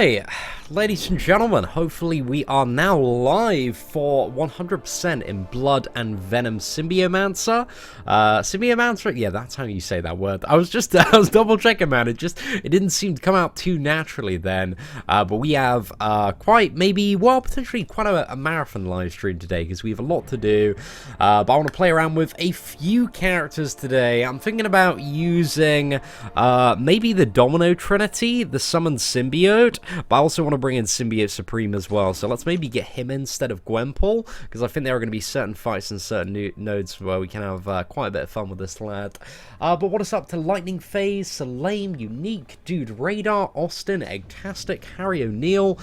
Right, ladies and gentlemen, hopefully we are now live for 100% in Blood and Venom Symbiomancer. Symbiomancer, yeah, that's how you say that word. I was double checking, man. It didn't seem to come out too naturally then. But we have potentially quite a marathon live stream today because we have a lot to do. But I want to play around with a few characters today. I'm thinking about using maybe the Domino Trinity, the Summoned Symbiote, but I also want to bring in Symbiote Supreme as well. So let's maybe get him instead of Gwenpool, because I think there are going to be certain fights and certain nodes where we can have quite a bit of fun with this lad. But what is up to Lightning Phase, Salame, Unique, Dude Radar, Austin, Eggtastic, Harry O'Neill,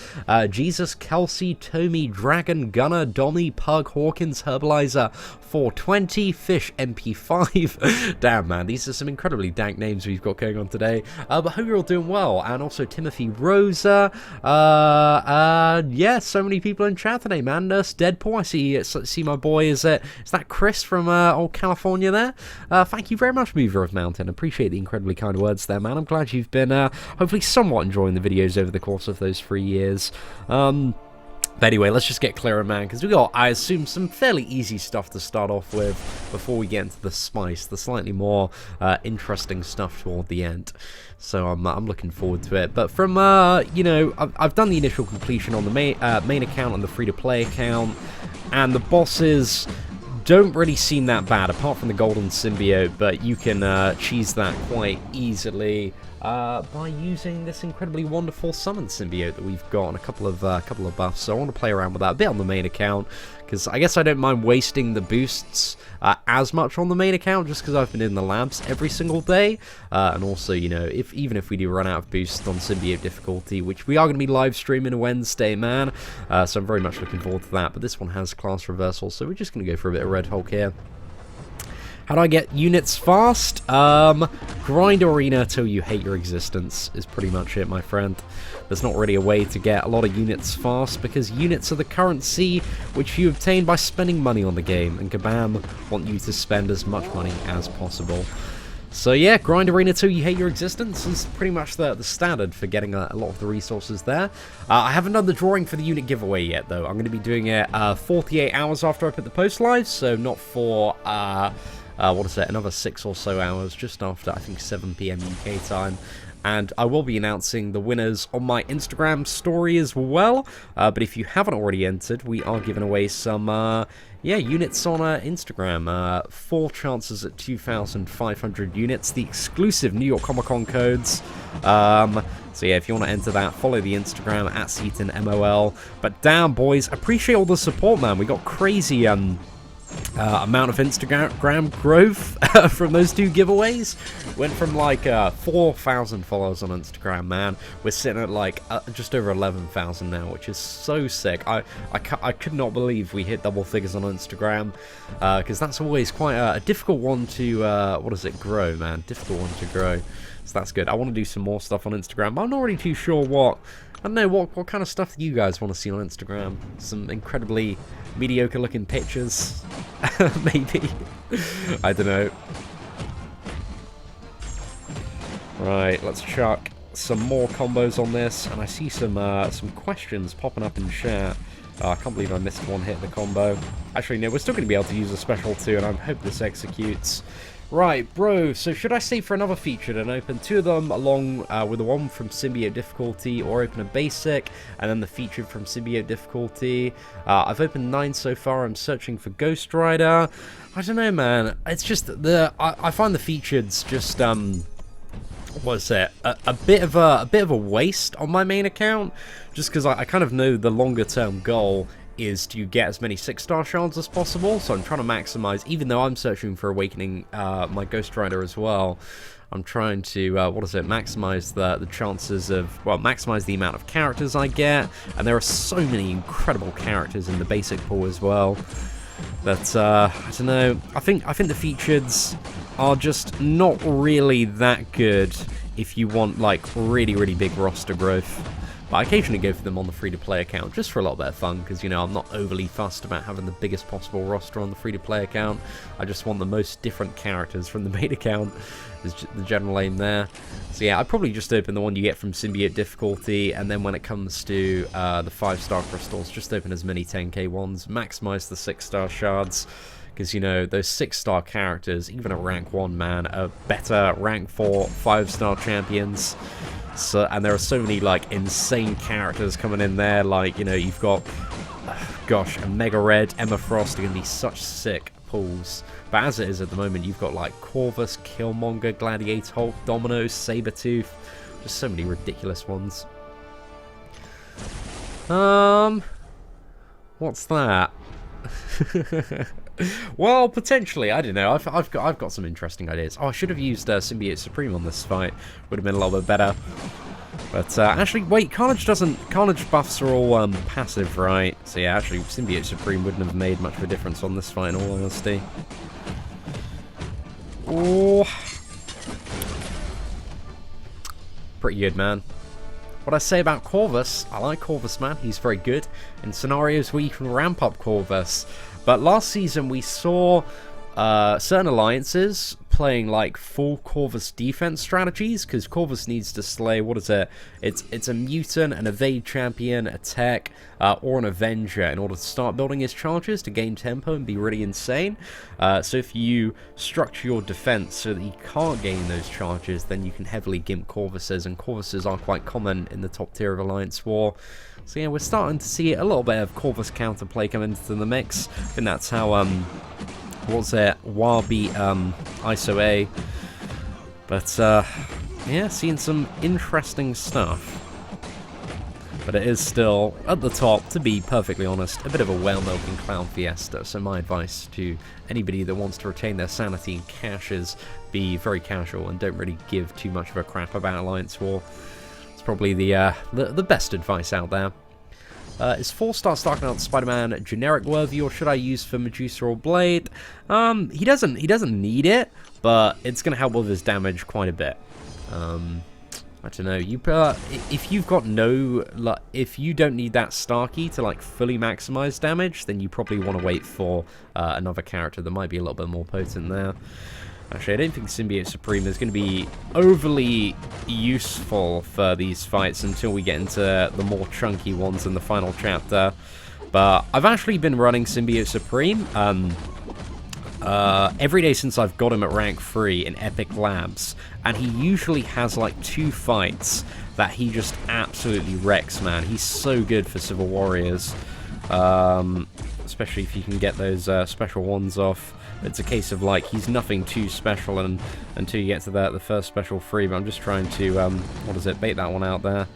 Jesus, Kelsey, Tommy, Dragon, Gunner, Dommy, Pug, Hawkins, Herbalizer, 420, Fish, MP5. Damn, man, these are some incredibly dank names we've got going on today. But hope you're all doing well. And also Timothy Rosa. Yeah, so many people in chat today, man. Nurse Deadpool, I see my boy, is that Chris from old California there? Thank you very much, Mover of Mountain. Appreciate the incredibly kind words there, man. I'm glad you've been hopefully somewhat enjoying the videos over the course of those 3 years. But anyway, let's just get clearer, man, because we got, I assume, some fairly easy stuff to start off with before we get into the spice, the slightly more interesting stuff toward the end. So I'm looking forward to it. But from, you know, I've done the initial completion on the main account and the free-to-play account, and the bosses don't really seem that bad, apart from the Golden Symbiote, but you can cheese that quite easily by using this incredibly wonderful Summoned Symbiote that we've got and a couple of buffs. So I want to play around with that a bit on the main account, because I guess I don't mind wasting the boosts as much on the main account, just because I've been in the labs every single day. And also, you know, even if we do run out of boosts on Symbiote difficulty, which we are going to be live streaming Wednesday, man. So I'm very much looking forward to that. But this one has class reversal, so we're just going to go for a bit of Red Hulk here. How do I get units fast? Grind arena till you hate your existence is pretty much it, my friend. There's not really a way to get a lot of units fast, because units are the currency which you obtain by spending money on the game, and Kabam want you to spend as much money as possible. So yeah, grind arena till you hate your existence is pretty much the standard for getting a lot of the resources there. I haven't done the drawing for the unit giveaway yet, though. I'm going to be doing it 48 hours after I put the post live, so not for what is it, another 6 or so hours, just after, I think, 7 PM UK time. And I will be announcing the winners on my Instagram story as well. But if you haven't already entered, we are giving away some, units on Instagram. 4 chances at 2,500 units, the exclusive New York Comic Con codes. So yeah, if you want to enter that, follow the Instagram at Seatin MOL. But damn, boys, appreciate all the support, man. We got crazy, amount of Instagram growth from those 2 giveaways. Went from like 4,000 followers on Instagram, man. We're sitting at like just over 11,000 now, which is so sick. I could not believe we hit double figures on Instagram, because that's always quite a difficult one to grow, man. Difficult one to grow. So that's good. I want to do some more stuff on Instagram, but I'm not really too sure what. I don't know what kind of stuff you guys want to see on Instagram. Some incredibly mediocre looking pictures, maybe. I don't know. Right, let's chuck some more combos on this, and I see some questions popping up in chat. I can't believe I missed one hit of the combo. Actually, no, we're still going to be able to use a special too, and I hope this executes. Right, bro, so should I save for another feature and open 2 of them along with the one from Symbiote difficulty, or open a basic and then the feature from Symbiote difficulty? I've opened 9 so far. I'm searching for Ghost Rider. I don't know, man. It's just I find the features just what's it? A bit of a waste on my main account, just because I kind of know the longer term goal is to get as many 6-star shards as possible, so I'm trying to maximize, even though I'm searching for Awakening my Ghost Rider as well, I'm trying to, maximize the chances of, maximize the amount of characters I get, and there are so many incredible characters in the basic pool as well, that, I don't know, I think the features are just not really that good if you want, like, really, really big roster growth. But I occasionally go for them on the free-to-play account, just for a little bit of fun, because, you know, I'm not overly fussed about having the biggest possible roster on the free-to-play account. I just want the most different characters from the main account, is the general aim there. So yeah, I'd probably just open the one you get from Symbiote difficulty, and then when it comes to the 5-star crystals, just open as many 10k ones, maximize the 6-star shards, because, you know, those 6-star characters, even at rank 1, man, are better rank 4 5-star champions. So, and there are so many, like, insane characters coming in there. Like, you know, you've got, gosh, a Mega Red, Emma Frost are going to be such sick pulls. But as it is at the moment, you've got, like, Corvus, Killmonger, Gladiator Hulk, Domino, Sabretooth. Just so many ridiculous ones. What's that? Well, potentially, I don't know. I've got some interesting ideas. Oh, I should have used Symbiote Supreme on this fight. Would have been a little bit better. But actually, wait, Carnage buffs are all passive, right? So yeah, actually, Symbiote Supreme wouldn't have made much of a difference on this fight, in all honesty. Oh, pretty good, man. What I say about Corvus, I like Corvus, man. He's very good in scenarios where you can ramp up Corvus. But last season we saw certain alliances playing like full Corvus defense strategies, because Corvus needs to slay, what is it? It's a mutant, an evade champion, a tech, or an Avenger in order to start building his charges to gain tempo and be really insane. So if you structure your defense so that he can't gain those charges, then you can heavily gimp Corvuses, and Corvuses are quite common in the top tier of Alliance War. So yeah, we're starting to see a little bit of Corvus counterplay come into the mix. I think that's how, what's it, War beat ISO A. But, yeah, seeing some interesting stuff. But it is still, at the top, to be perfectly honest, a bit of a well-milking clown fiesta. So my advice to anybody that wants to retain their sanity and cash is be very casual and don't really give too much of a crap about Alliance War. It's probably the best advice out there. Is 4-star Starknight Spider-Man generic worthy, or should I use for Medusa or Blade? He doesn't need it, but it's going to help with his damage quite a bit. I don't know. If you've got if you don't need that Starkey to like fully maximize damage, then you probably want to wait for another character that might be a little bit more potent there. Actually, I don't think Symbiote Supreme is going to be overly useful for these fights until we get into the more chunky ones in the final chapter. But I've actually been running Symbiote Supreme every day since I've got him at rank 3 in Epic Labs, and he usually has like 2 fights that he just absolutely wrecks, man. He's so good for Civil Warriors, especially if you can get those special ones off. It's a case of like he's nothing too special until you get to the first special free. But I'm just trying to bait that one out there.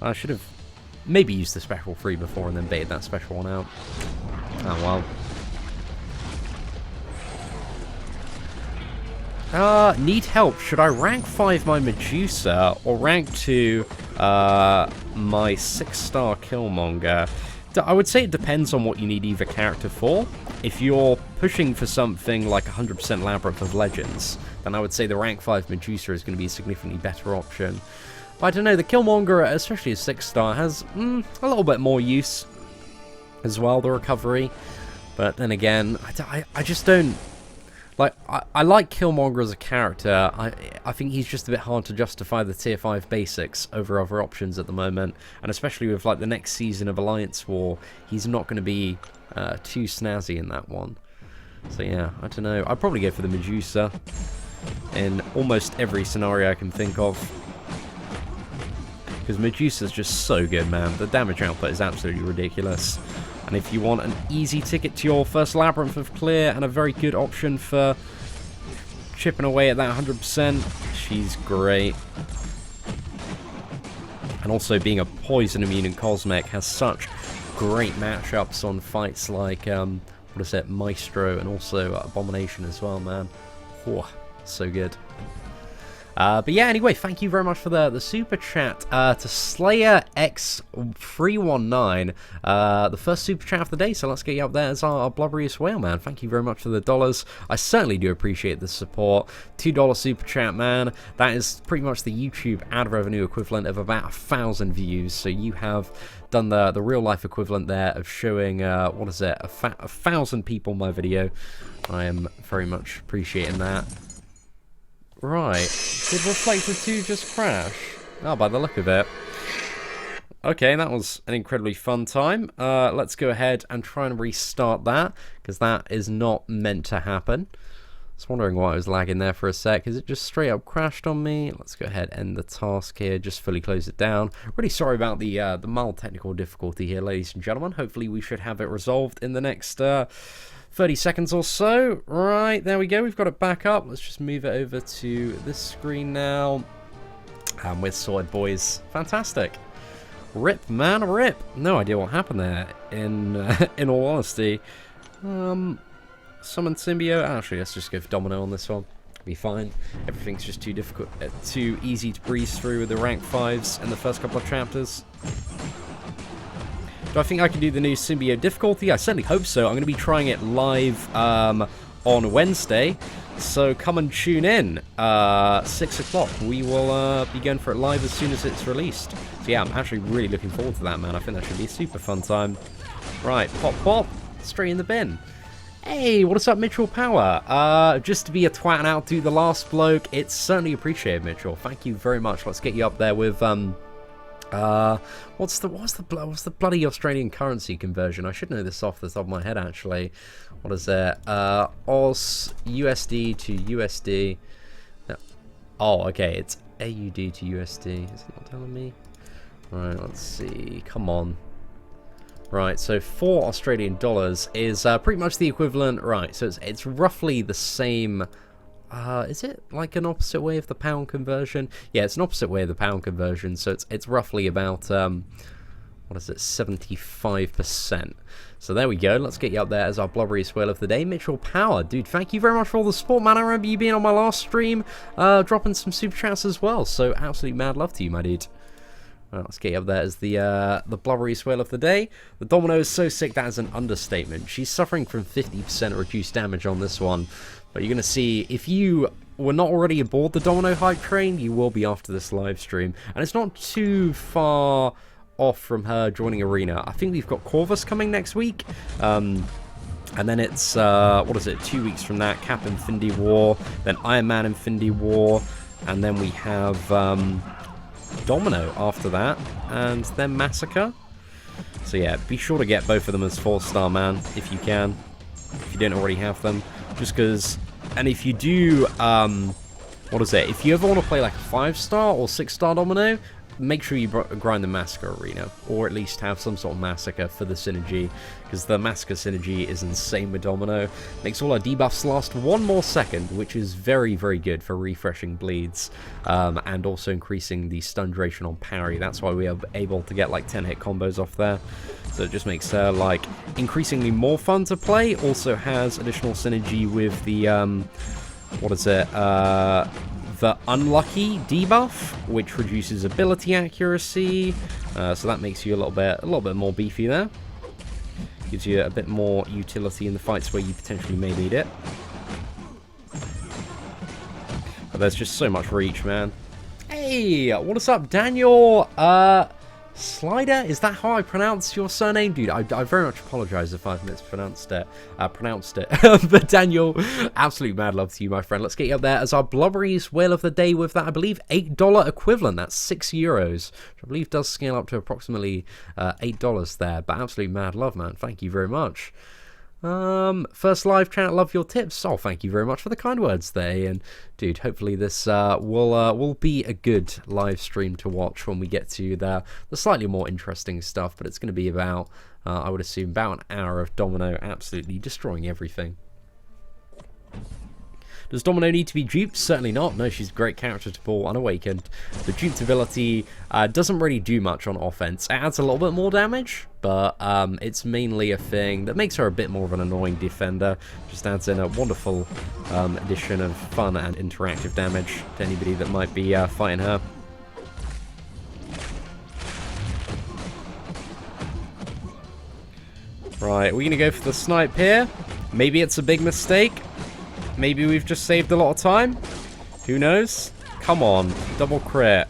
I should have maybe used the special free before and then baited that special one out. Oh well. Need help. Should I rank 5 my Medusa or rank 2 my 6-star Killmonger? I would say it depends on what you need either character for. If you're pushing for something like 100% Labyrinth of Legends, then I would say the rank 5 Medusa is going to be a significantly better option. But I don't know, the Killmonger, especially a 6-star, has a little bit more use as well, the recovery. But then again, I just don't... Like, I like Killmonger as a character. I think he's just a bit hard to justify the tier 5 basics over other options at the moment. And especially with, like, the next season of Alliance War, he's not going to be too snazzy in that one. So yeah, I don't know. I'd probably go for the Medusa in almost every scenario I can think of. Because Medusa's just so good, man. The damage output is absolutely ridiculous. And if you want an easy ticket to your first Labyrinth of Clear and a very good option for chipping away at that 100%, she's great. And also being a poison immune and Cosmic has such great matchups on fights like, Maestro and also Abomination as well, man. Oh, so good. But yeah, anyway, thank you very much for the super chat to Slayer X319, the first super chat of the day. So let's get you up there as our blubberiest whale, man. Thank you very much for the dollars. I certainly do appreciate the support. $2 super chat, man. That is pretty much the YouTube ad revenue equivalent of about 1,000 views. So you have done the real life equivalent there of showing what is it, 1,000 people my video. I am very much appreciating that. Right, did Reflector 2 just crash? Oh, by the look of it. Okay, that was an incredibly fun time. Let's go ahead and try and restart that, because that is not meant to happen. I was wondering why I was lagging there for a sec. Is it just straight up crashed on me? Let's go ahead and end the task here, just fully close it down. Really sorry about the mild technical difficulty here, ladies and gentlemen. Hopefully we should have it resolved in the next 30 seconds or so. Right, there we go. We've got it back up. Let's just move it over to this screen now. And we're sorted, boys. Fantastic. Rip, man, rip. No idea what happened there, in all honesty. Summon Symbio. Actually, let's just go for Domino on this one. Be fine. Everything's just too difficult, too easy to breeze through with the rank 5s in the first couple of chapters. Do I think I can do the new Symbio difficulty? I certainly hope so. I'm going to be trying it live on Wednesday, so come and tune in. 6 o'clock. We will be going for it live as soon as it's released. So yeah, I'm actually really looking forward to that, man. I think that should be a super fun time. Right, pop, pop, straight in the bin. Hey, what's up, Mitchell Power? Just to be a twat and outdo the last bloke, it's certainly appreciated, Mitchell. Thank you very much. Let's get you up there with what's the bloody Australian currency conversion? I should know this off the top of my head, actually. What is it? Oz USD to USD. No. Oh, okay, it's AUD to USD. Is it not telling me? Right, let's see. Come on. Right, so 4 Australian dollars is pretty much the equivalent. Right, so it's roughly the same. Is it like an opposite way of the pound conversion? Yeah, it's an opposite way of the pound conversion. So it's roughly about what is it, 75%. So there we go. Let's get you up there as our blubberiest whale of the day, Mitchell Power. Dude, thank you very much for all the support, man. I remember you being on my last stream, dropping some super chats as well. So absolutely mad love to you, my dude. Let's get you up there as the blubberiest whale of the day. The Domino is so sick, that is an understatement. She's suffering from 50% reduced damage on this one. But you're going to see, if you were not already aboard the Domino hype train, you will be after this live stream. And it's not too far off from her joining Arena. I think we've got Corvus coming next week. And then it's, what is it, 2 weeks from that, Cap Infinity War, then Iron Man Infinity War, and then we have Domino after that, and then Massacre. So yeah, be sure to get both of them as 4-star, man, if you can, if you don't already have them. Just because, and if you do, what is it, if you ever want to play like a 5-star or 6-star Domino, make sure you grind the Massacre Arena, or at least have some sort of Massacre for the synergy, because the Massacre synergy is insane with Domino. Makes all our debuffs last 1 more second, which is very, very good for refreshing bleeds, and also increasing the stun duration on parry. That's why we are able to get like 10-hit combos off there. So it just makes her like increasingly more fun to play. Also has additional synergy with the what is it? The Unlucky debuff, which reduces ability accuracy, so that makes you a little bit more beefy there. Gives you a bit more utility in the fights where you potentially may need it. But there's just so much reach, man. Hey, what is up, Daniel? Slider, is that how I pronounce your surname? Dude, I very much apologize if I've mispronounced it. But Daniel, absolute mad love to you, my friend. Let's get you up there as our blubberiest whale of the day with that, I believe, $8 equivalent. That's €6, which I believe does scale up to approximately $8 there. But absolute mad love, man. Thank you very much. First live chat, love your tips. Oh, thank you very much for the kind words there. And dude, hopefully this will be a good live stream to watch when we get to the slightly more interesting stuff. But it's going to be about, I would assume, about an hour of Domino absolutely destroying everything. Does Domino need to be duped? Certainly not. No, she's a great character to pull unawakened. The duped ability doesn't really do much on offense. It adds a little bit more damage, but it's mainly a thing that makes her a bit more of an annoying defender. Just adds in a wonderful addition of fun and interactive damage to anybody that might be fighting her. Right, we're going to go for the snipe here. Maybe it's a big mistake. Maybe we've just saved a lot of time. Who knows? Come on, double crit.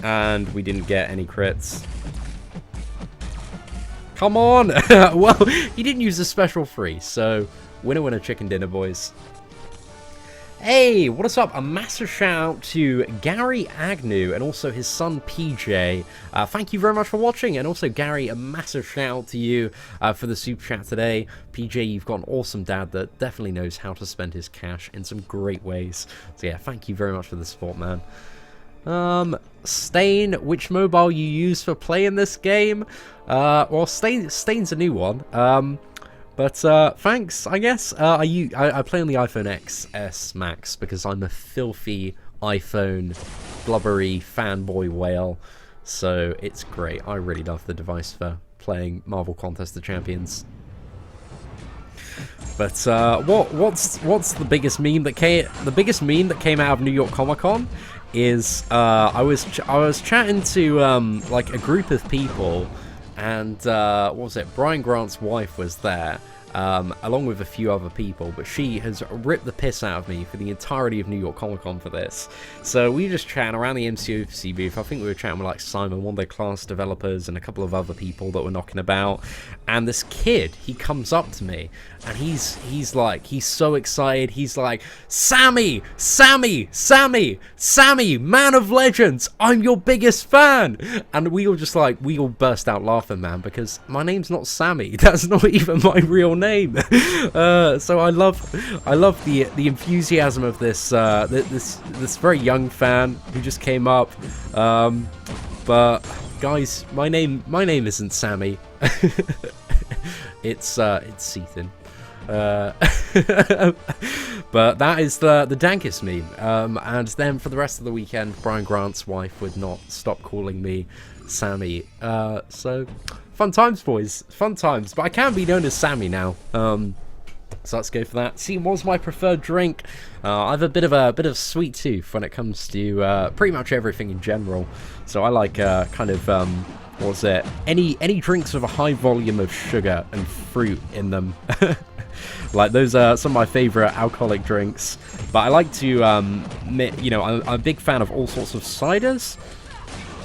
And we didn't get any crits. Come on! Well, he didn't use a special free, so winner winner chicken dinner, boys. Hey, what is up? A massive shout out to Gary Agnew and also his son PJ. Thank you very much for watching, and also Gary, a massive shout out to you for the super chat today. PJ, you've got an awesome dad that definitely knows how to spend his cash in some great ways. So yeah, thank you very much for the support, man. Stain, which mobile you use for playing this game? Well, Stain's a new one. But thanks, I guess. I play on the iPhone XS Max because I'm a filthy iPhone blubbery fanboy whale. So it's great. I really love the device for playing Marvel Contest of Champions. But what's the biggest meme that came out of New York Comic Con is I was chatting to like a group of people. And, what was it, Brian Grant's wife was there, along with a few other people, but she has ripped the piss out of me for the entirety of New York Comic Con for this. So we were just chatting around the MCOC booth. I think we were chatting with like Simon, one of their class developers, and a couple of other people that were knocking about. And this kid, he comes up to me, and he's so excited. He's like, Sammy, man of legends, I'm your biggest fan. And we all burst out laughing, man, because my name's not Sammy. That's not even my real name. So I love the enthusiasm of this this very young fan who just came up. But guys, my name isn't Sammy. It's Seatin. But that is the dankest meme. And then for the rest of the weekend, Brian Grant's wife would not stop calling me Sammy. So fun times, boys, fun times. But I can be known as Sammy now. So let's go for that. See, what's my preferred drink? I have a bit of sweet tooth when it comes to pretty much everything in general. So I like kind of what was it? Any drinks with a high volume of sugar and fruit in them. Like those are some of my favorite alcoholic drinks. But I like to, you know, I'm a big fan of all sorts of ciders.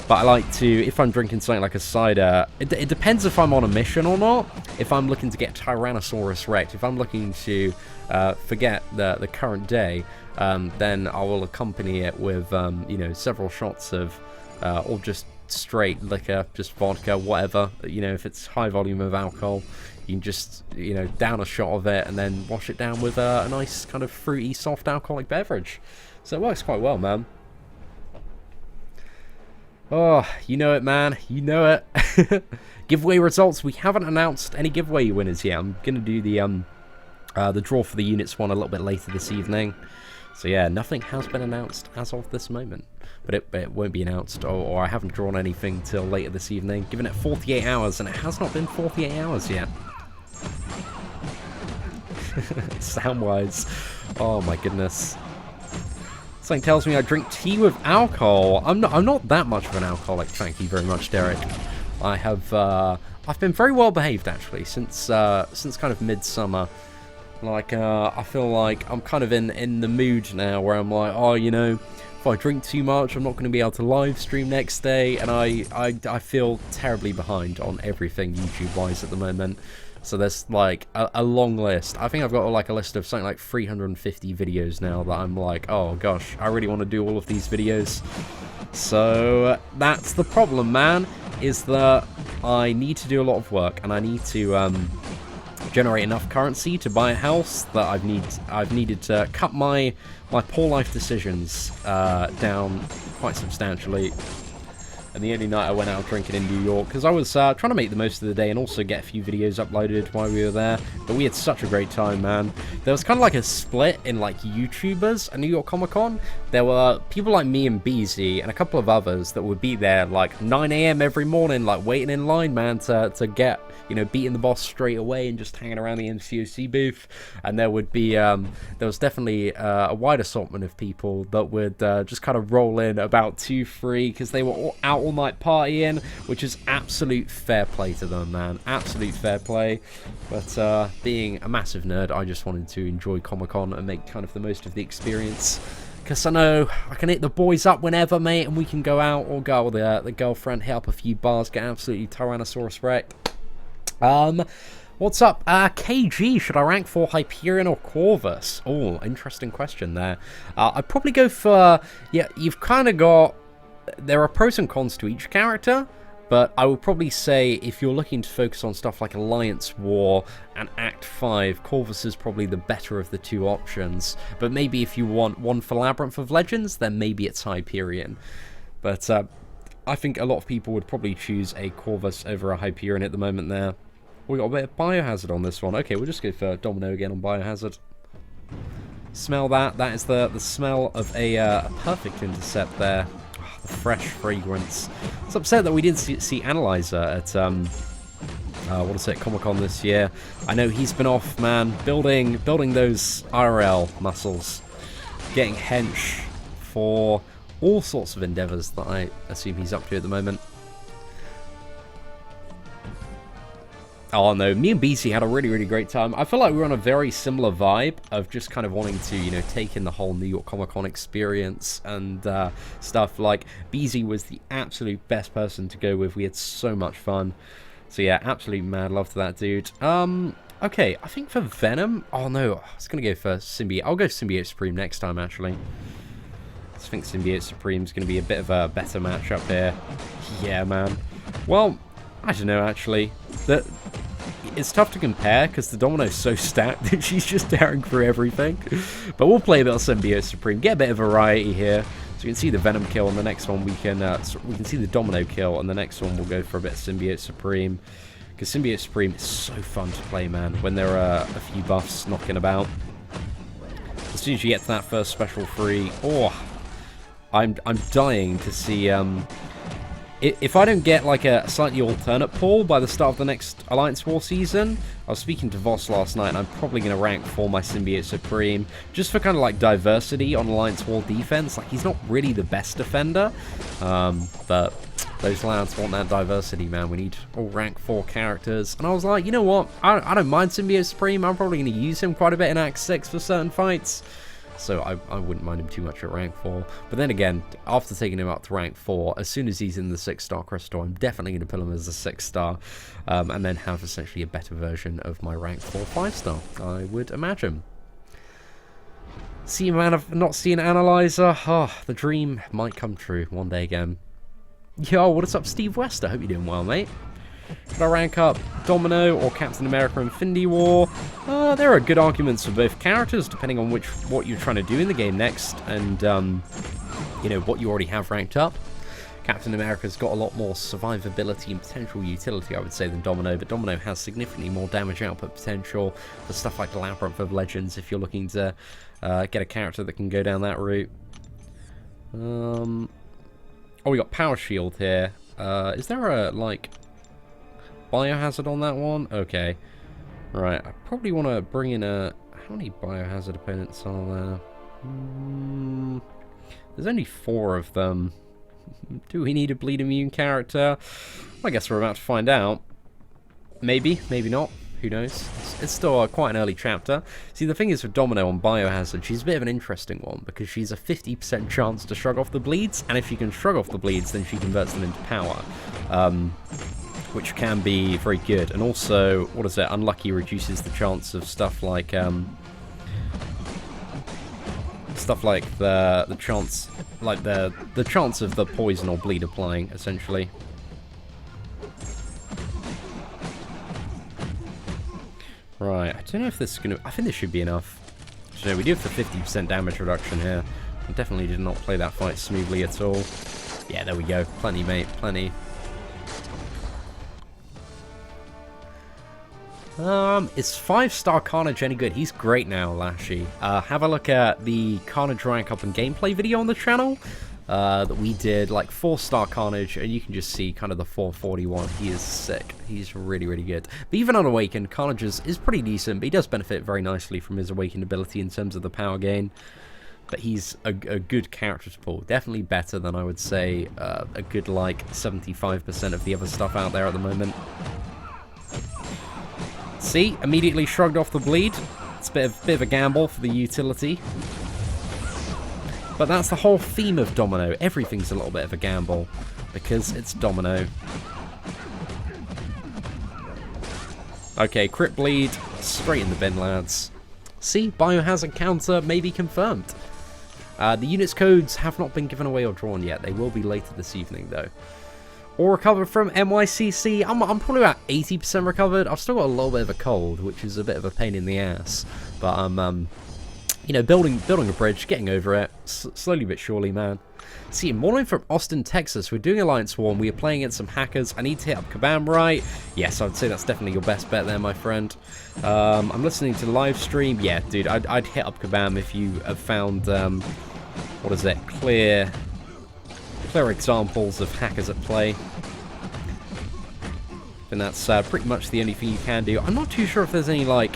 But I like to, if I'm drinking something like a cider, it depends if I'm on a mission or not. If I'm looking to get Tyrannosaurus Rex, if I'm looking to forget the current day, then I will accompany it with, you know, several shots of, or just straight liquor, just vodka, whatever. You know, if it's high volume of alcohol, you can just, you know, down a shot of it and then wash it down with a nice kind of fruity, soft alcoholic beverage. So it works quite well, man. Oh, you know it, man. You know it. Giveaway results. We haven't announced any giveaway winners yet. I'm going to do the draw for the units one a little bit later this evening. So yeah, nothing has been announced as of this moment. But it won't be announced, or I haven't drawn anything till later this evening. Giving it 48 hours, and it has not been 48 hours yet. Sound-wise. Oh my goodness. Something tells me I drink tea with alcohol. I'm not that much of an alcoholic, thank you very much, Derek. I have I've been very well behaved actually since kind of midsummer. Like I feel like I'm kind of in the mood now where I'm like, oh, you know, if I drink too much, I'm not going to be able to live stream next day, and I feel terribly behind on everything YouTube wise at the moment. So there's like a long list. I think I've got like a list of something like 350 videos now that I'm like, oh gosh, I really want to do all of these videos. So that's the problem, man, is that I need to do a lot of work, and I need to generate enough currency to buy a house that I've needed to cut my poor life decisions down quite substantially. and the only night I went out drinking in New York, because I was trying to make the most of the day and also get a few videos uploaded while we were there. But we had such a great time, man. There was kind of like a split in like YouTubers at New York Comic Con. There were people like me and BZ and a couple of others that would be there like 9 a.m. every morning, like waiting in line, man, to get, you know, beating the boss straight away and just hanging around the MCOC booth. And there would be, there was definitely a wide assortment of people that would just kind of roll in about 2-3 because they were out all night partying, which is absolute fair play to them, man. Absolute fair play. But being a massive nerd, I just wanted to enjoy Comic-Con and make kind of the most of the experience. Because I know I can hit the boys up whenever, mate, and we can go out or go with the girlfriend, hit up a few bars, get absolutely Tyrannosaurus Rex. What's up? KG, should I rank for Hyperion or Corvus? Oh, interesting question there. I'd probably go for, yeah, you've kind of got, there are pros and cons to each character, but I would probably say if you're looking to focus on stuff like Alliance War and Act 5, Corvus is probably the better of the two options. But maybe if you want one for Labyrinth of Legends, then maybe it's Hyperion. But I think a lot of people would probably choose a Corvus over a Hyperion at the moment there. We got a bit of Biohazard on this one. Okay, we'll just go for Domino again on Biohazard. Smell that. That is the smell of a perfect intercept there. The fresh fragrance. It's upset that we didn't see Analyzer at what is it, Comic-Con this year. I know he's been off, man, building those IRL muscles, getting hench for all sorts of endeavors that I assume he's up to at the moment. Oh no, me and BC had a really great time. I feel like we were on a very similar vibe of just kind of wanting to, you know, take in the whole New York Comic Con experience and stuff. Like, BZ was the absolute best person to go with. We had so much fun. So yeah, absolute mad love to that dude. Okay, I think for Venom, oh no, I was going to go for Symbiote. I'll go Symbiote Supreme next time, actually. I think Symbiote Supreme is going to be a bit of a better matchup here. Yeah, man. Well, I don't know, actually. It's tough to compare because the Domino's so stacked that she's just tearing through everything. But we'll play a bit of Symbiote Supreme, get a bit of variety here. So you can see the Venom kill, and the next one we can see the Domino kill, and the next one we'll go for a bit of Symbiote Supreme. Because Symbiote Supreme is so fun to play, man, when there are a few buffs knocking about. As soon as you get to that first special free, oh, I'm dying to see. If I don't get like a slightly alternate pool by the start of the next Alliance War season, I was speaking to Voss last night, and I'm probably going to rank for my Symbiote Supreme, just for kind of like diversity on Alliance War defense. Like, he's not really the best defender, but those lads want that diversity, man. We need all rank 4 characters. And I was like, you know what? I don't mind Symbiote Supreme. I'm probably going to use him quite a bit in Act 6 for certain fights. So I wouldn't mind him too much at rank 4. But then again, after taking him up to rank 4, as soon as he's in the 6-star crystal, I'm definitely going to put him as a 6-star. And then have essentially a better version of my rank 4 5-star, I would imagine. See, man, I've not seen Analyzer. Oh, the dream might come true one day again. Yo, what's up, Steve West? I hope you're doing well, mate. Should I rank up Domino or Captain America Infinity War? There are good arguments for both characters, depending on what you're trying to do in the game next, and you know, what you already have ranked up. Captain America's got a lot more survivability and potential utility, I would say, than Domino, but Domino has significantly more damage output potential for stuff like Labyrinth of Legends, if you're looking to get a character that can go down that route. Oh, we got Power Shield here. Is there a, like, Biohazard on that one? Okay. Right, I probably want to bring in a... How many Biohazard opponents are there? There's only 4 of them. Do we need a Bleed Immune character? I guess we're about to find out. Maybe, maybe not. Who knows? It's still quite an early chapter. See, the thing is with Domino on Biohazard, she's a bit of an interesting one, because she's a 50% chance to shrug off the bleeds, and if she can shrug off the bleeds, then she converts them into power. Which can be very good. And also, what is it? Unlucky reduces the chance of stuff like the chance, like the chance of the poison or bleed applying, essentially. Right, I don't know if this is gonna. I think this should be enough. So we do have the 50% damage reduction here. I definitely did not play that fight smoothly at all. Yeah, there we go. Plenty, mate. Plenty. Is 5-star Carnage any good? He's great now, Lashy. Have a look at the Carnage rank up and gameplay video on the channel that we did, like 4-star Carnage, and you can just see kind of the 441. He is sick. He's really, really good. But even on Awakened, Carnage is pretty decent, but he does benefit very nicely from his Awakened ability in terms of the power gain. But he's a good character to pull. Definitely better than, I would say, a good, like, 75% of the other stuff out there at the moment. See, immediately shrugged off the bleed. It's a bit of a gamble for the utility. But that's the whole theme of Domino. Everything's a little bit of a gamble because it's Domino. Okay, crit bleed, straight in the bin, lads. See, Biohazard counter may be confirmed. The units codes have not been given away or drawn yet. They will be later this evening, though. Or recovered from NYCC. I'm probably about 80% recovered. I've still got a little bit of a cold, which is a bit of a pain in the ass. But I'm, you know, building a bridge, getting over it, slowly but surely, man. See, morning from Austin, Texas. We're doing Alliance War, and we are playing against some hackers. I need to hit up Kabam, right? Yes, I would say that's definitely your best bet there, my friend. I'm listening to the live stream. Yeah, dude, I'd hit up Kabam if you have found, what is it, clear examples of hackers at play. And that's pretty much the only thing you can do. I'm not too sure if there's any, like,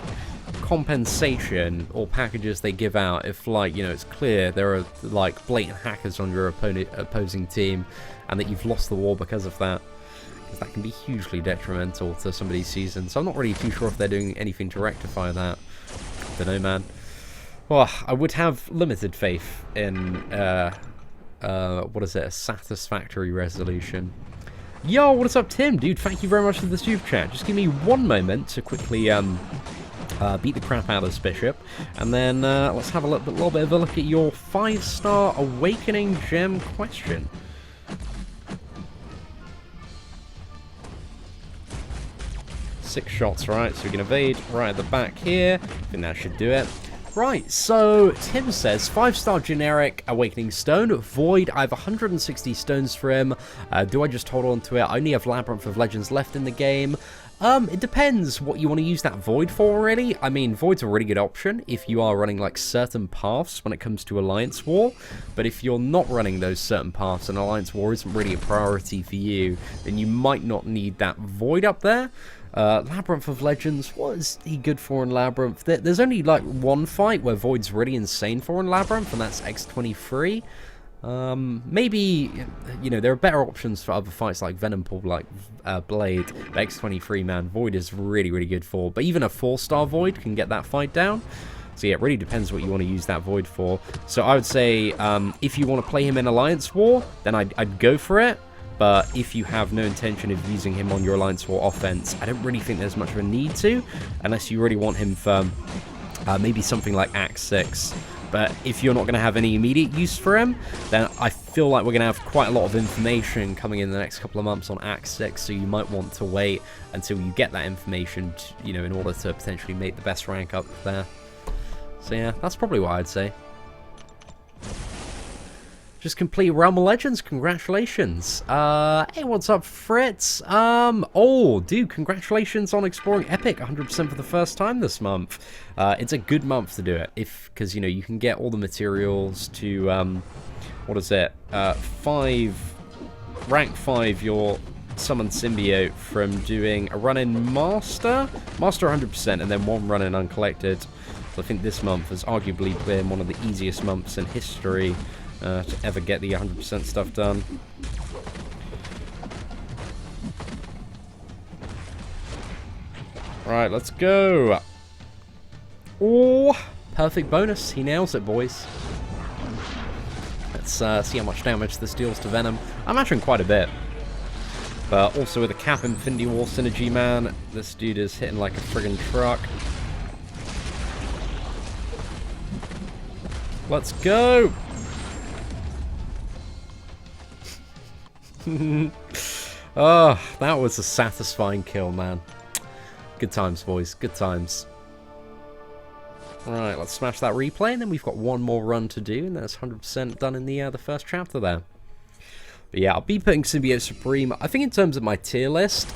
compensation or packages they give out if, like, you know, it's clear there are, like, blatant hackers on your opposing team and that you've lost the war because of that. Because that can be hugely detrimental to somebody's season. So I'm not really too sure if they're doing anything to rectify that. Don't know, man. Well, I would have limited faith in, what is it, a satisfactory resolution. Yo, what is up, Tim? Dude, thank you very much for the super chat. Just give me one moment to quickly beat the crap out of this bishop, and then let's have a little bit of a look at your 5-star Awakening Gem question. Six shots, right? So we can evade right at the back here. I think that should do it. Right, so Tim says 5-star generic Awakening Stone, Void. I have 160 stones for him. Do I just hold on to it? I only have Labyrinth of Legends left in the game. It depends what you want to use that Void for, really. I mean, Void's a really good option if you are running, like, certain paths when it comes to Alliance War. But if you're not running those certain paths and Alliance War isn't really a priority for you, then you might not need that Void up there. Labyrinth of Legends, what is he good for in Labyrinth? There's only, like, one fight where Void's really insane for in Labyrinth, and that's X23. Maybe, you know, there are better options for other fights like Venom Pool, like Blade. But X23, man, Void is really, really good for. But even a 4-star Void can get that fight down. So yeah, it really depends what you want to use that Void for. So I would say, if you want to play him in Alliance War, then I'd go for it. But if you have no intention of using him on your Alliance War offense, I don't really think there's much of a need to, unless you really want him for maybe something like Act 6. But if you're not going to have any immediate use for him, then I feel like we're going to have quite a lot of information coming in the next couple of months on Act 6, so you might want to wait until you get that information, you know, in order to potentially make the best rank up there. So yeah, that's probably what I'd say. Just complete Realm of Legends, congratulations. Hey, what's up, Fritz? Oh, dude, congratulations on exploring Epic 100% for the first time this month. It's a good month to do it, because, you know, you can get all the materials to, what is it, rank 5 your Summoned Symbiote from doing a run in Master 100%, and then one run in Uncollected. So I think this month has arguably been one of the easiest months in history to ever get the 100% stuff done. Right, let's go. Oh, perfect bonus. He nails it, boys. Let's see how much damage this deals to Venom. I imagine quite a bit. But also with a Cap Infinity War synergy, man, this dude is hitting like a friggin' truck. Let's go! Oh, that was a satisfying kill, man. Good times, boys. Good times. Right, let's smash that replay, and then we've got one more run to do, and that's 100% done in the first chapter there. But yeah, I'll be putting Symbiote Supreme. I think in terms of my tier list,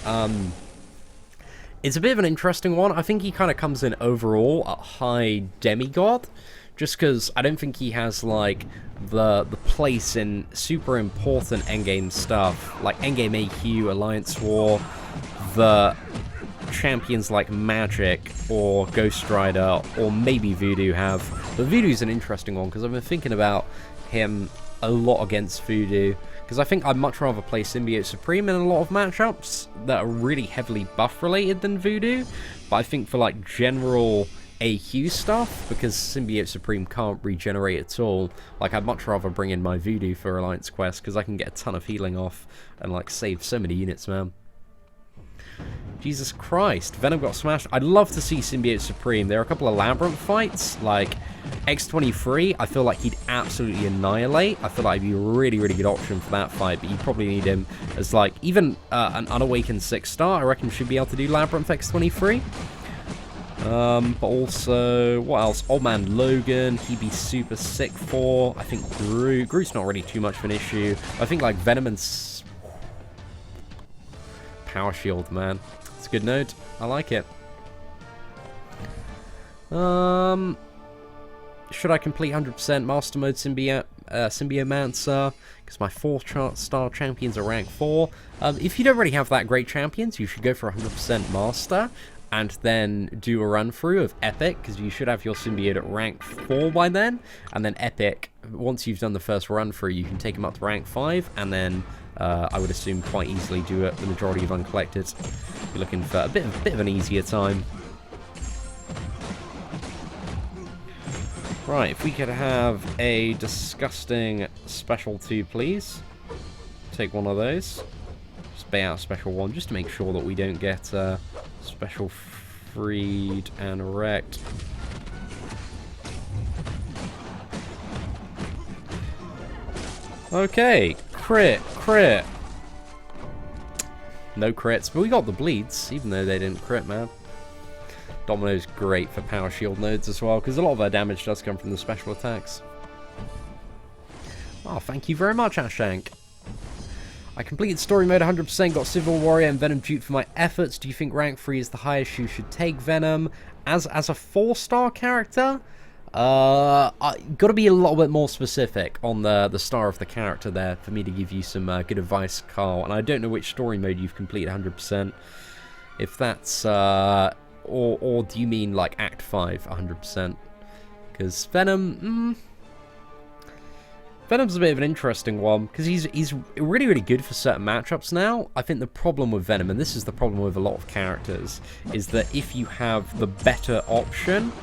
it's a bit of an interesting one. I think he kind of comes in overall at high demigod, just because I don't think he has like the place in super important endgame stuff, like endgame AQ, Alliance War, the champions like Magic or Ghost Rider or maybe Voodoo have. But Voodoo's an interesting one because I've been thinking about him a lot against Voodoo, because I think I'd much rather play Symbiote Supreme in a lot of matchups that are really heavily buff related than Voodoo. But I think for like general AQ stuff, because Symbiote Supreme can't regenerate at all, like I'd much rather bring in my Voodoo for Alliance Quest, because I can get a ton of healing off and like save so many units, man. Jesus Christ, Venom got smashed. I'd love to see Symbiote Supreme. There are a couple of Labyrinth fights, like X23, I feel like he'd absolutely annihilate. I feel like he'd be a really, really good option for that fight, but you probably need him as like, even an Unawakened 6-star, I reckon should be able to do Labyrinth X23. But also, what else? Old Man Logan, he'd be super sick for. I think Groot's not really too much of an issue. I think like Venom and Power Shield, man. It's a good node. I like it. Should I complete 100% Master Mode Symbiomancer? Because my 4-star champions are rank 4. If you don't really have that great champions, you should go for 100% Master and then do a run through of Epic, because you should have your symbiote at rank 4 by then. And then Epic, once you've done the first run through, you can take him up to rank 5, and then I would assume quite easily do it the majority of Uncollected. You're looking for a bit of an easier time. Right, if we could have a disgusting special 2, please. Take one of those. Just bait out special 1, just to make sure that we don't get special freed and wrecked. Okay, crit. No crits, but we got the bleeds, even though they didn't crit, man. Domino's great for power shield nodes as well, because a lot of our damage does come from the special attacks. Oh, thank you very much, Ashank. I completed story mode 100%, got Civil Warrior and Venom duped for my efforts. Do you think rank 3 is the highest you should take Venom? As a 4-star character? Got to be a little bit more specific on the star of the character there for me to give you some good advice, Carl. And I don't know which story mode you've completed 100%. If that's... Or do you mean like Act 5 100%? Because Venom's a bit of an interesting one, because he's really, really good for certain matchups now. I think the problem with Venom, and this is the problem with a lot of characters, is that if you have the better option,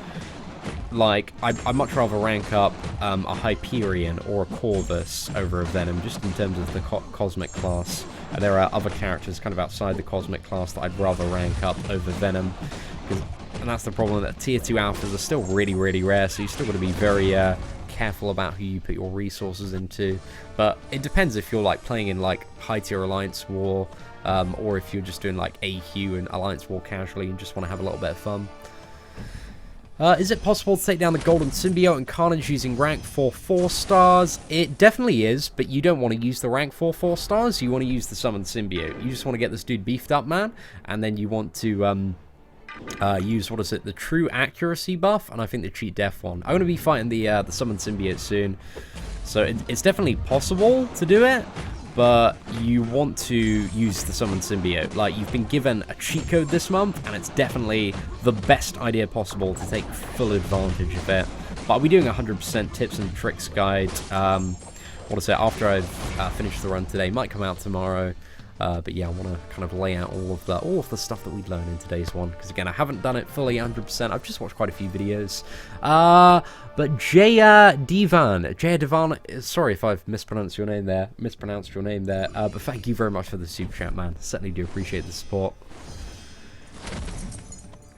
like, I'd much rather rank up a Hyperion or a Corvus over a Venom, just in terms of the Cosmic class. There are other characters kind of outside the Cosmic class that I'd rather rank up over Venom. And that's the problem, that Tier 2 alphas are still really, really rare, so you still got to be very careful about who you put your resources into. But it depends if you're like playing in like high tier Alliance War, or if you're just doing like AQ and Alliance War casually and just want to have a little bit of fun. Is it possible to take down the Golden Symbiote and Carnage using rank 4 4-stars? It definitely is, but you don't want to use the rank 4 4-stars. You want to use the Summoned Symbiote. You just want to get this dude beefed up, man, and then you want to use, what is it, the True Accuracy buff, and I think the Cheat Death one. I'm going to be fighting the Summoned Symbiote soon, so it's definitely possible to do it, but you want to use the Summoned Symbiote. Like, you've been given a cheat code this month, and it's definitely the best idea possible to take full advantage of it. But I'll be doing a 100% tips and tricks guide, what is it, after I've finished the run today. Might come out tomorrow. But yeah, I want to kind of lay out all of the stuff that we'd learn in today's one, because again, I haven't done it fully 100%. I've just watched quite a few videos. But Jaya Divan, sorry if I've mispronounced your name there. But thank you very much for the super chat, man. Certainly do appreciate the support.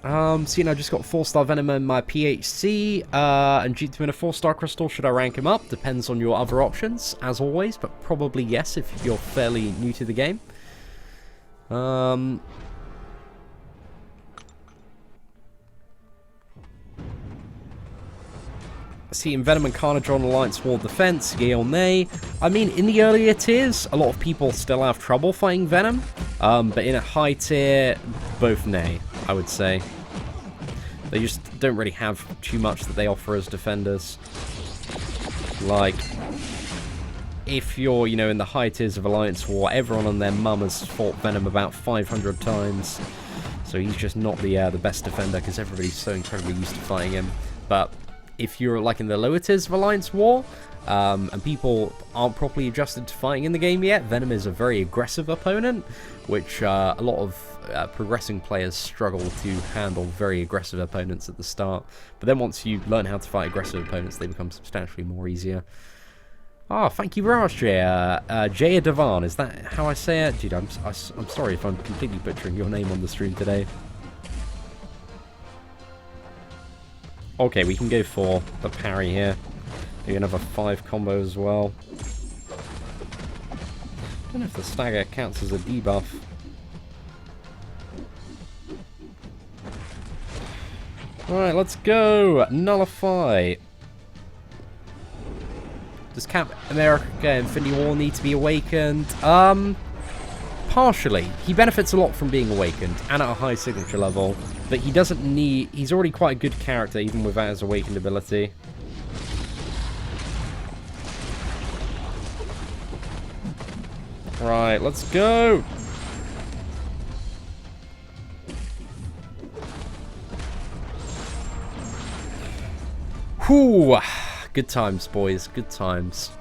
Seeing I just got 4-star Venom in my PHC, and due to win a 4-star crystal, should I rank him up? Depends on your other options, as always, but probably yes if you're fairly new to the game. Seatin, Venom, and Carnage on Alliance War defense, yay or nay? I mean, in the earlier tiers, a lot of people still have trouble fighting Venom, but in a high tier, both nay, I would say. They just don't really have too much that they offer as defenders. Like, if you're, you know, in the high tiers of Alliance War, everyone and their mum has fought Venom about 500 times. So he's just not the best defender because everybody's so incredibly used to fighting him. But if you're like in the lower tiers of Alliance War, and people aren't properly adjusted to fighting in the game yet, Venom is a very aggressive opponent, which a lot of progressing players struggle to handle very aggressive opponents at the start. But then once you learn how to fight aggressive opponents, they become substantially more easier. Oh, thank you very much, Jaya. Jaya Devan, is that how I say it? Dude, I'm sorry if I'm completely butchering your name on the stream today. Okay, we can go for the parry here. Maybe another 5 combo as well. Don't know if the stagger counts as a debuff. Alright, let's go! Nullify! Does Captain America Infinity War need to be awakened? Partially. He benefits a lot from being awakened, and at a high signature level, but he doesn't need... He's already quite a good character, even without his awakened ability. Right, let's go! Whew! Good times, boys. Good times.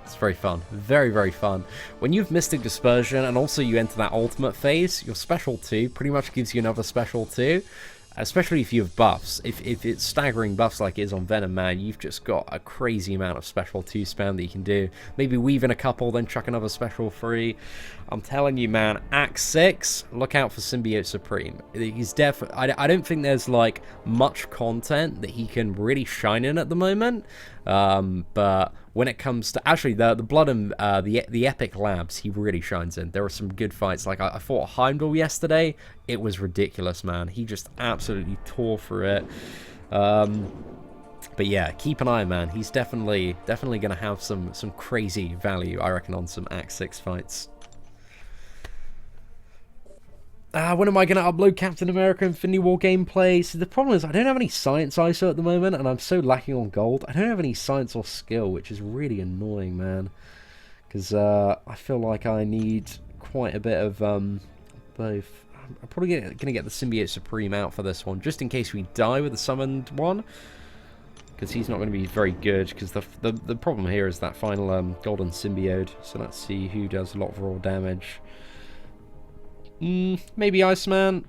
It's very fun. Very, very fun. When you have Mystic Dispersion and also you enter that ultimate phase, your special 2 pretty much gives you another special 2. Especially if you have buffs. If it's staggering buffs like it is on Venom, man, you've just got a crazy amount of special 2 spam that you can do. Maybe weave in a couple, then chuck another special 3. I'm telling you, man, Act 6, look out for Symbiote Supreme. He's I don't think there's, like, much content that he can really shine in at the moment. But when it comes to... Actually, the Blood and the Epic Labs, he really shines in. There were some good fights. Like, I fought Heimdall yesterday. It was ridiculous, man. He just absolutely tore through it. But yeah, keep an eye, man. He's definitely going to have some crazy value, I reckon, on some Act 6 fights. When am I going to upload Captain America Infinity War gameplay? So the problem is I don't have any science ISO at the moment, and I'm so lacking on gold. I don't have any science or skill, which is really annoying, man. Because I feel like I need quite a bit of both. I'm probably going to get the Symbiote Supreme out for this one, just in case we die with the summoned one. Because he's not going to be very good, because the problem here is that final golden symbiote. So let's see who does a lot of raw damage. Maybe Iceman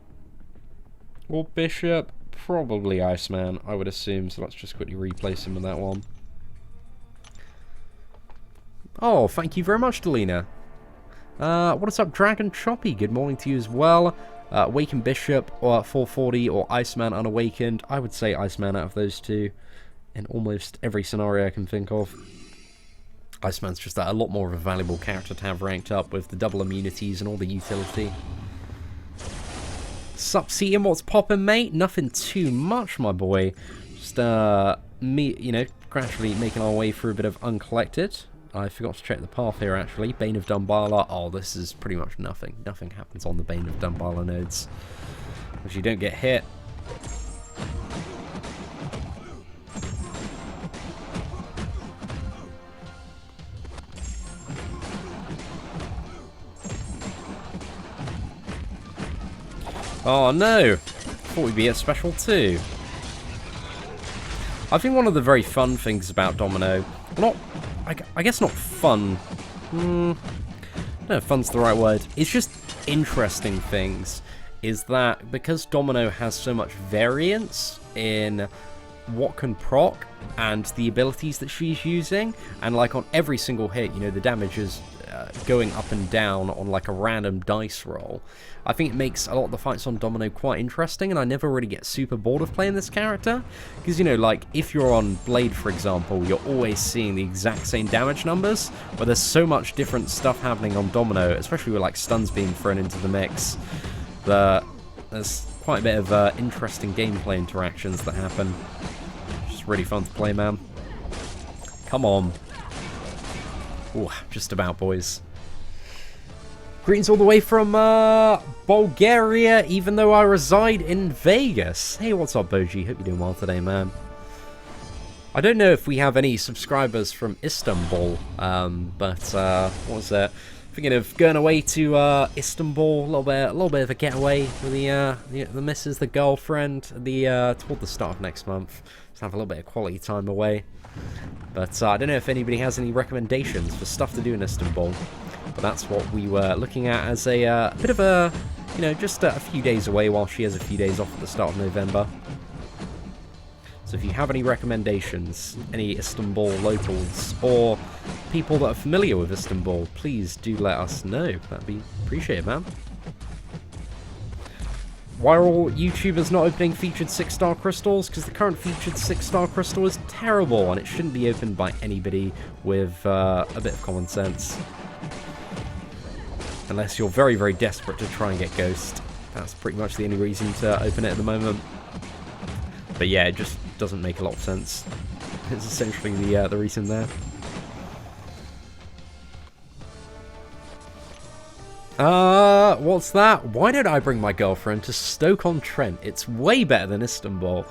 or Bishop. Probably Iceman, I would assume. So let's just quickly replace him with that one. Oh, thank you very much, Delina. What is up, Dragon Choppy? Good morning to you as well. Awakened Bishop or 440 or Iceman Unawakened. I would say Iceman out of those two in almost every scenario I can think of. Iceman's just a lot more of a valuable character to have ranked up with the double immunities and all the utility. Sup, Seatin, what's poppin', mate? Nothing too much, my boy. Just, me, you know, gradually making our way through a bit of Uncollected. I forgot to check the path here, actually. Bane of Dumbala. Oh, this is pretty much nothing. Nothing happens on the Bane of Dumbala nodes. Because you don't get hit. Oh no! Thought we'd be at special 2. I think one of the very fun things about Domino, I guess not fun. No, fun's the right word. It's just interesting things. Is that because Domino has so much variance in what can proc and the abilities that she's using, and like on every single hit, you know, the damage is going up and down on like a random dice roll. I think it makes a lot of the fights on Domino quite interesting, and I never really get super bored of playing this character. Because, you know, like, if you're on Blade, for example, you're always seeing the exact same damage numbers, but there's so much different stuff happening on Domino, especially with, like, stuns being thrown into the mix, that there's quite quite a bit of interesting gameplay interactions that happen. Just really fun to play, man. Come on. Ooh, just about, boys. Greetings all the way from Bulgaria, even though I reside in Vegas. Hey, what's up, Boji? Hope you're doing well today, man. I don't know if we have any subscribers from Istanbul, but what was that? Thinking of going away to Istanbul, a little bit of a getaway with the missus, the girlfriend, toward the start of next month. Just have a little bit of quality time away. But I don't know if anybody has any recommendations for stuff to do in Istanbul. But that's what we were looking at as a bit of a, just a few days away while she has a few days off at the start of November. So if you have any recommendations, any Istanbul locals, or people that are familiar with Istanbul, please do let us know. That'd be appreciated, man. Why are all YouTubers not opening featured 6-star crystals? Because the current featured 6-star crystal is terrible, and it shouldn't be opened by anybody with a bit of common sense. Unless you're very, very desperate to try and get Ghost. That's pretty much the only reason to open it at the moment. But yeah, it just doesn't make a lot of sense. It's essentially the reason there. What's that? Why don't I bring my girlfriend to Stoke-on-Trent? It's way better than Istanbul.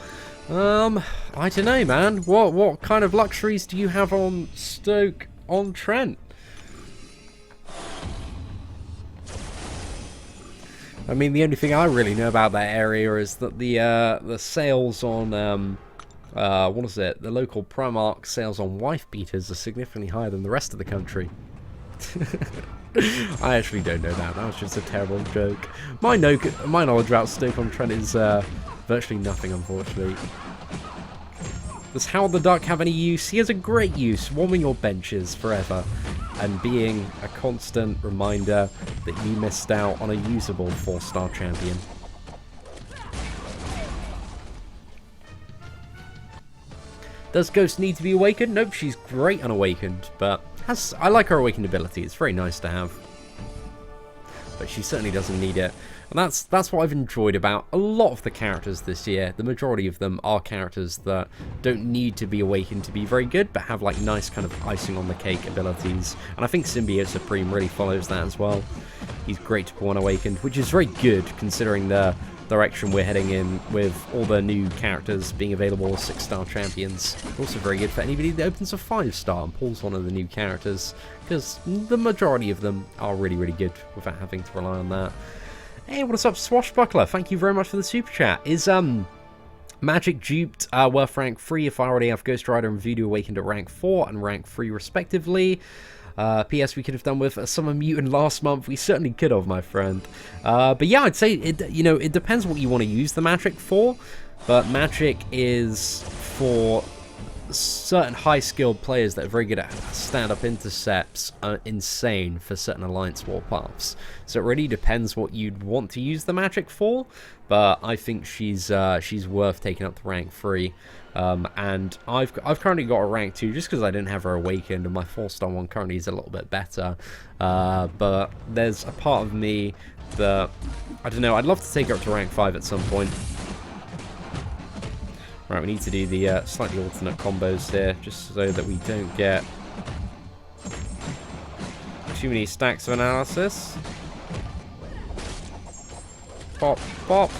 I don't know, man. What kind of luxuries do you have on Stoke-on-Trent? I mean, the only thing I really know about that area is that the sales on what is it? The local Primark sales on wife beaters are significantly higher than the rest of the country. I actually don't know that. That was just a terrible joke. My knowledge about Stoke-on-Trent is virtually nothing, unfortunately. Does Howard the Duck have any use? He has a great use, warming your benches forever, and being a constant reminder that you missed out on a usable 4-star champion. Does Ghost need to be awakened? Nope, she's great unawakened, but I like her awakened ability. It's very nice to have. But she certainly doesn't need it. And that's what I've enjoyed about a lot of the characters this year. The majority of them are characters that don't need to be awakened to be very good, but have like nice kind of icing on the cake abilities. And I think Symbiote Supreme really follows that as well. He's great to pull unawakened, which is very good considering the direction we're heading in with all the new characters being available as 6-star champions. Also very good for anybody that opens a 5-star and pulls one of the new characters, because the majority of them are really, really good without having to rely on that. Hey, what's up, Swashbuckler? Thank you very much for the super chat. Is Magic duped worth rank 3 if I already have Ghost Rider and Voodoo awakened at rank 4 and rank 3 respectively? P.S. we could have done with a Summer Mutant last month. We certainly could have, my friend. But yeah, I'd say it depends what you want to use the magic for. But magic is for certain high-skilled players that are very good at stand-up intercepts. Insane for certain alliance war paths. So it really depends what you'd want to use the magic for. But I think she's worth taking up to rank 3. And I've currently got a rank 2 just because I didn't have her awakened, and my 4-star one currently is a little bit better. But there's a part of me that, I don't know, I'd love to take her up to rank 5 at some point. Right, we need to do the slightly alternate combos here, just so that we don't get too many stacks of analysis. Pop, pop.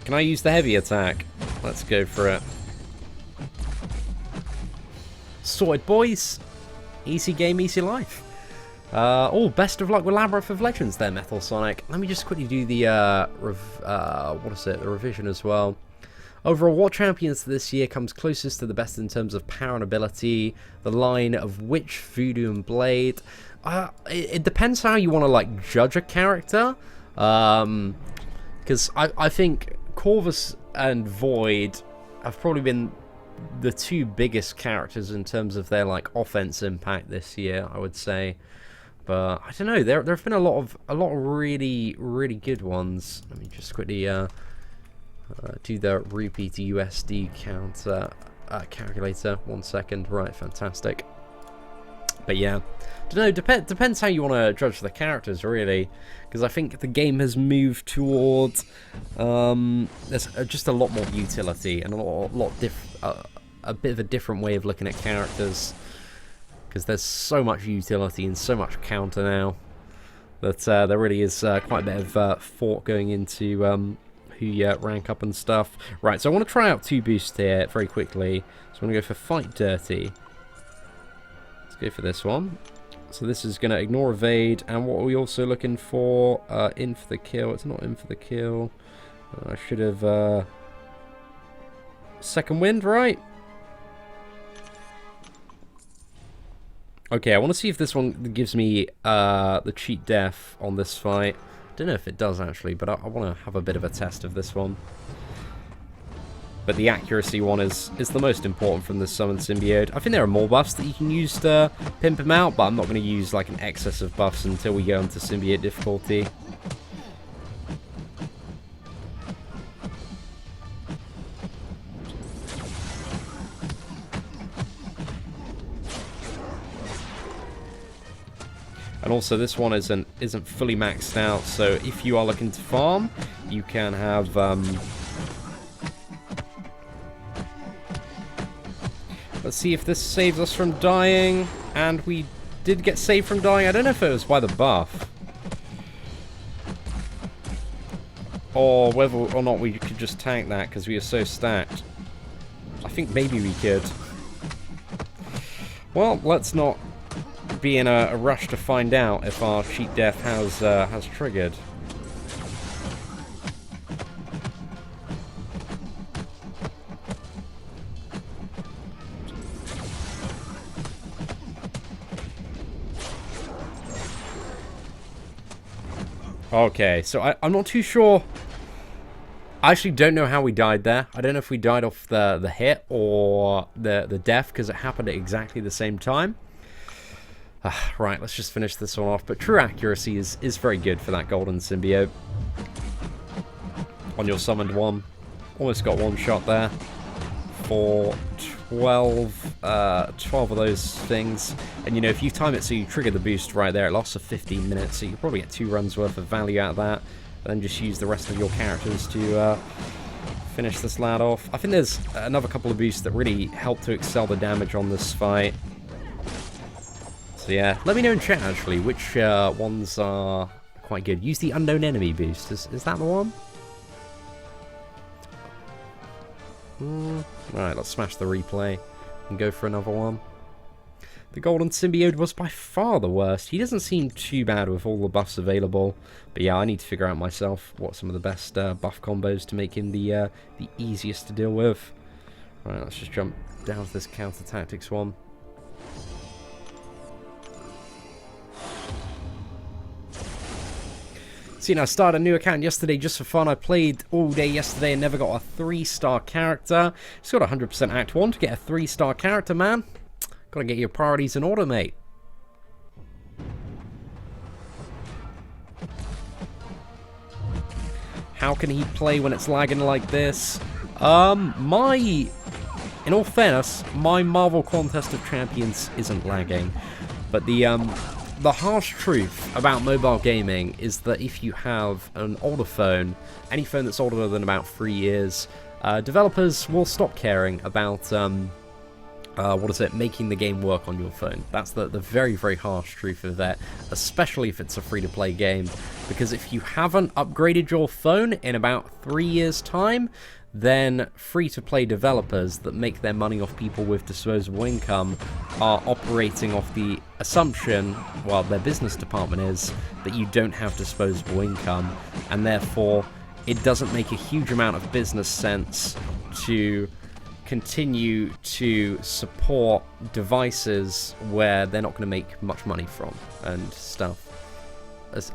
Can I use the heavy attack? Let's go for it. Sorted, boys. Easy game, easy life. Oh, best of luck with Labyrinth of Legends there, Metal Sonic. Let me just quickly do the the revision as well. Overall, what champions this year comes closest to the best in terms of power and ability? The line of which Voodoo and Blade? It depends how you want to like judge a character. Because I think Corvus and Void have probably been the two biggest characters in terms of their like offense impact this year, I would say. But I don't know. There have been a lot of really good ones. Let me just quickly do the rupee to USD count calculator. 1 second. Right, fantastic. But yeah, don't know. Depends how you want to judge the characters, really, because I think the game has moved towards there's just a lot more utility and a bit of a different way of looking at characters, because there's so much utility and so much counter now that there really is quite a bit of thought going into who you rank up and stuff. Right, so I want to try out 2 boosts here very quickly. So I'm going to go for Fight Dirty. Let's go for this one. So this is going to ignore evade, and what are we also looking for? In for the kill. It's not in for the kill. I should have second wind, right? Okay, I want to see if this one gives me the cheat death on this fight. Don't know if it does actually, but I want to have a bit of a test of this one. But the accuracy one is the most important from this summon symbiote. I think there are more buffs that you can use to pimp him out, but I'm not going to use like an excess of buffs until we go into symbiote difficulty. And also this one isn't fully maxed out, so if you are looking to farm, you can have let's see if this saves us from dying. And we did get saved from dying. I don't know if it was by the buff, or whether or not we could just tank that because we are so stacked. I think maybe we could. Well, let's not be in a rush to find out if our cheat death has triggered. Okay, so I'm not too sure. I actually don't know how we died there. I don't know if we died off the hit or the death, because it happened at exactly the same time. Right, let's just finish this one off. But true accuracy is very good for that golden symbiote. On your summoned one. Almost got one shot there. For 12 of those things. And you know, if you time it so you trigger the boost right there, it lasts for 15 minutes. So you can probably get 2 runs worth of value out of that. And then just use the rest of your characters to finish this lad off. I think there's another couple of boosts that really help to excel the damage on this fight. So yeah, let me know in chat actually which ones are quite good. Use the unknown enemy boost. Is that the one? Alright, let's smash the replay and go for another one. The golden symbiote was by far the worst. He doesn't seem too bad with all the buffs available. But yeah, I need to figure out myself what some of the best buff combos to make him the easiest to deal with. Right, let's just jump down to this counter tactics one. So, you know, I started a new account yesterday just for fun. I played all day yesterday and never got a 3-star character. Just got 100% Act 1 to get a 3-star character, man. Gotta get your priorities in order, mate. How can he play when it's lagging like this? In all fairness, my Marvel Contest of Champions isn't lagging. But the harsh truth about mobile gaming is that if you have an older phone, any phone that's older than about 3 years, developers will stop caring about making the game work on your phone. That's the very, very harsh truth of that, especially if it's a free-to-play game, because if you haven't upgraded your phone in about 3 years' time, then free-to-play developers that make their money off people with disposable income are operating off the assumption, well, their business department is, that you don't have disposable income, and therefore it doesn't make a huge amount of business sense to continue to support devices where they're not going to make much money from and stuff,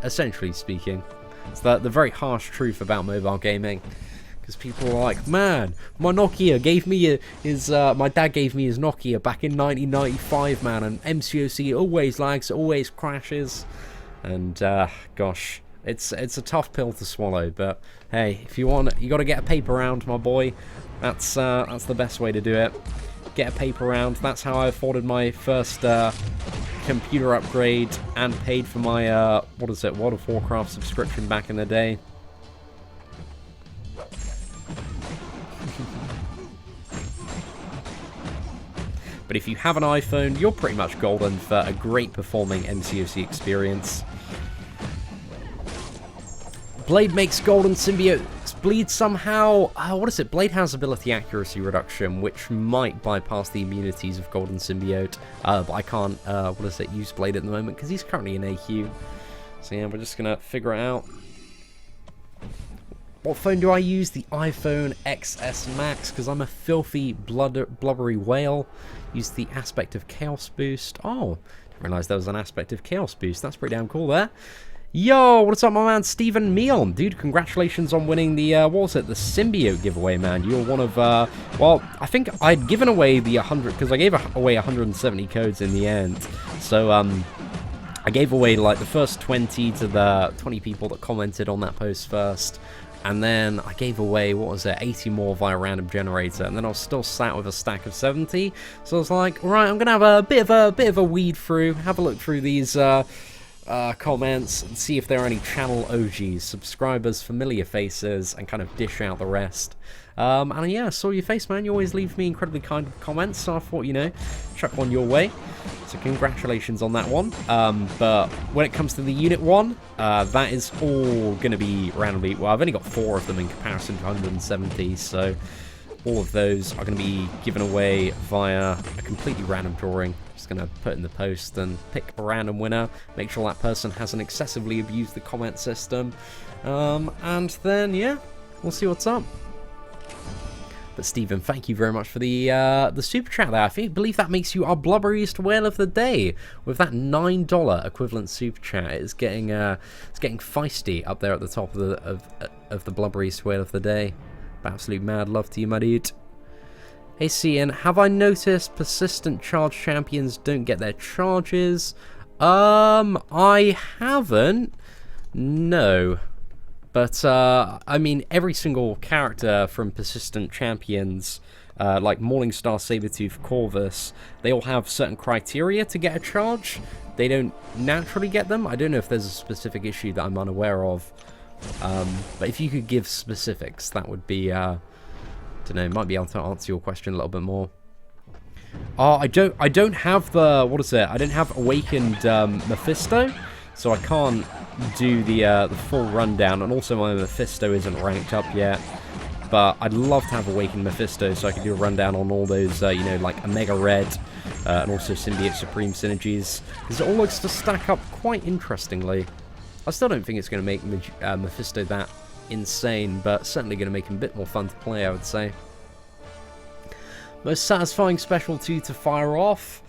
essentially speaking. It's the very harsh truth about mobile gaming. Because people are like, man, my Nokia gave me my dad gave me his Nokia back in 1995, man, and MCOC always lags, always crashes. And, gosh, it's a tough pill to swallow, but hey, if you want, you got to get a paper round, my boy. That's the best way to do it. Get a paper round. That's how I afforded my first computer upgrade and paid for my World of Warcraft subscription back in the day. But if you have an iPhone, you're pretty much golden for a great performing MCOC experience. Blade makes golden symbiotes bleed somehow. What is it? Blade has ability accuracy reduction, which might bypass the immunities of golden symbiote. But I can't, use Blade at the moment because he's currently in AQ. So yeah, we're just going to figure it out. What phone do I use? The iPhone XS Max, because I'm a filthy, blubbery whale. Use the aspect of Chaos Boost. Oh, didn't realise there was an aspect of Chaos Boost. That's pretty damn cool there. Yo, what's up, my man, Stephen Meon? Dude, congratulations on winning the, the Symbiote giveaway, man. You're one of, well, I think I'd given away the 100, because I gave away 170 codes in the end. So, I gave away, like, the first 20 to the 20 people that commented on that post first. And then I gave away, 80 more via random generator, and then I was still sat with a stack of 70. So I was like, alright, I'm gonna have a bit of a weed through, have a look through these comments and see if there are any channel OGs, subscribers, familiar faces, and kind of dish out the rest. And yeah, I saw your face, man. You always leave me incredibly kind comments, so I thought, you know, chuck one your way. So congratulations on that one. But when it comes to the Unit 1, that is all going to be randomly... Well, I've only got 4 of them in comparison to 170, so all of those are going to be given away via a completely random drawing. Just going to put in the post and pick a random winner. Make sure that person hasn't excessively abused the comment system. And then, yeah, we'll see what's up. But Stephen, thank you very much for the super chat there. I believe that makes you our blubberiest whale of the day with that $9 equivalent super chat. It's getting feisty up there at the top of the blubberiest whale of the day. Absolute mad love to you, my dude. Hey Seatin, have I noticed persistent charge champions don't get their charges? I haven't. No. But, I mean, every single character from Persistent Champions, like Morningstar, Sabretooth, Corvus, they all have certain criteria to get a charge. They don't naturally get them. I don't know if there's a specific issue that I'm unaware of. But if you could give specifics, that would be, I don't know, might be able to answer your question a little bit more. I don't have the, I don't have Awakened Mephisto, so I can't do the full rundown, and also my Mephisto isn't ranked up yet, but I'd love to have Awakened Mephisto so I could do a rundown on all those, you know, like Omega Red, and also Symbiote Supreme synergies, because it all looks to stack up quite interestingly. I still don't think it's going to make Mephisto that insane, but certainly going to make him a bit more fun to play, I would say. Most satisfying special 2 to fire off?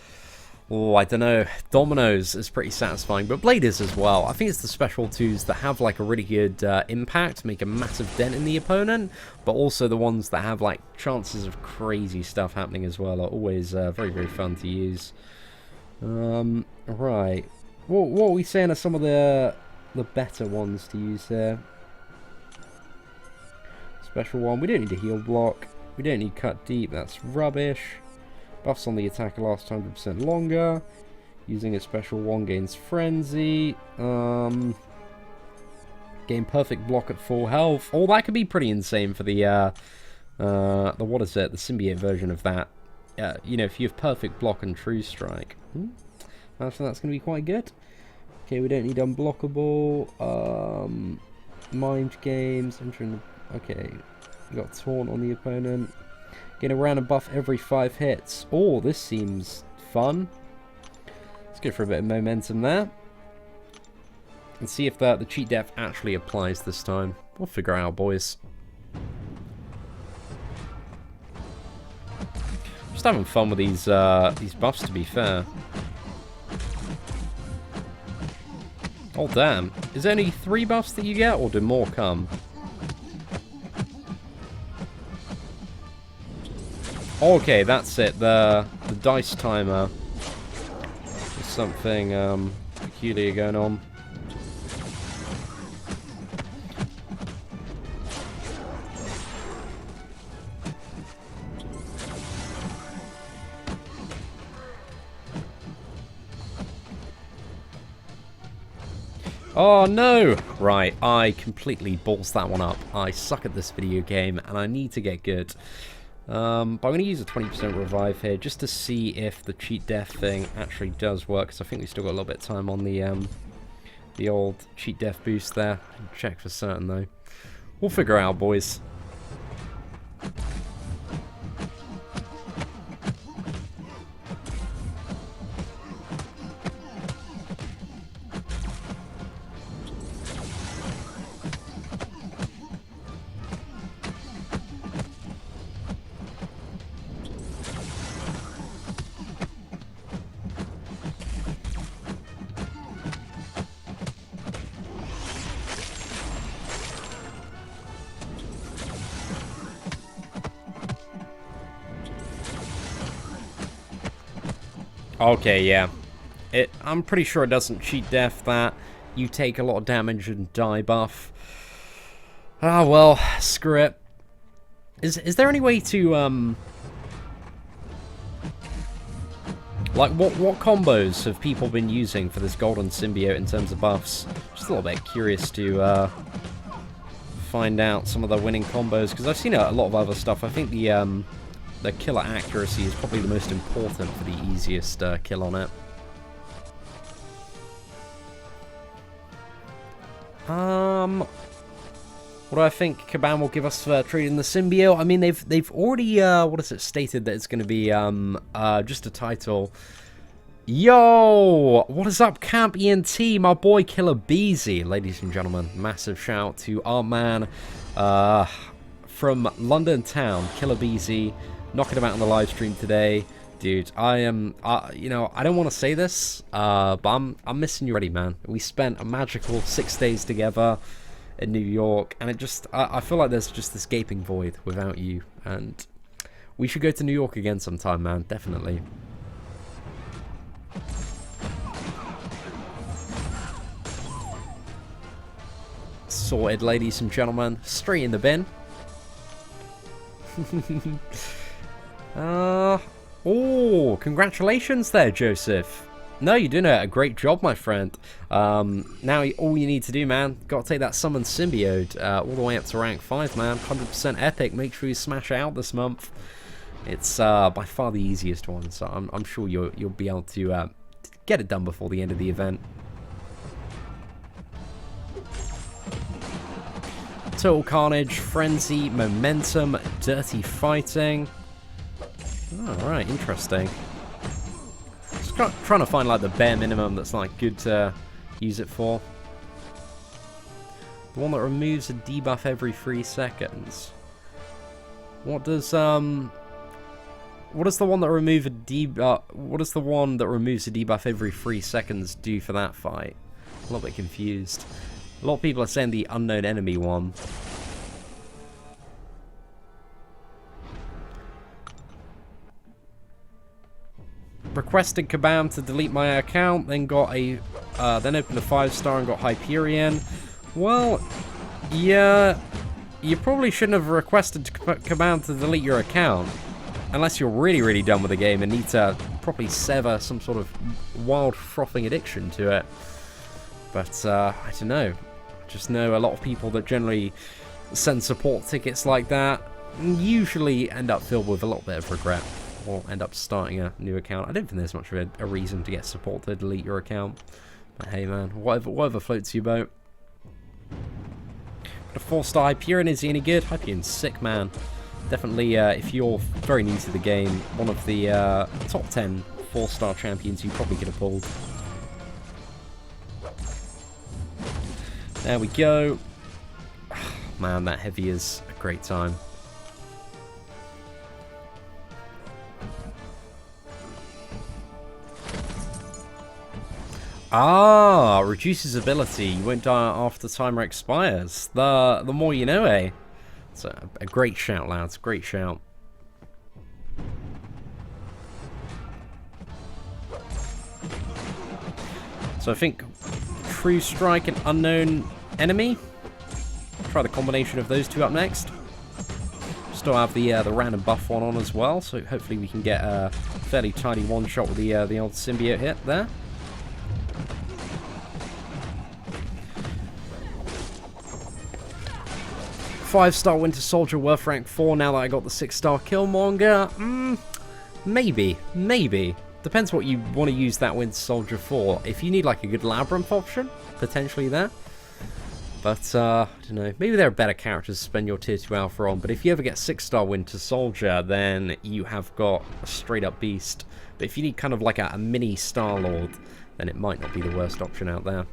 Oh, I don't know. Domino's is pretty satisfying, but Blade is as well. I think it's the special 2s that have like a really good impact, make a massive dent in the opponent, but also the ones that have like chances of crazy stuff happening as well are always very, very fun to use. Right. What are we saying are some of the better ones to use here? Special 1. We don't need a heal block. We don't need cut deep. That's rubbish. Buffs on the attacker last 100% longer. Using a special 1 gains frenzy. Gain perfect block at full health. Oh, that could be pretty insane for the the symbiote version of that. You know, if you have perfect block and true strike. So that's gonna be quite good. Okay, we don't need unblockable. Mind games. Okay, we got taunt on the opponent. Get a random buff every 5 hits. Oh, this seems fun. Let's go for a bit of momentum there. And see if the cheat depth actually applies this time. We'll figure out, boys. Just having fun with these buffs, to be fair. Oh, damn. Is there only 3 buffs that you get, or do more come? Okay, that's it. The dice timer. There's something peculiar going on. Oh no! Right, I completely balls that one up. I suck at this video game and I need to get good. But I'm going to use a 20% revive here just to see if the cheat death thing actually does work, because I think we still got a little bit of time on the old cheat death boost there. Check for certain though. We'll figure it out, boys. Okay, yeah. I'm pretty sure it doesn't cheat death that. You take a lot of damage and die buff. Ah, well, screw it. Is there any way to, like, what combos have people been using for this golden symbiote in terms of buffs? Just a little bit curious to, find out some of the winning combos, because I've seen a lot of other stuff. I think the killer accuracy is probably the most important for the easiest kill on it. What do I think Kabam will give us for trading the symbiote? I mean, they've already what is it, stated that it's going to be just a title. Yo, what is up, Camp ENT? My boy Killer Beezy, ladies and gentlemen. Massive shout to our man from London town, Killer Beezy. Knocking him out on the live stream today. Dude, I am, you know, I don't want to say this, but I'm missing you already, man. We spent a magical 6 days together in New York, and it just, I feel like there's just this gaping void without you, and we should go to New York again sometime, man, definitely. Sorted, ladies and gentlemen. Straight in the bin. Oh, congratulations there, Joseph. No, you're doing a great job, my friend. Now, all you need to do, man, got to take that summon symbiote all the way up to rank 5, man. 100% epic. Make sure you smash it out this month. It's by far the easiest one, so I'm sure you'll be able to get it done before the end of the event. Total Carnage, Frenzy, Momentum, Dirty Fighting. Alright, interesting. Just trying to find like the bare minimum that's like good to use it for. The one that removes a debuff every 3 seconds. What does the one that removes a debuff every 3 seconds do for that fight? A little bit confused. A lot of people are saying the unknown enemy one. Requested Kabam to delete my account, then got a, then opened a 5-star and got Hyperion. Well, yeah, you probably shouldn't have requested Kabam to delete your account, unless you're really, really done with the game and need to properly sever some sort of wild frothing addiction to it. But I don't know. I just know a lot of people that generally send support tickets like that usually end up filled with a little bit of regret, or end up starting a new account. I don't think there's much of a reason to get support to delete your account. But hey man, whatever floats your boat. But a 4-star Hyperion, is he any good? Hyperion's sick, man. Definitely, if you're very new to the game, one of the top 10 4-star champions you probably could have pulled. There we go. Man, that heavy is a great time. Ah, reduces ability. You won't die after timer expires. The more you know, eh? It's a great shout, lads. Great shout. So I think True Strike and Unknown Enemy. Try the combination of those two up next. Still have the random buff one on as well, so hopefully we can get a fairly tidy one shot with the old symbiote hit there. Five-star Winter Soldier worth rank 4 now that I got the 6-star Killmonger. Maybe. Depends what you want to use that Winter Soldier for. If you need like a good Labyrinth option, potentially there. But, I don't know. Maybe there are better characters to spend your Tier 2 Alpha on. But if you ever get 6-star Winter Soldier, then you have got a straight-up beast. But if you need kind of like a mini Star-Lord, then it might not be the worst option out there.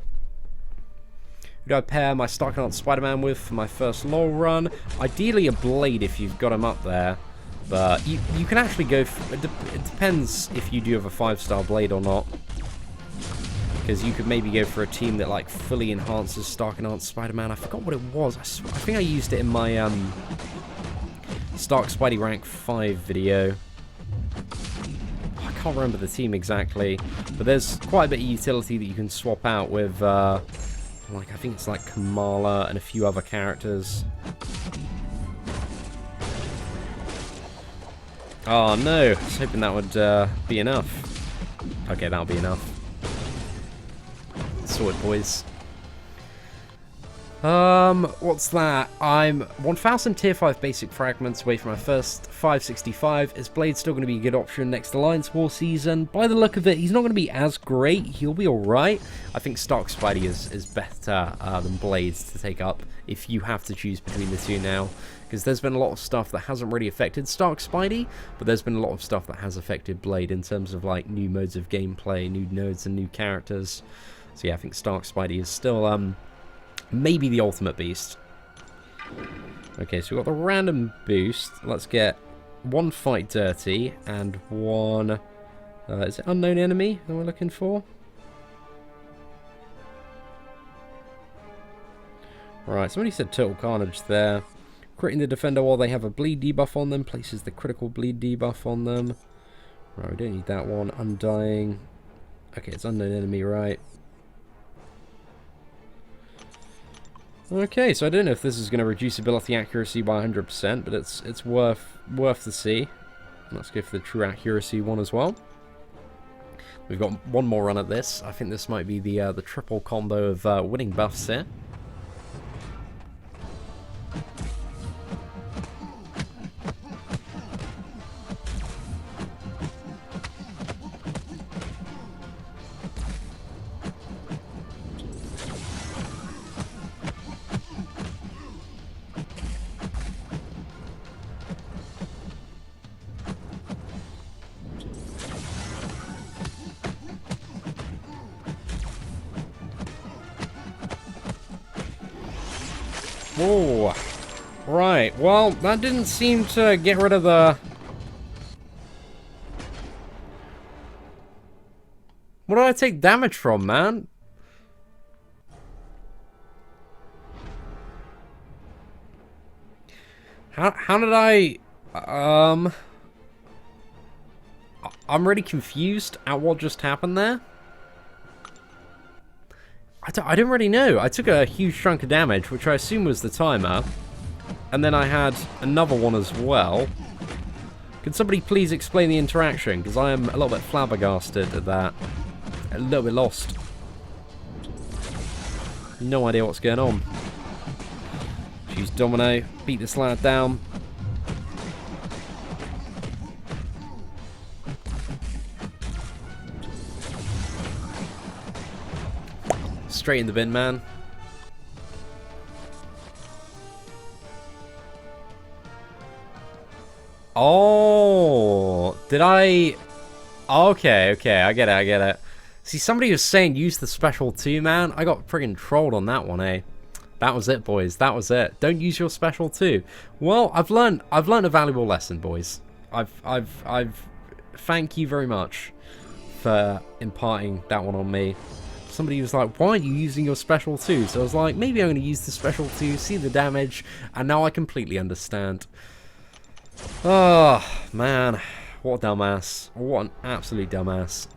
Who do I pair my Stark-Knight Spider-Man with for my first lore run? Ideally a Blade if you've got him up there. But you can actually go... it depends if you do have a 5-star Blade or not. Because you could maybe go for a team that like fully enhances Stark-Knight Spider-Man. I forgot what it was. I think I used it in my Stark Spidey rank 5 video. I can't remember the team exactly. But there's quite a bit of utility that you can swap out with... like, I think it's like Kamala and a few other characters. Oh no, I was hoping that would be enough. Okay, that'll be enough. Sorted, boys. What's that? I'm 1,000 tier 5 basic fragments away from my first 565. Is Blade still going to be a good option next Alliance War season? By the look of it, he's not going to be as great. He'll be alright. I think Stark Spidey is better than Blades to take up if you have to choose between the two now. Because there's been a lot of stuff that hasn't really affected Stark Spidey, but there's been a lot of stuff that has affected Blade in terms of like new modes of gameplay, new nodes and new characters. So yeah, I think Stark Spidey is still maybe the ultimate beast. Okay, so we've got the random boost. Let's get one Fight Dirty and one... is it Unknown Enemy that we're looking for? Right, somebody said Total Carnage there. Critting the Defender while they have a bleed debuff on them. Places the critical bleed debuff on them. Right, we don't need that one. Undying. Okay, it's Unknown Enemy, right. Okay, so I don't know if this is going to reduce ability accuracy by 100%, but it's worth to see. Let's go for the true accuracy one as well. We've got one more run at this. I think this might be the triple combo of winning buffs here. Oh, right. Well, that didn't seem to get rid of the... What did I take damage from, man? How did I... I'm really confused at what just happened there. I don't really know. I took a huge chunk of damage, which I assume was the timer. And then I had another one as well. Can somebody please explain the interaction? Because I am a little bit flabbergasted at that. A little bit lost. No idea what's going on. Choose Domino. Beat this lad down. Straight in the bin, man. Oh, did I... Okay, I get it. See, somebody was saying use the special too, man. I got friggin' trolled on that one, eh? That was it, boys. That was it. Don't use your special too. Well, I've learned a valuable lesson, boys. Thank you very much for imparting that one on me. Somebody was like, why aren't you using your special too? So I was like, maybe I'm going to use the special too, see the damage, and now I completely understand. Oh, man. What a dumbass. What an absolute dumbass.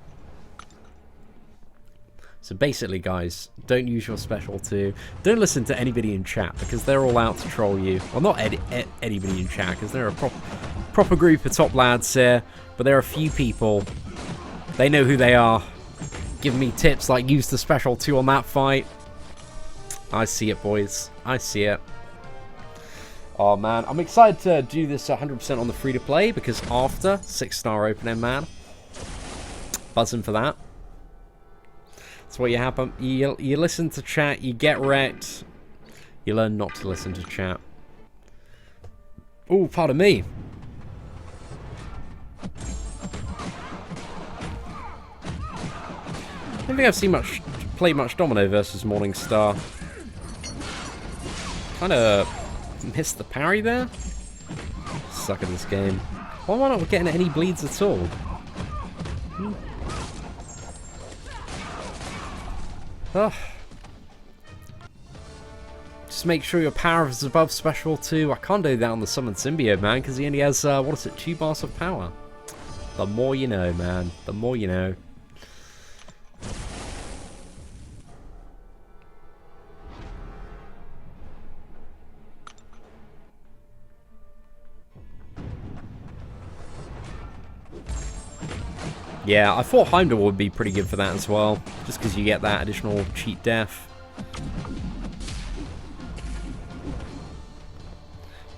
So So basically, guys, don't use your special 2. Don't listen to anybody in chat, because they're all out to troll you. Well, not anybody in chat, because they're a proper group of top lads here. But there are a few people. They know who they are. Giving me tips like use the special 2 on that fight. I see it, boys. I see it. Oh, man. I'm excited to do this 100% on the free-to-play, because after 6-star opening, man. Buzzing for that. That's what you happen. You listen to chat, you get wrecked. You learn not to listen to chat. Oh, pardon me. I don't think I've played much Domino versus Morningstar. Kind of missed the parry there. Suck at this game. Why am I not getting any bleeds at all? Oh. Just make sure your power is above special 2. I can't do that on the summoned Symbiote, man, because he only has, 2 bars of power. The more you know, man. The more you know. Yeah, I thought Heimdall would be pretty good for that as well, just because you get that additional cheat death.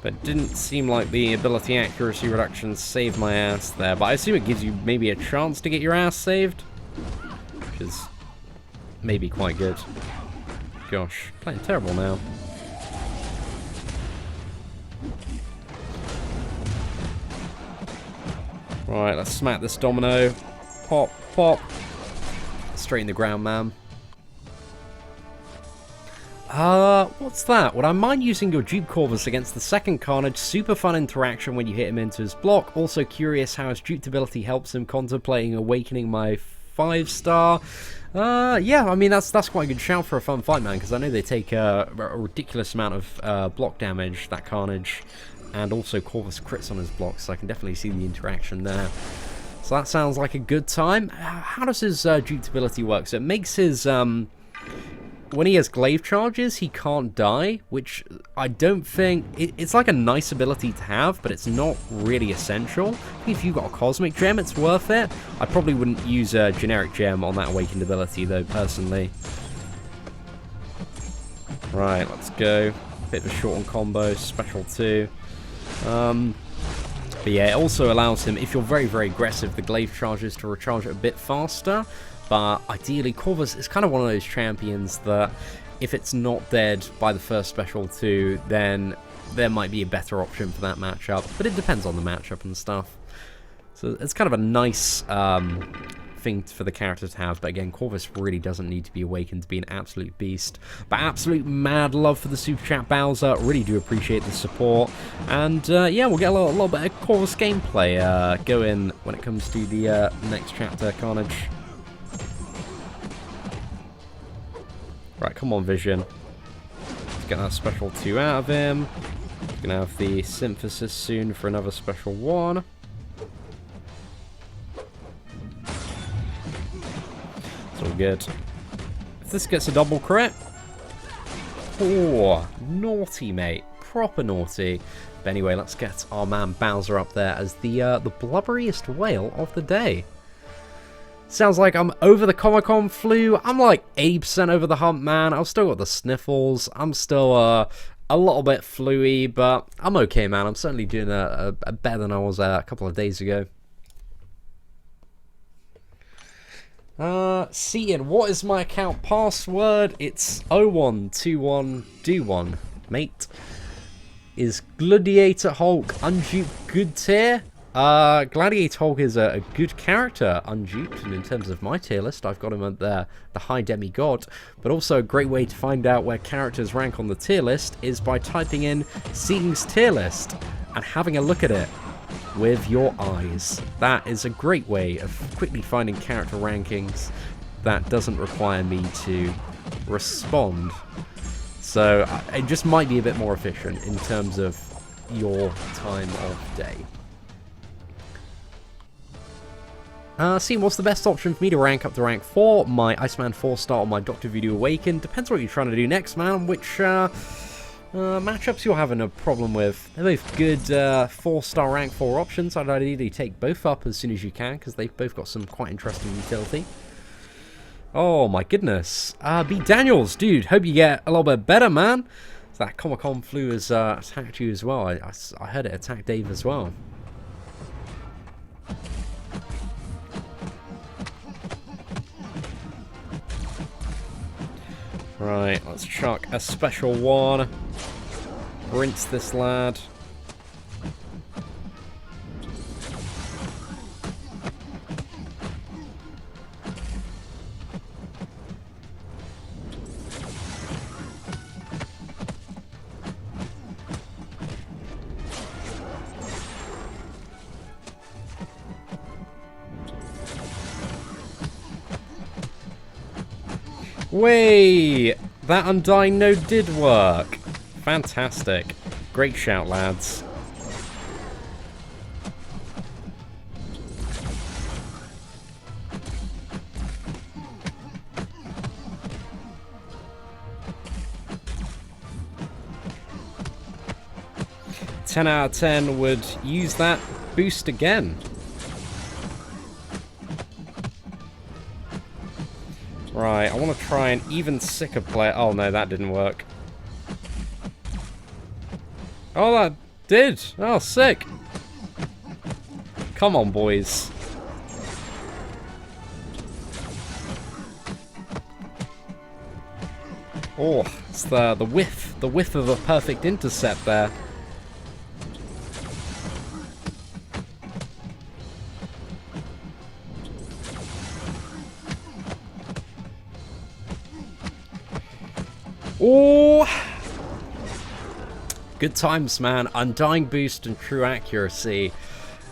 But it didn't seem like the ability accuracy reduction saved my ass there, but I assume it gives you maybe a chance to get your ass saved, which is maybe quite good. Gosh, playing terrible now. Right, let's smack this Domino. Pop, pop. Straight in the ground, man. What's that? Would I mind using your dupe Corvus against the second Carnage? Super fun interaction when you hit him into his block. Also curious how his duped ability helps him, contemplating awakening my 5-star. Yeah, I mean, that's quite a good shout for a fun fight, man, because I know they take a ridiculous amount of block damage, that Carnage, and also Corvus crits on his blocks, so I can definitely see the interaction there. So that sounds like a good time. How does his duped ability work? So it makes his, when he has glaive charges, he can't die, which I don't think, it's like a nice ability to have, but it's not really essential. I think if you've got a cosmic gem, it's worth it. I probably wouldn't use a generic gem on that awakened ability, though, personally. Right, let's go. Bit of a short on combo, special 2. But yeah, it also allows him, if you're very, very aggressive, the glaive charges to recharge it a bit faster. But ideally, Corvus is kind of one of those champions that if it's not dead by the first special 2, then there might be a better option for that matchup. But it depends on the matchup and stuff. So it's kind of a nice thing for the character to have. But again, Corvus really doesn't need to be awakened to be an absolute beast. But absolute mad love for the Super Chat, Bowser. Really do appreciate the support. And yeah, we'll get a little bit of Corvus gameplay going when it comes to the next chapter, Carnage. Right, come on, Vision. Let's get that special 2 out of him. Gonna have the synthesis soon for another special 1. It's all good. If this gets a double crit. Oh, naughty, mate. Proper naughty. But anyway, let's get our man Bowser up there as the blubberiest whale of the day. Sounds like I'm over the Comic-Con flu. I'm like 80% over the hump, man. I've still got the sniffles. I'm still a little bit flu-y, but I'm okay, man. I'm certainly doing a better than I was a couple of days ago. Seatin, what is my account password? It's 0121do1, mate. Is Gladiator Hulk unduped good tier? Gladiator Hulk is a good character, unduped, and in terms of my tier list, I've got him at the high demigod, but also a great way to find out where characters rank on the tier list is by typing in Seatin's tier list and having a look at it with your eyes. That is a great way of quickly finding character rankings that doesn't require me to respond. So it just might be a bit more efficient in terms of your time of day. Seeing what's the best option for me to rank up to rank 4? My Iceman 4-star or my Doctor Voodoo Awakened. Depends what you're trying to do next, man. Which matchups you're having a problem with. They're both good 4-star rank 4 options. I'd ideally take both up as soon as you can, because they've both got some quite interesting utility. Oh my goodness. B. Daniels, dude, hope you get a little bit better, man. That Comic-Con flu has attacked you as well. I heard it attacked Dave as well. Right, let's chuck a special one. Rinse this lad. Wait, that Undying node did work. Fantastic. Great shout, lads. "10 out of 10 would use that boost again." Right, I want to try an even sicker player. Oh no, that didn't work. Oh, that did. Oh, sick. Come on, boys. Oh, it's the whiff of a perfect intercept there. Oh, good times, man. Undying boost and true accuracy.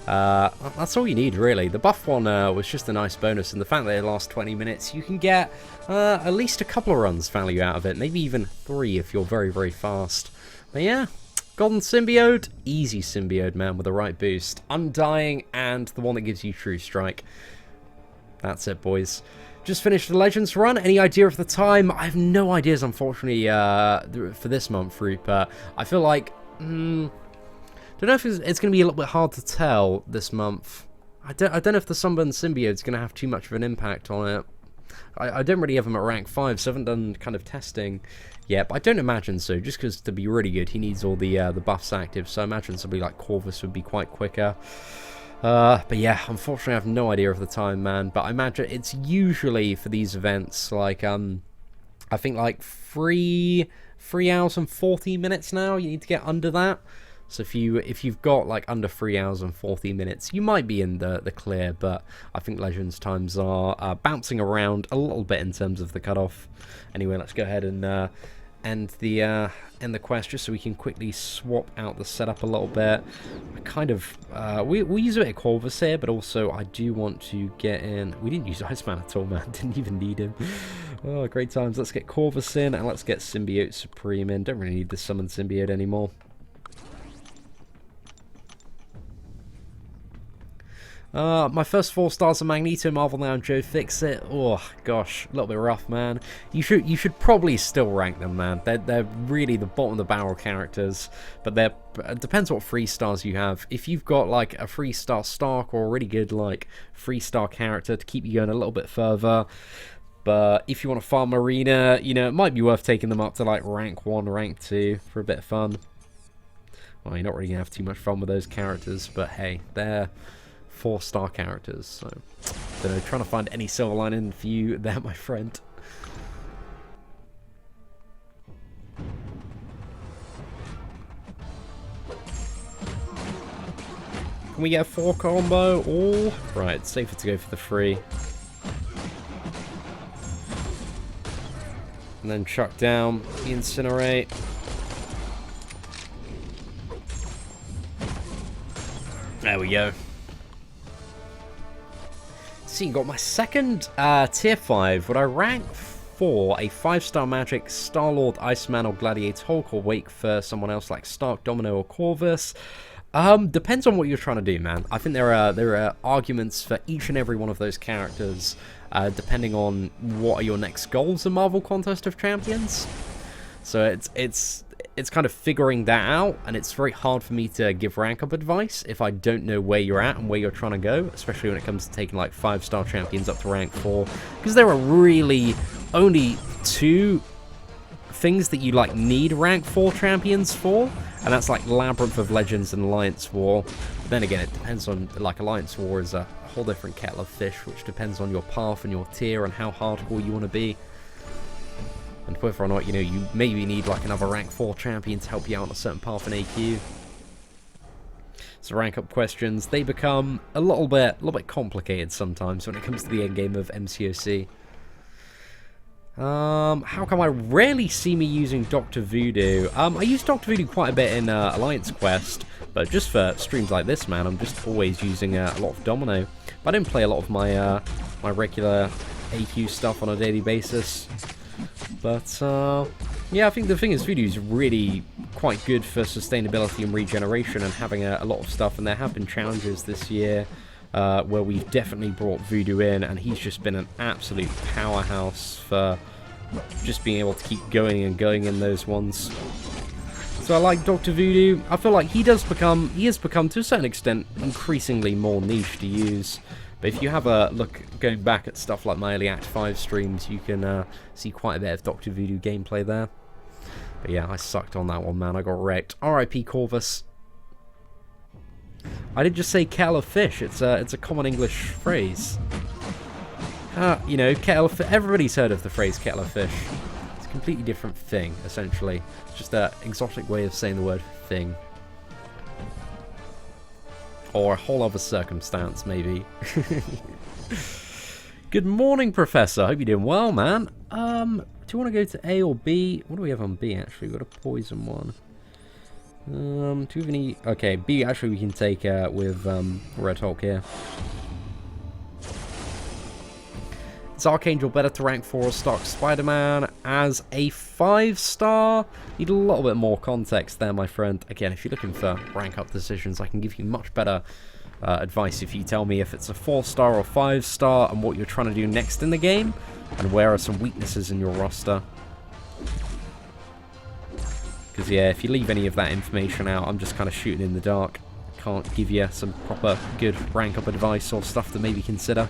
That's all you need, really. The buff one was just a nice bonus, and the fact that it lasts 20 minutes, you can get at least a couple of runs value out of it. Maybe even 3 if you're very, very fast. But yeah, Golden Symbiote, easy Symbiote, man, with the right boost. Undying and the one that gives you True Strike. That's it, boys. Just finished the Legends run. Any idea of the time? I have no ideas, unfortunately, for this month, Fruit, but I feel like... don't know if it's going to be a little bit hard to tell this month. I don't know if the Sunburned Symbiote is going to have too much of an impact on it. I don't really have him at rank 5, so I haven't done kind of testing yet, but I don't imagine so, just because to be really good, he needs all the buffs active, so I imagine somebody like Corvus would be quite quicker. But yeah, unfortunately I have no idea of the time, man, but I imagine it's usually for these events, like, I think like 3 hours and 40 minutes now, you need to get under that. So if you've got like under 3 hours and 40 minutes, you might be in the clear, but I think Legends times are bouncing around a little bit in terms of the cutoff. Anyway, let's go ahead and end the quest just so we can quickly swap out the setup a little bit. I kind of we'll use a bit of Corvus here, but also I do want to get in. We didn't use Iceman at all, man. Didn't even need him. Oh, great times. Let's get Corvus in and let's get Symbiote Supreme in. Don't really need the summoned Symbiote anymore. My first 4 stars are Magneto, Marvel Now, and Joe Fixit. Oh gosh, a little bit rough, man. You should probably still rank them, man. They're really the bottom of the barrel characters, but it depends what 3 stars you have. If you've got like a 3-star Stark or a really good like 3-star character to keep you going a little bit further. But if you want to farm Marina, you know, it might be worth taking them up to like rank 1, rank 2 for a bit of fun. Well, you're not really gonna have too much fun with those characters, but hey, they're 4-star characters, so don't know, trying to find any silver lining for you there, my friend. Can we get a 4 combo? Oh, right, it's safer to go for the 3. And then chuck down the Incinerate. There we go. See, got my second tier 5. Would I rank for a 5-star Magic, Star-Lord, Iceman, or Gladiator Hulk, or wait for someone else like Stark, Domino, or Corvus? Depends on what you're trying to do, man. I think there are arguments for each and every one of those characters, depending on what are your next goals in Marvel Contest of Champions. So it's kind of figuring that out, and it's very hard for me to give rank up advice if I don't know where you're at and where you're trying to go, especially when it comes to taking like 5-star champions up to rank 4, because there are really only 2 things that you like need rank 4 champions for, and that's like Labyrinth of Legends and Alliance War. Then again, it depends on, like, Alliance War is a whole different kettle of fish, which depends on your path and your tier and how hardcore you want to be, and whether or not, you know, you maybe need like another rank 4 champion to help you out on a certain path in AQ. So rank up questions, they become a little bit complicated sometimes when it comes to the end game of MCOC. How come I rarely see me using Dr. Voodoo? I use Dr. Voodoo quite a bit in Alliance Quest, but just for streams like this, man, I'm just always using a lot of Domino. But I don't play a lot of my my regular AQ stuff on a daily basis. But yeah, I think the thing is, Voodoo is really quite good for sustainability and regeneration and having a lot of stuff, and there have been challenges this year where we've definitely brought Voodoo in, and he's just been an absolute powerhouse for just being able to keep going and going in those ones. So I like Dr. Voodoo. I feel like he has become to a certain extent increasingly more niche to use. But if you have a look going back at stuff like my early Act 5 streams, you can see quite a bit of Dr. Voodoo gameplay there. But yeah, I sucked on that one, man. I got wrecked. R.I.P. Corvus. I did just say kettle of fish. It's a common English phrase. You know, everybody's heard of the phrase kettle of fish. It's a completely different thing, essentially. It's just an exotic way of saying the word thing. Or a whole other circumstance, maybe. Good morning, Professor. Hope you're doing well, man. Do you want to go to A or B? What do we have on B, actually? We've got a poison one. Do we have any... Okay, B, actually, we can take with Red Hulk here. Is Archangel better to rank 4 or stock Spider-Man as a 5-star? Need a little bit more context there, my friend. Again, if you're looking for rank up decisions, I can give you much better advice if you tell me if it's a 4-star or 5-star and what you're trying to do next in the game, and where are some weaknesses in your roster. Because, yeah, if you leave any of that information out, I'm just kind of shooting in the dark. Can't give you some proper good rank up advice or stuff to maybe consider.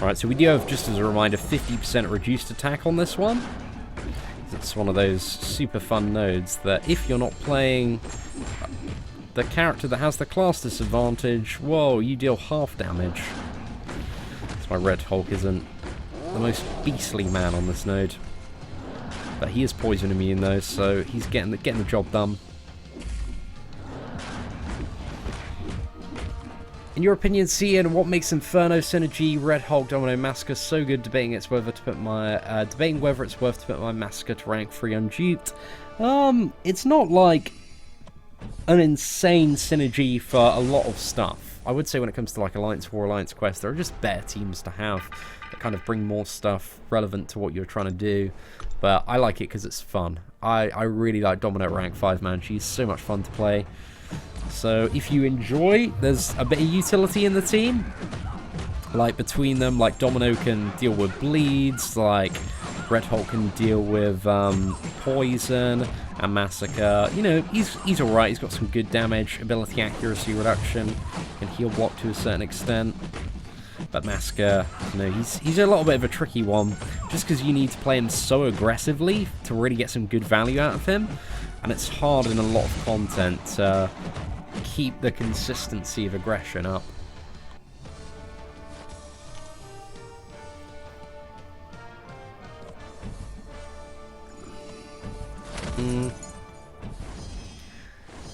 Right, so we do have, just as a reminder, 50% reduced attack on this one. It's one of those super fun nodes that if you're not playing the character that has the class disadvantage, whoa, you deal half damage. That's why Red Hulk isn't the most beastly man on this node. But he is poison immune though, so he's getting the job done. In your opinion, Seatin, what makes Inferno Synergy, Red Hulk, Domino, Massacre so good? Debating whether it's worth to put my Massacre to rank 3 unduped. It's not like an insane synergy for a lot of stuff. I would say when it comes to like Alliance War, Alliance Quest, there are just better teams to have that kind of bring more stuff relevant to what you're trying to do. But I like it because it's fun. I really like Domino at rank 5, man. She's so much fun to play. So if you enjoy, there's a bit of utility in the team. Like between them, like Domino can deal with bleeds, like Red Hulk can deal with poison and Massacre. You know, he's alright, he's got some good damage, ability accuracy reduction, can heal block to a certain extent. But Massacre, you know, he's a little bit of a tricky one, just because you need to play him so aggressively to really get some good value out of him. And it's hard in a lot of content to keep the consistency of aggression up.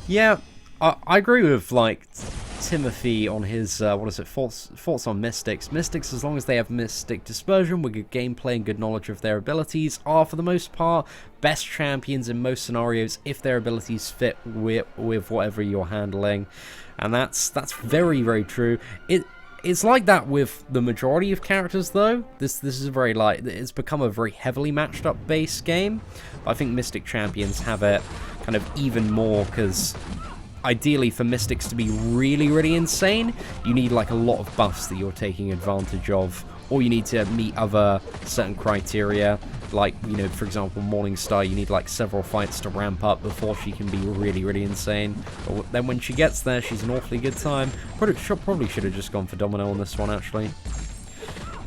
Yeah, I agree with, like, Timothy on his, thoughts on Mystics. Mystics, as long as they have Mystic Dispersion with good gameplay and good knowledge of their abilities, are, for the most part, best champions in most scenarios if their abilities fit with whatever you're handling. And that's very, very true. It's like that with the majority of characters, though. This is a very, like, it's become a very heavily matched up base game. But I think Mystic Champions have it kind of even more, because ideally for Mystics to be really, really insane, you need like a lot of buffs that you're taking advantage of, or you need to meet other certain criteria, like, you know, for example, Morningstar, you need like several fights to ramp up before she can be really, really insane. But then when she gets there, she's an awfully good time. Probably should have just gone for Domino on this one, actually.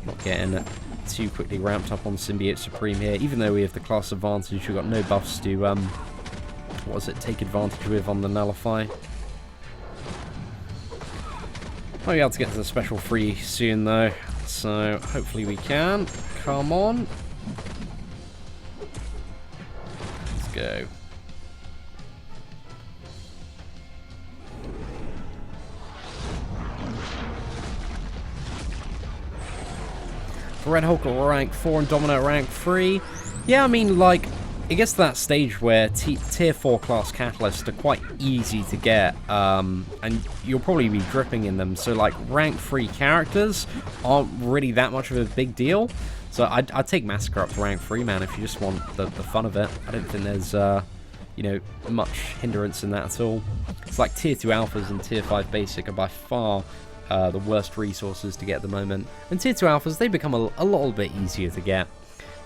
Not getting too quickly ramped up on Symbiote Supreme here, even though we have the class advantage. We've got no buffs to, what was it, take advantage with on the Nullify. Might be able to get to the special free soon, though. So, hopefully we can. Come on. Let's go. Red Hulk rank 4 and Domino rank 3. Yeah, I mean, like, it gets to that stage where tier 4 class catalysts are quite easy to get, and you'll probably be dripping in them, so like rank 3 characters aren't really that much of a big deal. So I'd take Massacre up to rank 3, man, if you just want the fun of it. I don't think there's, you know, much hindrance in that at all. It's like tier 2 alphas and tier 5 basic are by far the worst resources to get at the moment. And tier 2 alphas, they become a little bit easier to get.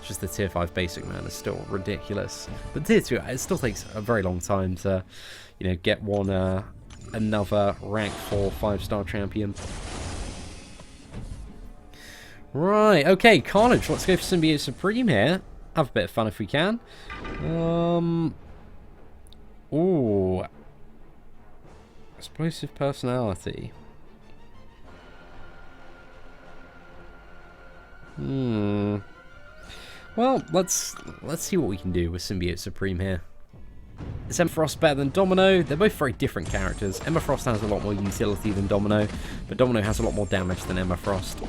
Just the tier 5 basic, man, is still ridiculous. But tier 2, it still takes a very long time to, you know, get another rank 4 5-star champion. Right, okay, Carnage. Let's go for Symbiote Supreme here. Have a bit of fun if we can. Ooh. Explosive personality. Well, let's see what we can do with Symbiote Supreme here. Is Emma Frost better than Domino? They're both very different characters. Emma Frost has a lot more utility than Domino, but Domino has a lot more damage than Emma Frost.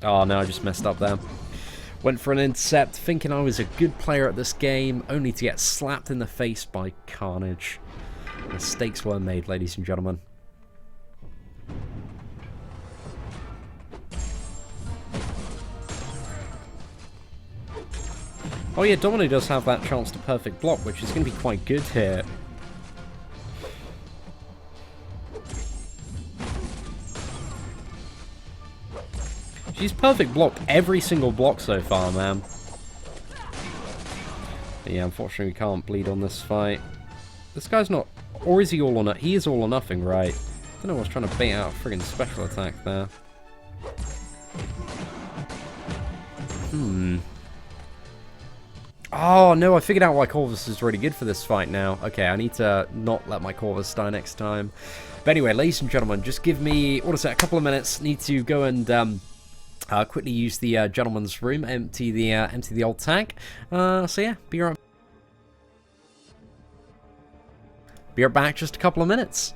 Oh no, I just messed up there. Went for an intercept, thinking I was a good player at this game, only to get slapped in the face by Carnage. Mistakes were made, ladies and gentlemen. Oh yeah, Domino does have that chance to perfect block, which is going to be quite good here. She's perfect blocked every single block so far, man. But yeah, unfortunately we can't bleed on this fight. This guy's not... Or is he all or nothing? He is all or nothing, right? I don't know what's trying to bait out a friggin' special attack there. Oh, no, I figured out why Corvus is really good for this fight now. Okay, I need to not let my Corvus die next time. But anyway, ladies and gentlemen, just give me, what is it, a couple of minutes. Need to go and quickly use the gentleman's room, empty the old tank. So yeah, be right back, just a couple of minutes.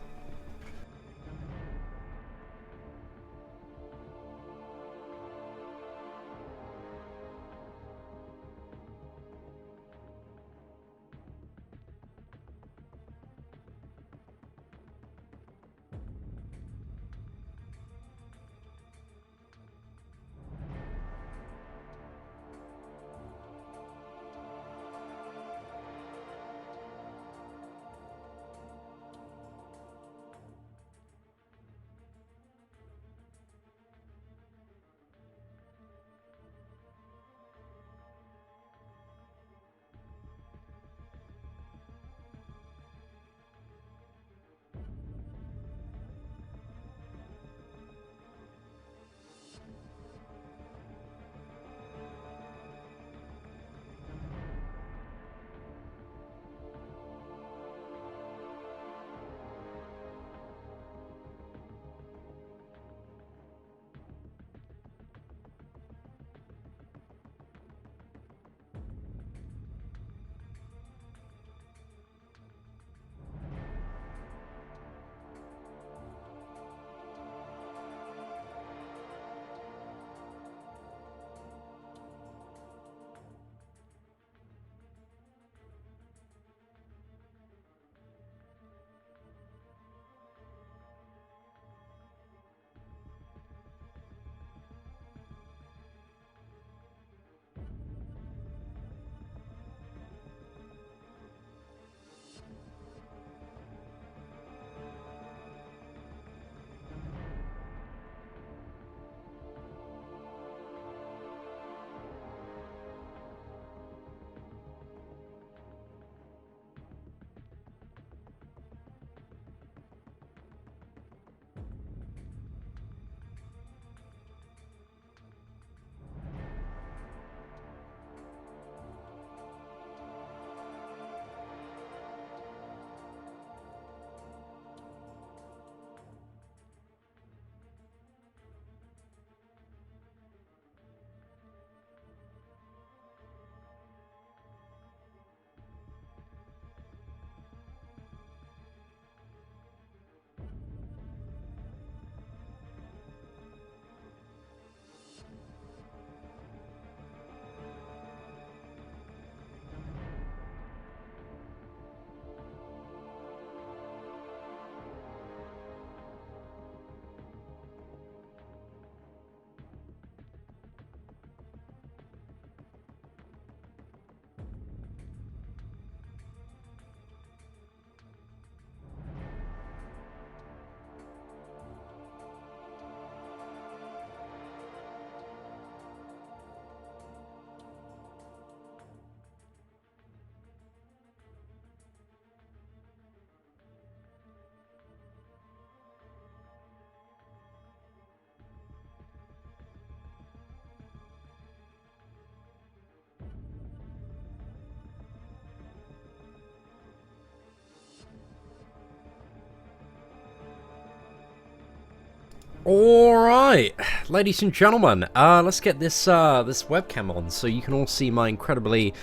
Alright, ladies and gentlemen, let's get this this webcam on so you can all see my incredibly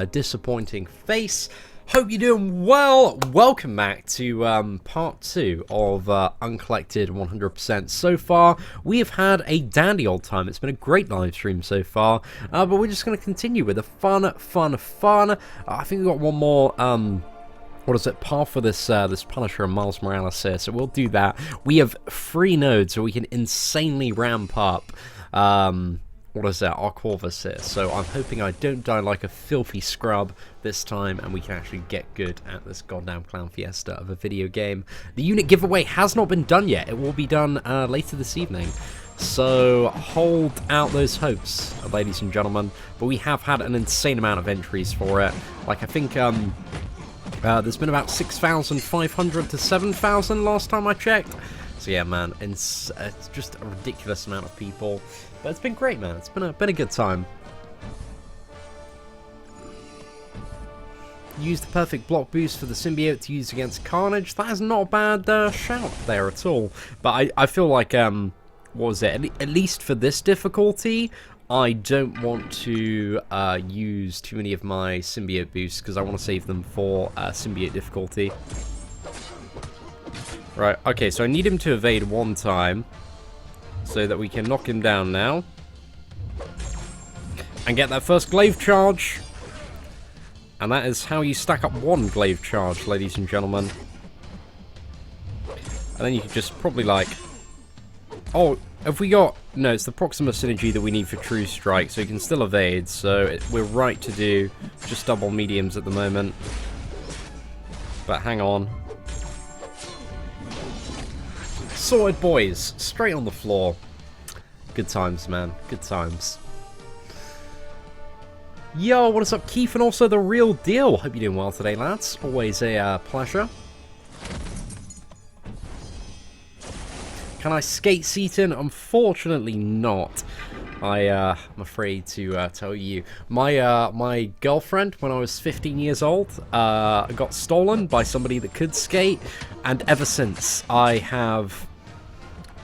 disappointing face. Hope you're doing well. Welcome back to part 2 of Uncollected 100%. So far, we have had a dandy old time. It's been a great live stream so far, but we're just going to continue with the fun. I think we've got one more what is it, path for this this Punisher and Miles Morales here, so we'll do that. We have 3 nodes, so we can insanely ramp up, what is that, our Corvus here, so I'm hoping I don't die like a filthy scrub this time, and we can actually get good at this goddamn clown fiesta of a video game. The unit giveaway has not been done yet. It will be done later this evening. So hold out those hopes, ladies and gentlemen, but we have had an insane amount of entries for it. Like, I think, there's been about 6,500 to 7,000 last time I checked. So yeah, man, it's just a ridiculous amount of people. But it's been great, man. It's been a good time. Use the perfect block boost for the symbiote to use against Carnage. That is not a bad shout there at all. But I feel like, what was it? At least for this difficulty, I don't want to use too many of my symbiote boosts because I want to save them for symbiote difficulty. Right, okay, so I need him to evade 1 time so that we can knock him down now. And get that first glaive charge. And that is how you stack up 1 glaive charge, ladies and gentlemen. And then you can just probably like... Oh, have we got... No, it's the Proxima synergy that we need for True Strike, so you can still evade, so we're right to do just double mediums at the moment. But hang on. Sorted, boys. Straight on the floor. Good times, man. Good times. Yo, what is up, Keith, and also The Real Deal? Hope you're doing well today, lads. Always a pleasure. Can I skate Seatin? Unfortunately not. I'm afraid to tell you. My girlfriend, when I was 15 years old, got stolen by somebody that could skate, and ever since I have,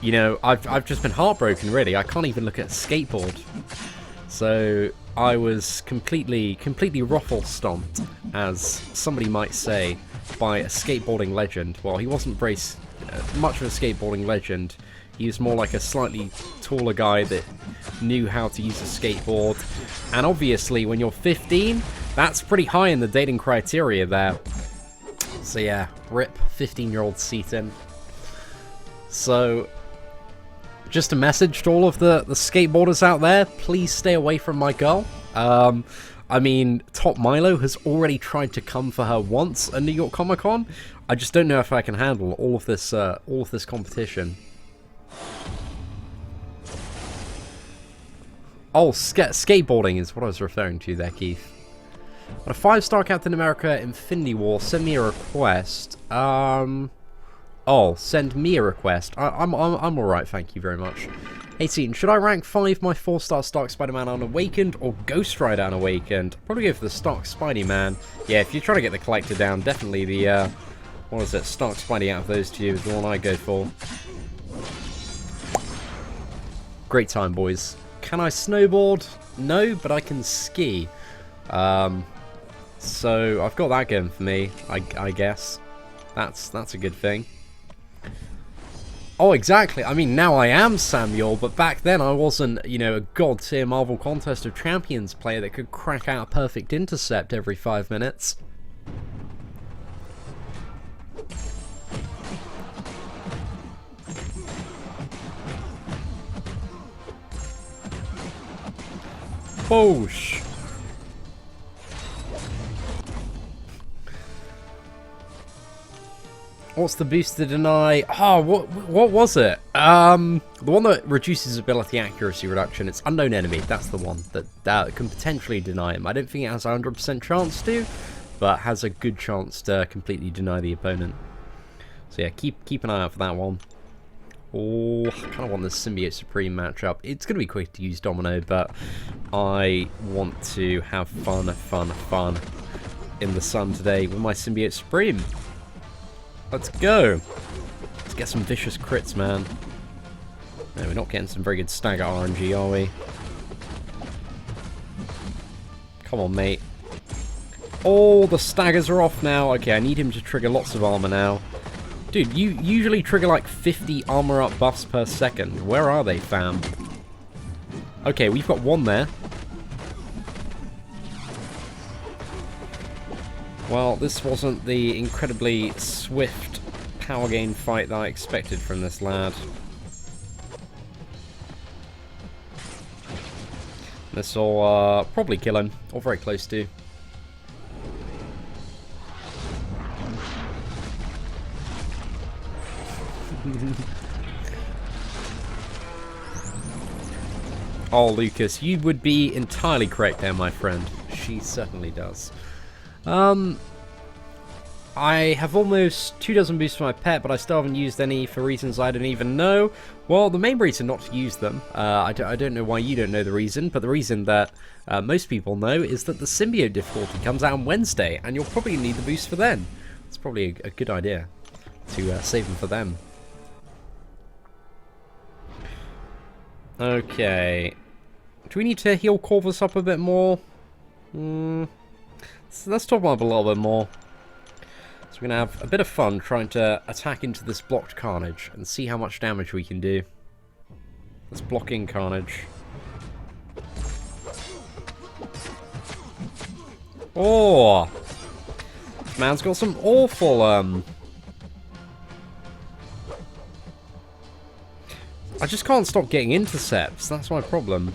you know, I've just been heartbroken, really. I can't even look at a skateboard. So I was completely ruffle stomped, as somebody might say, by a skateboarding legend. Well, he wasn't very much of a skateboarding legend. He was more like a slightly taller guy that knew how to use a skateboard. And obviously, when you're 15, that's pretty high in the dating criteria there. So yeah, rip 15-year-old Seatin. So, just a message to all of the skateboarders out there, please stay away from my girl. I mean, Top Milo has already tried to come for her once at New York Comic Con. I just don't know if I can handle all of this competition. Oh, skateboarding is what I was referring to there, Keith. A 5-star Captain America Infinity War. Send me a request. Oh, send me a request. I'm all right, thank you very much. Hey, Seatin, should I rank 5 my 4-star Stark Spider-Man Unawakened or Ghost Rider Unawakened? Probably go for the Stark Spidey-Man. Yeah, if you're trying to get the Collector down, definitely the, what is it, Stark Spidey out of those 2 is the one I go for. Great time, boys. Can I snowboard? No, but I can ski. So I've got that going for me, I guess. That's a good thing. Oh, exactly. I mean, now I am Samuel, but back then I wasn't, you know, a god-tier Marvel Contest of Champions player that could crack out a perfect intercept every 5 minutes. Boosh! What's the boost to deny? Oh, what was it? The one that reduces ability accuracy reduction. It's unknown enemy. That's the one that can potentially deny him. I don't think it has a 100% chance to, but has a good chance to completely deny the opponent. So yeah, keep an eye out for that one. Oh, I kind of want the Symbiote Supreme matchup. It's going to be quick to use Domino, but I want to have fun in the sun today with my Symbiote Supreme. Let's go. Let's get some vicious crits, man. No, we're not getting some very good stagger RNG, are we? Come on, mate. Oh, the staggers are off now. Okay, I need him to trigger lots of armor now. Dude, you usually trigger like 50 armor up buffs per second. Where are they, fam? Okay, we've got one there. Well, this wasn't the incredibly swift power gain fight that I expected from this lad. This will probably kill him, or very close to. Oh, Lucas, you would be entirely correct there, my friend. She certainly does. I have almost 24 boosts for my pet, but I still haven't used any for reasons I don't even know. Well, the main reason not to use them, I don't know why you don't know the reason, but the reason that most people know is that the symbiote difficulty comes out on Wednesday, and you'll probably need the boost for then. It's probably a good idea to save them for them. Okay. Do we need to heal Corvus up a bit more? So let's talk about it a little bit more. So we're going to have a bit of fun trying to attack into this blocked Carnage and see how much damage we can do. Let's block in Carnage. Oh! This man's got some awful, I just can't stop getting intercepts. That's my problem.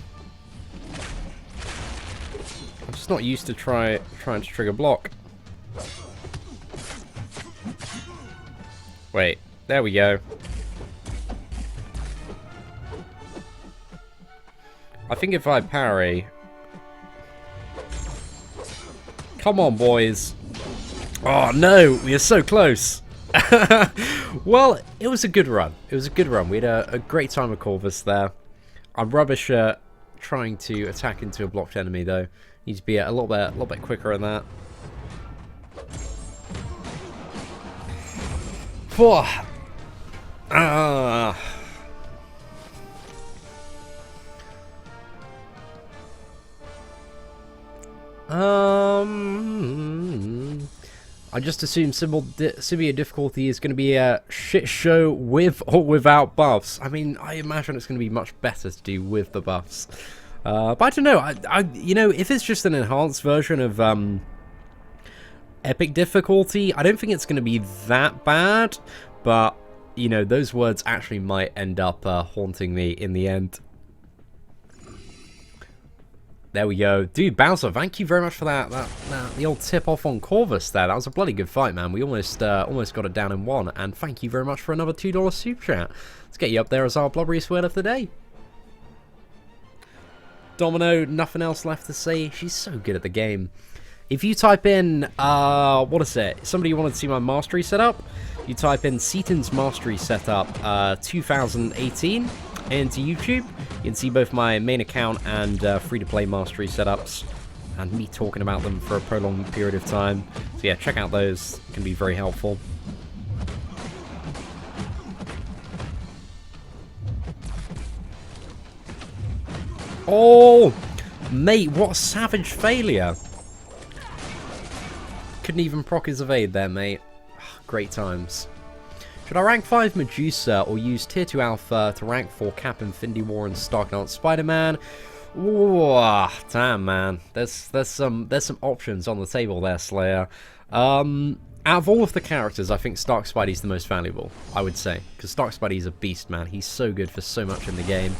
I'm just not used to trying to trigger block. Wait, there we go. I think if I parry... Come on, boys. Oh, no, we are so close. Well, it was a good run. It was a good run. We had a great time with Corvus there. I'm rubbish at trying to attack into a blocked enemy, though. Need to be a little bit quicker than that. I just assume symbiote difficulty is going to be a shit show with or without buffs. I mean, I imagine it's going to be much better to do with the buffs. But I don't know. You know, if it's just an enhanced version of epic difficulty, I don't think it's going to be that bad. But you know, those words actually might end up haunting me in the end. There we go. Dude, Bowser, thank you very much for that the old tip off on Corvus there. That was a bloody good fight, man. We almost got it down in one. And thank you very much for another $2 super chat. Let's get you up there as our blobberiest word of the day. Domino, nothing else left to say. She's so good at the game. If you type in, what is it? Somebody wanted to see my mastery setup? You type in Seatin's mastery setup 2018 into YouTube. You can see both my main account and free-to-play mastery setups, and me talking about them for a prolonged period of time. So yeah, check out those. It can be very helpful. Oh, mate, what a savage failure. Couldn't even proc his evade there, mate. Great times. Should I rank 5 Medusa or use tier 2 Alpha to rank 4 Cap Infinity War and Stark Knight Spider-Man? Ooh, damn, man. There's some options on the table there, Slayer. Out of all of the characters, I think Stark Spidey's the most valuable, I would say. Because Stark Spidey's a beast, man. He's so good for so much in the game.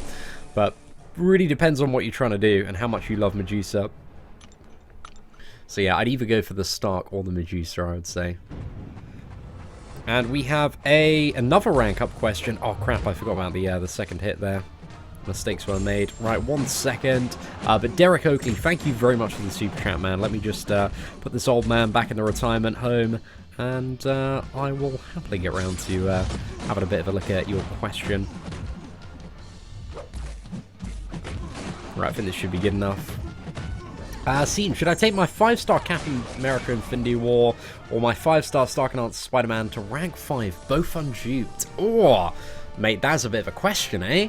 But really depends on what you're trying to do and how much you love Medusa. So yeah, I'd either go for the Stark or the Medusa, I would say. And we have another rank up question. Oh crap, I forgot about the second hit there. Mistakes were made. Right, 1 second. But Derek Oakley, thank you very much for the super chat, man. Let me just put this old man back in the retirement home, and I will happily get around to having a bit of a look at your question. Right, I think this should be good enough. Seatin, should I take my 5-star Captain America Infinity War or my 5-star Stark Knight Spider-Man to rank 5, both unduped? Oh, Mate, that's a bit of a question, eh?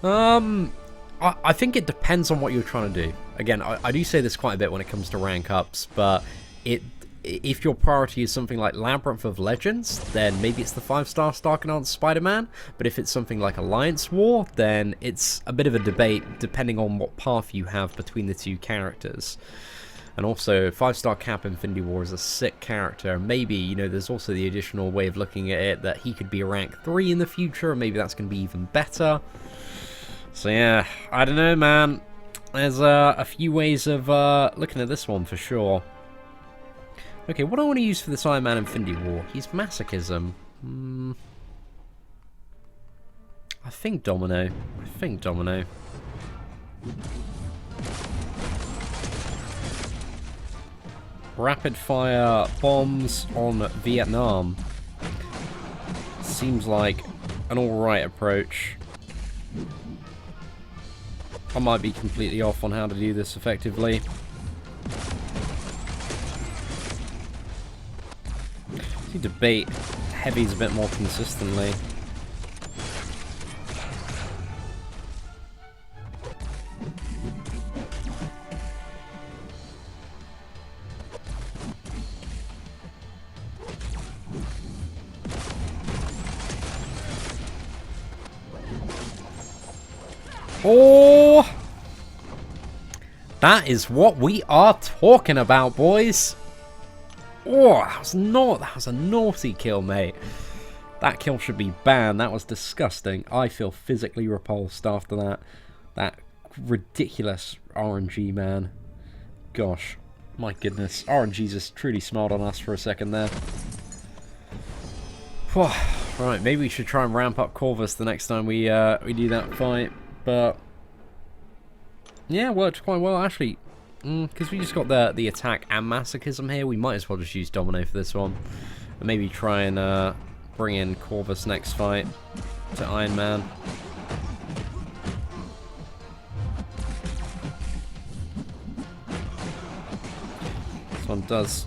I think it depends on what you're trying to do. Again, I do say this quite a bit when it comes to rank ups, but if your priority is something like Labyrinth of Legends, then maybe it's the 5-star Starkanaut Spider-Man. But if it's something like Alliance War, then it's a bit of a debate depending on what path you have between the two characters. And also, 5-star Cap Infinity War is a sick character. Maybe, you know, there's also the additional way of looking at it that he could be a rank 3 in the future. Maybe that's going to be even better. So yeah, I don't know, man. There's a few ways of looking at this one for sure. Okay, what do I want to use for this Iron Man Infinity War? He's Masochism. I think Domino. Rapid fire bombs on Vietnam. Seems like an alright approach. I might be completely off on how to do this effectively. I need to bait heavies a bit more consistently. Oh! That is what we are talking about, boys. Oh, that was a naughty kill, mate. That kill should be banned. That was disgusting. I feel physically repulsed after that. That ridiculous RNG, man. Gosh, my goodness. RNG just truly smiled on us for a second there. Right, maybe we should try and ramp up Corvus the next time we do that fight. But yeah, worked quite well actually. Because we just got the attack and masochism here, we might as well just use Domino for this one. And maybe try and bring in Corvus next fight to Iron Man. This one does.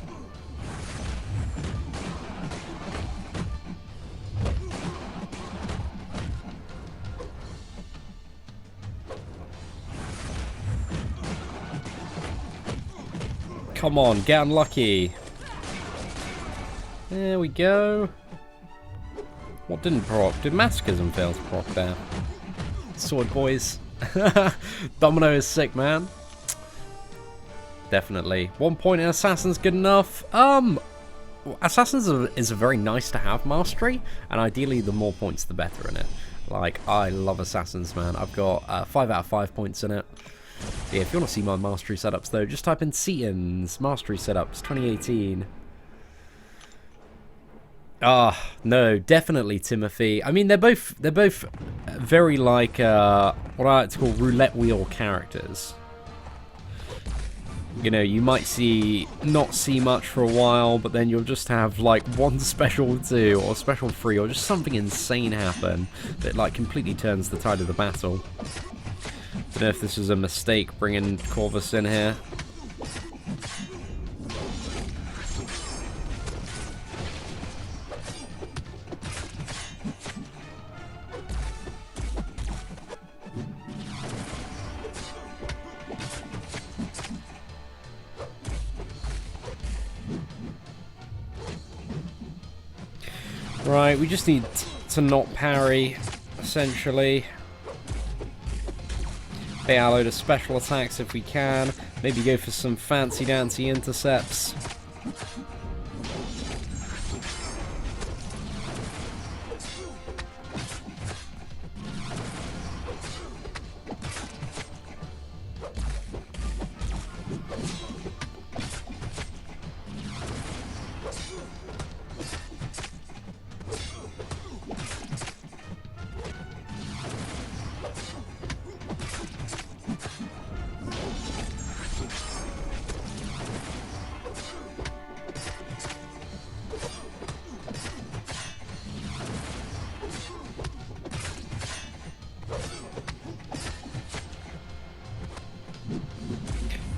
Come on, get unlucky. There we go. What didn't proc? Did Masochism fail to proc there? Sword boys. Domino is sick, man. Definitely. 1 point in Assassin's good enough. Assassins is a very nice to have mastery, and ideally the more points the better in it. Like, I love Assassins, man. I've got 5 out of 5 points in it. Yeah, if you want to see my mastery setups though, just type in Seatin's mastery setups 2018. No, definitely Timothy. I mean, they're both very like what I like to call roulette wheel characters. You know, you might not see much for a while, but then you'll just have like one special 2 or special 3 or just something insane happen that like completely turns the tide of the battle. Don't know if this was a mistake bringing Corvus in here. Right, we just need to not parry, essentially. Bait out a load of special attacks if we can. Maybe go for some fancy-dancy intercepts.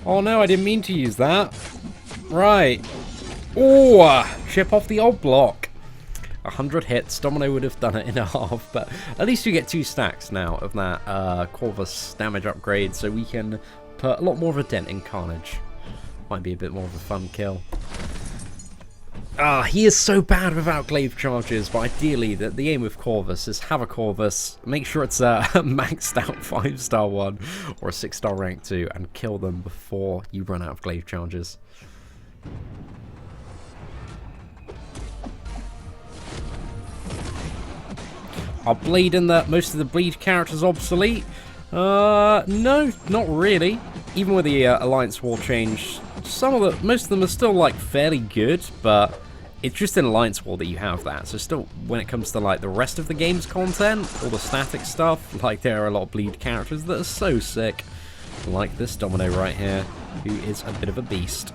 Oh no, I didn't mean to use that. Right. Oh, chip off the old block. 100 hits. Domino would have done it in a half, but at least we get 2 stacks now of that Corvus damage upgrade, so we can put a lot more of a dent in Carnage. Might be a bit more of a fun kill. He is so bad without glaive charges, but ideally the aim with Corvus is have a Corvus, make sure it's a maxed out 5-star one or a 6-star rank 2, and kill them before you run out of glaive charges. Are Blade in most of the Bleed characters obsolete? No, not really. Even with the Alliance War change, most of them are still like fairly good, but it's just in Alliance War that you have that. So still, when it comes to like the rest of the game's content, all the static stuff, like there are a lot of Bleed characters that are so sick. Like this Domino right here, who is a bit of a beast.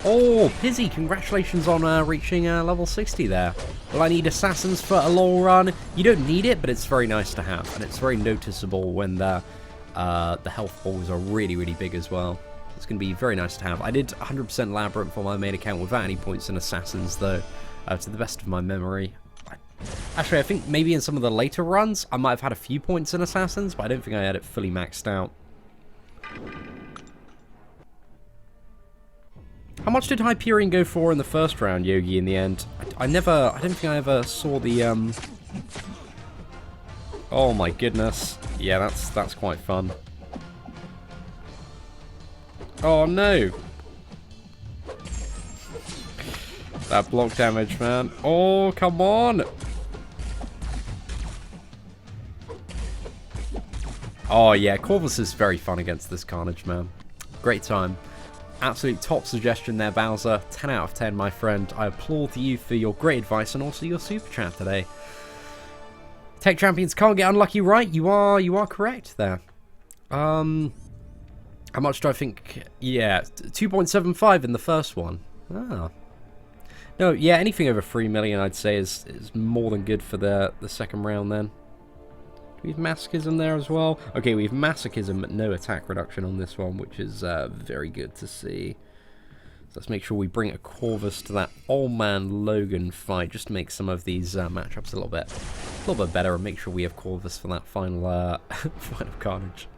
Oh, Pizzy, congratulations on reaching level 60 there. Well, I need Assassins for a long run. You don't need it, but it's very nice to have. And it's very noticeable when the health balls are really, really big as well. It's going to be very nice to have. I did 100% Labyrinth on my main account without any points in Assassins, though, to the best of my memory. Actually, I think maybe in some of the later runs, I might have had a few points in Assassins, but I don't think I had it fully maxed out. How much did Hyperion go for in the first round, Yogi, in the end? I don't think I ever saw the, Oh my goodness. Yeah, that's quite fun. Oh no! That block damage, man. Oh, come on! Oh yeah, Corvus is very fun against this Carnage, man. Great time. Absolute top suggestion there, Bowser. 10 out of 10, my friend. I applaud you for your great advice and also your super chat today. Tech champions can't get unlucky, right? You are correct there. How much do I think? Yeah, 2.75 in the first one. Ah. No, yeah, anything over 3 million, I'd say, is more than good for the second round then. Do we have Masochism there as well? Okay, we have Masochism, but no attack reduction on this one, which is very good to see. So let's make sure we bring a Corvus to that Old Man Logan fight, just to make some of these matchups a little bit better, and make sure we have Corvus for that final final Carnage.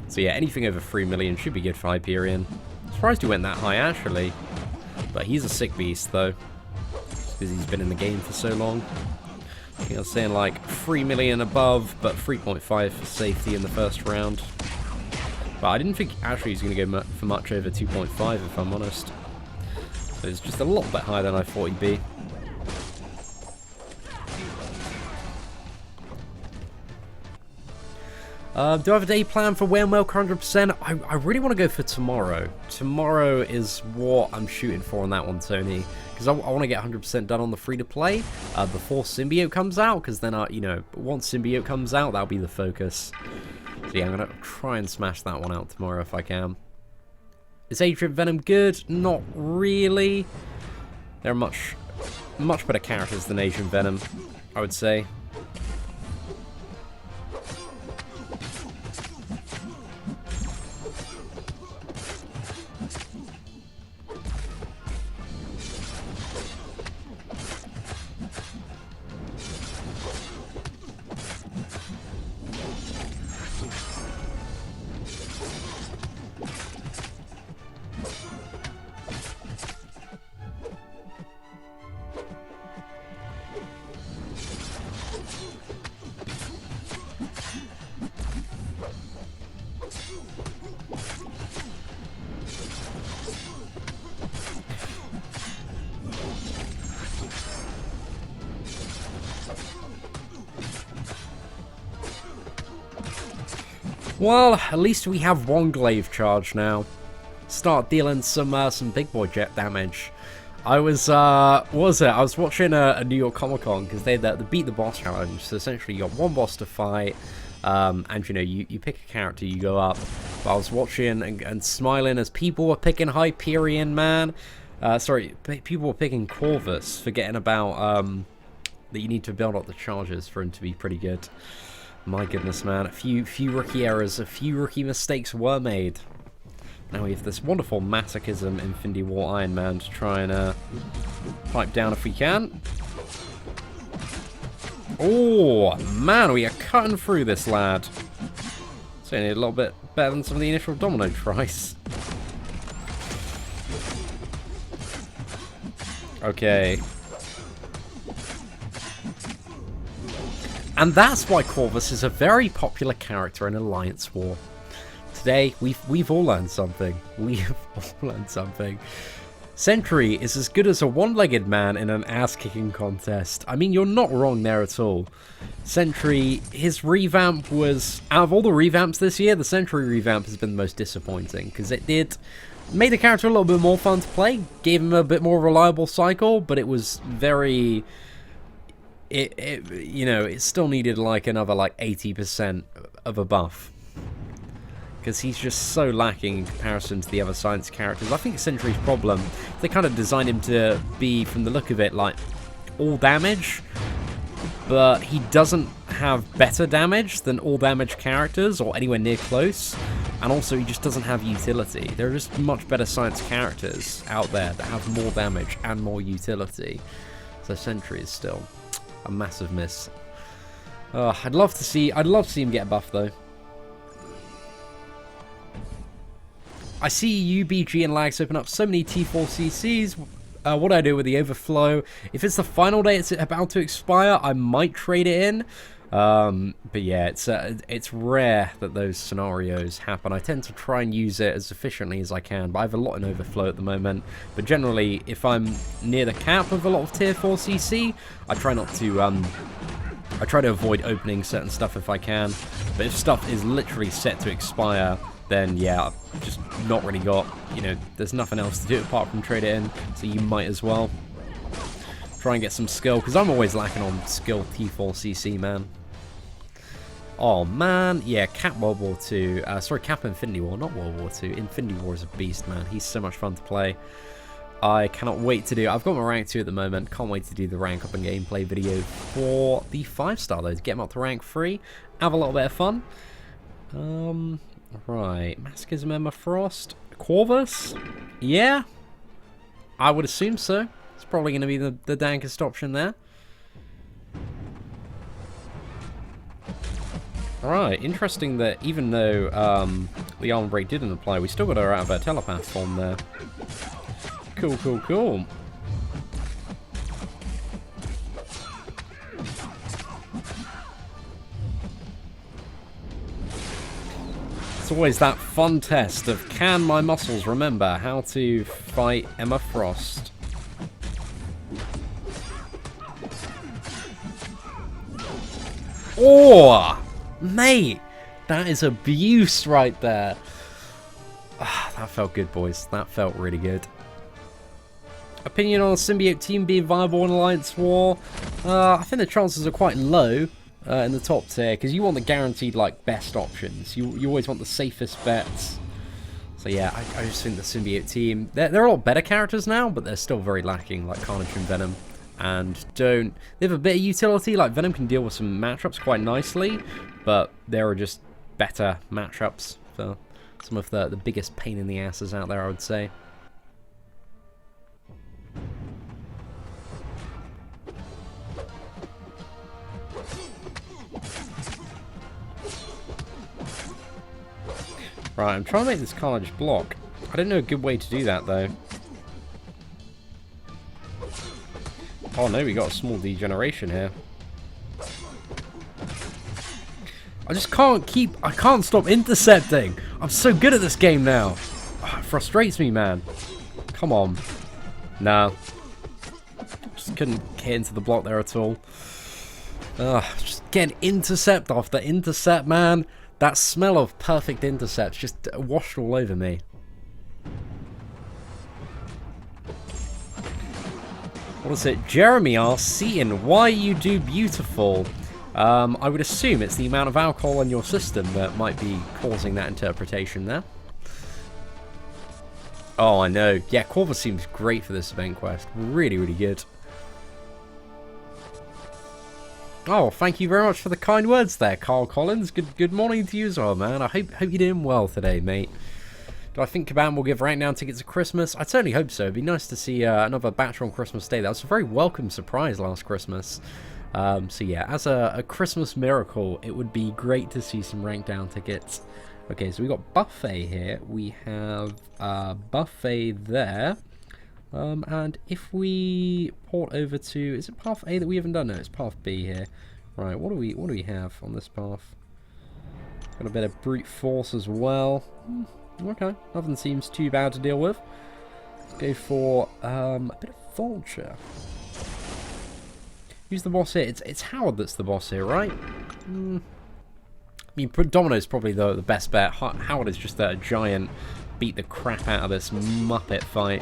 So yeah, anything over 3 million should be good for Hyperion. Surprised he went that high, actually. But he's a sick beast, though. Because he's been in the game for so long. I think I was saying like 3 million above, but 3.5 for safety in the first round. But I didn't think actually he's going to go for much over 2.5, if I'm honest. So it's just a lot bit higher than I thought he'd be. Do I have a day plan for Whale Milk 100%? I really want to go for tomorrow. Tomorrow is what I'm shooting for on that one, Tony. Because I want to get 100% done on the free-to-play before Symbiote comes out. Because then, you know, once Symbiote comes out, that'll be the focus. So yeah, I'm going to try and smash that one out tomorrow if I can. Is Agent Venom good? Not really. There are much better characters than Agent Venom, I would say. Well, at least we have one glaive charge now. Start dealing some big boy jet damage. I was what was it? I was watching a New York Comic Con because they had the beat the boss challenge. So essentially, you got one boss to fight, and you know you pick a character, you go up. But I was watching and smiling as people were picking Hyperion, man. Sorry, people were picking Corvus, forgetting about that you need to build up the charges for him to be pretty good. My goodness, man. A few rookie errors, a few rookie mistakes were made. Now we have this wonderful masochism Infinity War Iron Man to try and pipe down if we can. Oh, man, we are cutting through this, lad. It's only a little bit better than some of the initial Domino tries. Okay. And that's why Corvus is a very popular character in Alliance War. Today, we've all learned something. We've all learned something. Sentry is as good as a one-legged man in an ass-kicking contest. I mean, you're not wrong there at all. Sentry, his revamp was... Out of all the revamps this year, the Sentry revamp has been the most disappointing. Because it made the character a little bit more fun to play. Gave him a bit more reliable cycle, but it was very... you know, it still needed like another like 80% of a buff. Because he's just so lacking in comparison to the other science characters. I think Sentry's problem, they kind of designed him to be, from the look of it, like all damage, but he doesn't have better damage than all damage characters, or anywhere near close, and also he just doesn't have utility. There are just much better science characters out there that have more damage and more utility. So Sentry is still a massive miss. I'd love to see him get a buff though. I see UBG and lags open up so many T4CCs. What do I do with the overflow? If it's the final day it's about to expire, I might trade it in. But yeah, it's rare that those scenarios happen. I tend to try and use it as efficiently as I can, but I have a lot in overflow at the moment. But generally, if I'm near the cap of a lot of tier 4 CC, I try not to I try to avoid opening certain stuff if I can. But if stuff is literally set to expire, then yeah, I've just not really got, you know, there's nothing else to do apart from trade it in, so you might as well try and get some skill, because I'm always lacking on skill T4CC, man. Oh man, yeah, Cap World War 2, sorry, Cap Infinity War, not World War 2, Infinity War is a beast, man, he's so much fun to play. I cannot wait to do, I've got my rank 2 at the moment, can't wait to do the rank up and gameplay video for the 5-star though, to get him up to rank 3, have a little bit of fun. Right, Masochism Emma Frost, Corvus, yeah, I would assume so. It's probably going to be the dankest option there. Alright, interesting that even though the armor break didn't apply, we still got her out of her telepath form there. Cool, cool, cool. It's always that fun test of, can my muscles remember how to fight Emma Frost? Oh, mate, that is abuse right there. That felt good, boys. That felt really good. Opinion on a symbiote team being viable in Alliance War? I think the chances are quite low. In the top tier, because you want the guaranteed like best options. You always want the safest bets. So yeah, I just think the symbiote team, they're a lot better characters now, but they're still very lacking, like Carnage and Venom. And they have a bit of utility, like Venom can deal with some matchups quite nicely, but there are just better matchups for some of the biggest pain in the asses out there, I would say. Right, I'm trying to make this Carnage block. I don't know a good way to do that, though. Oh no, we got a small degeneration here. I just I can't stop intercepting! I'm so good at this game now! Oh, it frustrates me, man. Come on. No. Just couldn't get into the block there at all. Just getting intercept after intercept, man. That smell of perfect intercepts just washed all over me. What is it? Jeremy asks, Seatin, why you do beautiful? I would assume it's the amount of alcohol in your system that might be causing that interpretation there. Oh, I know. Yeah, Corvus seems great for this event quest. Really, really good. Oh, thank you very much for the kind words there, Carl Collins. Good morning to you as well, man. I hope you're doing well today, mate. Do I think Kabam will give Rankdown tickets at Christmas? I certainly hope so. It'd be nice to see another batch on Christmas Day. That was a very welcome surprise last Christmas. So yeah, as a Christmas miracle, it would be great to see some Rankdown tickets. Okay, so we got Buffet here. We have Buffet there. And if we port over to... Is it Path A that we haven't done? No, it's Path B here. Right, what do we have on this path? Got a bit of brute force as well. Okay, nothing seems too bad to deal with. Let's go for a bit of Vulture. Who's the boss here? It's Howard that's the boss here, right? I mean, Domino's probably the best bet. Howard is just a giant beat the crap out of this Muppet fight.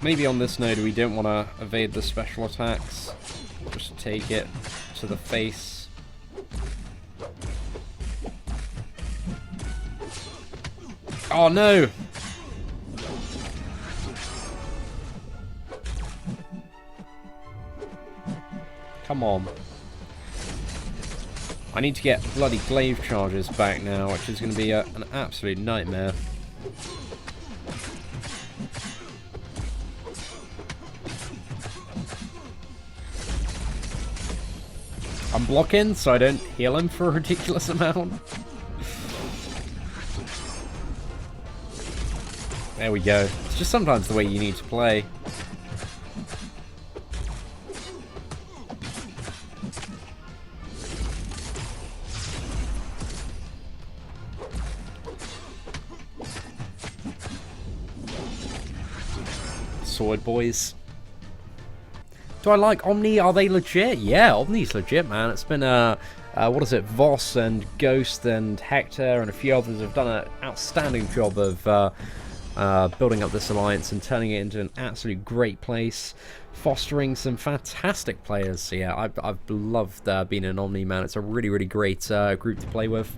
Maybe on this node we don't want to evade the special attacks. Just take it to the face. Oh no! Come on. I need to get bloody glaive charges back now, which is going to be an absolute nightmare. I'm blocking so I don't heal him for a ridiculous amount. There we go. It's just sometimes the way you need to play. Sword boys. Do I like Omni? Are they legit? Yeah, Omni's legit, man. It's been what is it? Voss and Ghost and Hector and a few others have done an outstanding job of building up this alliance and turning it into an absolute great place, fostering some fantastic players. So yeah, I've loved being an Omni, man. It's a really, really great group to play with.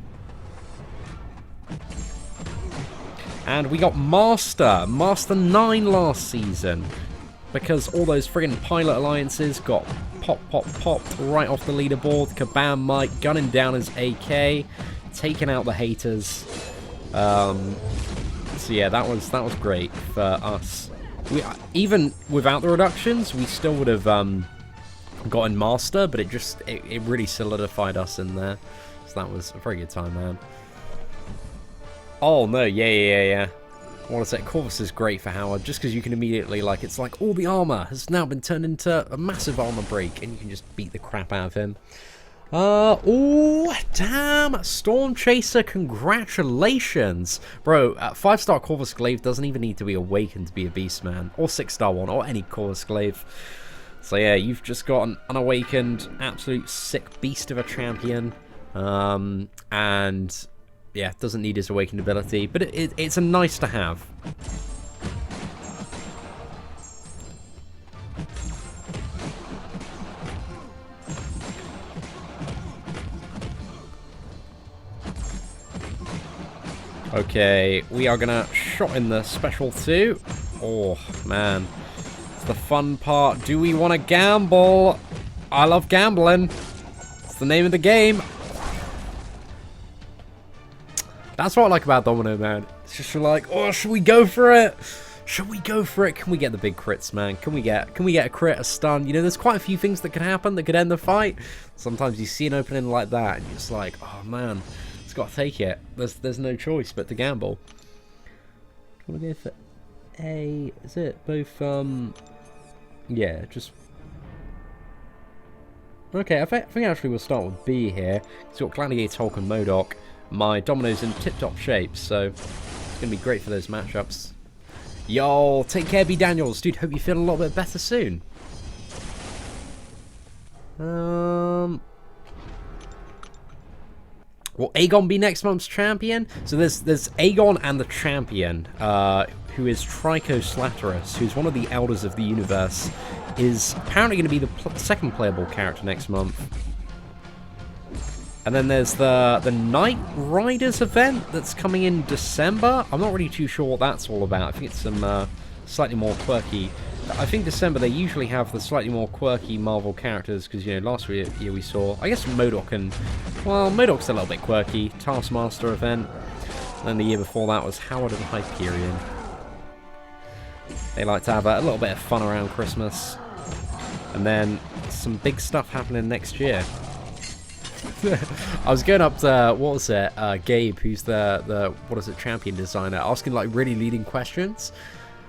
And we got Master 9 last season. Because all those friggin' pilot alliances got popped right off the leaderboard. Kabam Mike gunning down his AK, taking out the haters. So yeah, that was great for us. Even without the reductions, we still would have gotten Master, but it really solidified us in there. So that was a very good time, man. Oh no, yeah. What is it? Corvus is great for Howard, just because you can immediately, like, it's like all the armor has now been turned into a massive armor break, and you can just beat the crap out of him. Oh, damn! Storm Chaser, congratulations! Bro, 5-star Corvus Glaive doesn't even need to be awakened to be a beast, man. Or 6-star one, or any Corvus Glaive. So yeah, you've just got an unawakened, absolute sick beast of a champion. And... yeah, doesn't need his awakened ability, but it's a nice to have. Okay, we are gonna shot in the special 2. Oh, man. It's the fun part. Do we want to gamble? I love gambling. It's the name of the game. That's what I like about Domino, man. It's just like, oh, should we go for it? Should we go for it? Can we get the big crits, man? Can we get a crit, a stun? You know, there's quite a few things that could happen that could end the fight. Sometimes you see an opening like that, and you're just like, oh man, it's got to take it. There's no choice but to gamble. Do you want to go for A? Is it both? Yeah, just. Okay, I think actually we'll start with B here. It's got Gladiator, Hulk, and MODOK. My Domino's in tip-top shape, so it's going to be great for those matchups. Yo, take care, B. Daniels. Dude, hope you feel a little bit better soon. Will Aegon be next month's champion? So there's Aegon and the champion, who is Trico Slaterus, who's one of the elders of the universe, is apparently going to be the second playable character next month. And then there's the Night Riders event that's coming in December. I'm not really too sure what that's all about. I think it's some slightly more quirky I think December they usually have the slightly more quirky Marvel characters, because, you know, last year we saw, I guess MODOK and, well, MODOK's a little bit quirky, Taskmaster event, and then the year before that was Howard and Hyperion. They like to have a little bit of fun around Christmas, and then some big stuff happening next year. I was going up to, what was it, Gabe, who's the what is it, champion designer, asking like really leading questions.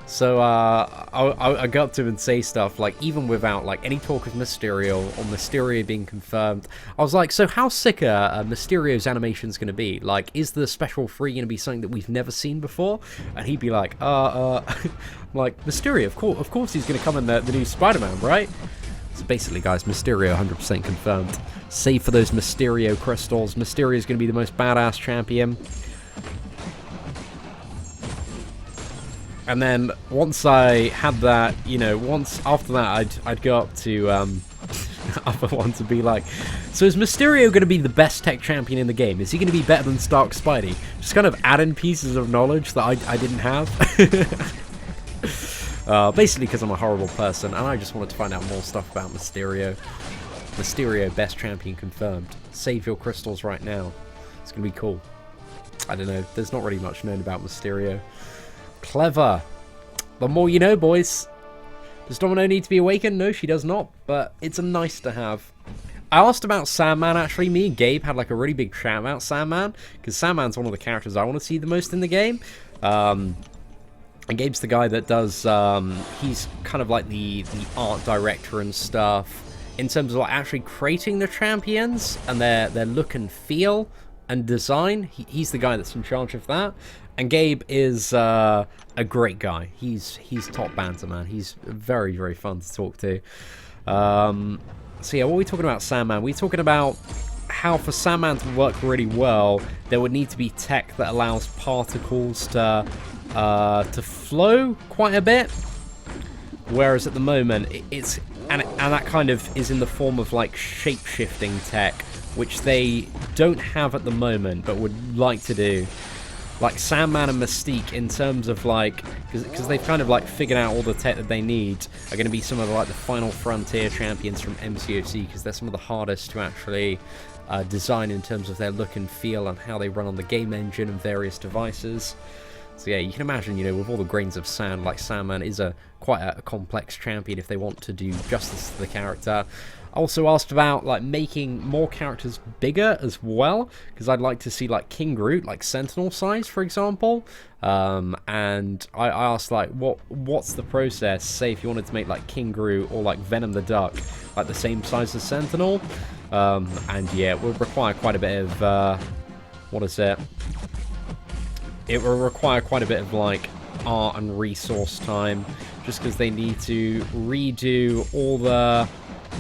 So I go up to him and say stuff like, even without like any talk of Mysterio or Mysterio being confirmed, I was like, so how sick are Mysterio's animations going to be? Like, is the special 3 going to be something that we've never seen before? And he'd be like, like, Mysterio, of course he's going to come in the new Spider-Man, right? So basically, guys, Mysterio 100% confirmed. Save for those Mysterio crystals. Mysterio is going to be the most badass champion. And then once I had that, you know, after that, I'd go up to other one to be like, so is Mysterio going to be the best tech champion in the game? Is he going to be better than Stark Spidey? Just kind of add in pieces of knowledge that I didn't have. Basically because I'm a horrible person, and I just wanted to find out more stuff about Mysterio. Mysterio, best champion confirmed. Save your crystals right now. It's going to be cool. I don't know. There's not really much known about Mysterio. Clever. The more you know, boys. Does Domino need to be awakened? No, she does not, but it's a nice to have. I asked about Sandman, actually. Me and Gabe had like a really big chat about Sandman, because Sandman's one of the characters I want to see the most in the game. And Gabe's the guy that does, he's kind of like the art director and stuff, in terms of like actually creating the champions and their look and feel and design. He's the guy that's in charge of that. And Gabe is a great guy. He's top banter, man. He's very, very fun to talk to. So yeah, what are we talking about Sandman? We're talking about how for Sandman to work really well, there would need to be tech that allows particles to flow quite a bit. Whereas at the moment, it's and that kind of is in the form of like shape-shifting tech, which they don't have at the moment, but would like to do. Like Sandman and Mystique, in terms of like, because they've kind of like figured out all the tech that they need, are going to be some of the, like the final frontier champions from MCOC, because they're some of the hardest to actually design in terms of their look and feel and how they run on the game engine and various devices. So yeah, you can imagine, you know, with all the grains of sand, like Sandman is quite a complex champion if they want to do justice to the character. I also asked about like making more characters bigger as well, because I'd like to see like King Groot, like Sentinel size, for example. And I asked like, what's the process? Say if you wanted to make like King Groot or like Venom the Duck, like the same size as Sentinel. And yeah, it would require quite a bit of what is it? It will require quite a bit of like art and resource time, just because they need to redo all the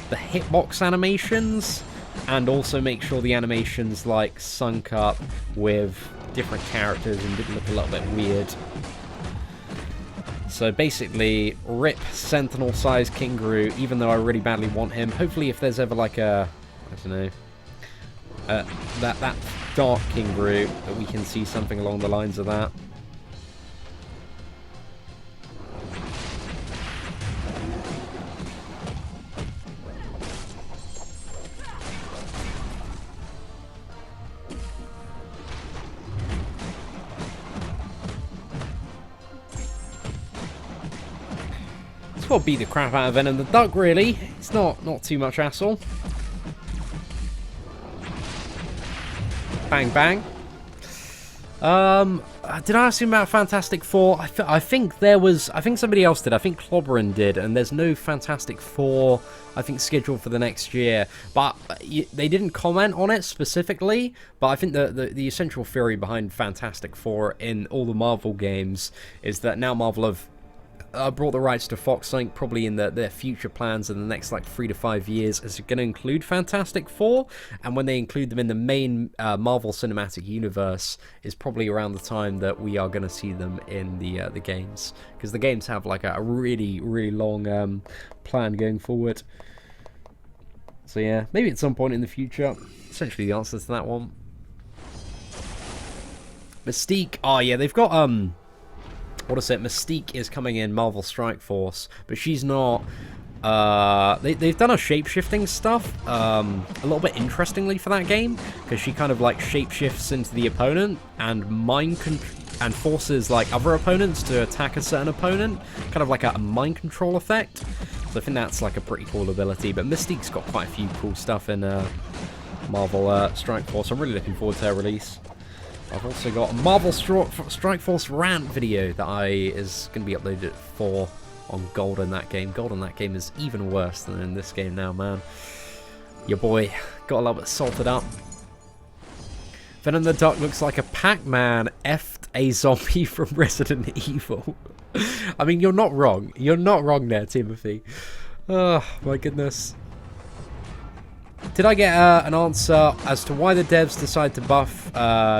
hitbox animations, and also make sure the animations like sunk up with different characters and didn't look a little bit weird. So basically, rip Sentinel size King Groot, even though I really badly want him. Hopefully if there's ever like a, I don't know, that Dark King Groot, that we can see something along the lines of that. Got to beat the crap out of Venom the Duck, really. It's not too much hassle. Bang, bang. Did I ask him about Fantastic Four? I think somebody else did. I think Clobberin did, and there's no Fantastic Four, I think, scheduled for the next year. But they didn't comment on it specifically, but I think the essential theory behind Fantastic Four in all the Marvel games is that now Marvel have brought the rights to Fox, Inc. probably in their future plans in the next like 3 to 5 years is going to include Fantastic Four, and when they include them in the main Marvel Cinematic Universe is probably around the time that we are going to see them in the games, because the games have like a really long plan going forward. So yeah, maybe at some point in the future. Essentially the answer to that one. Mystique, oh yeah, they've got what is it? Mystique is coming in Marvel Strike Force, but she's not. They've done a shape-shifting stuff a little bit interestingly for that game, because she kind of like shape-shifts into the opponent and and forces like other opponents to attack a certain opponent, kind of like a mind control effect. So I think that's like a pretty cool ability. But Mystique's got quite a few cool stuff in Marvel Strike Force. I'm really looking forward to her release. I've also got a Marvel Strike Force rant video that is going to be uploaded on Gold in that game. Gold in that game is even worse than in this game now, man. Your boy got a little bit salted up. Venom the Duck looks like a Pac-Man effed a zombie from Resident Evil. I mean, you're not wrong. You're not wrong there, Timothy. Oh, my goodness. Did I get an answer as to why the devs decide to buff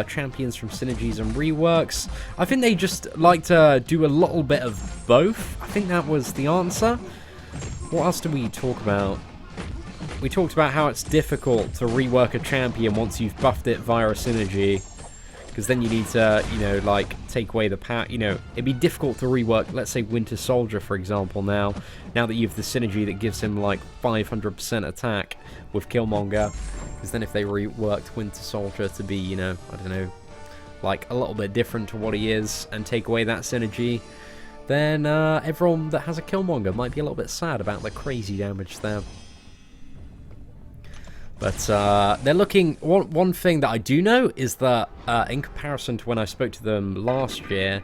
champions from synergies and reworks? I think they just like to do a little bit of both. I think that was the answer. What else did we talk about? We talked about how it's difficult to rework a champion once you've buffed it via a synergy. Because then you need to, you know, like, take away the power. You know, it'd be difficult to rework, let's say, Winter Soldier, for example, now that you have the synergy that gives him, like, 500% attack with Killmonger. Because then if they reworked Winter Soldier to be, you know, I don't know, like, a little bit different to what he is, and take away that synergy, then everyone that has a Killmonger might be a little bit sad about the crazy damage there. But they're looking. One thing that I do know is that in comparison to when I spoke to them last year,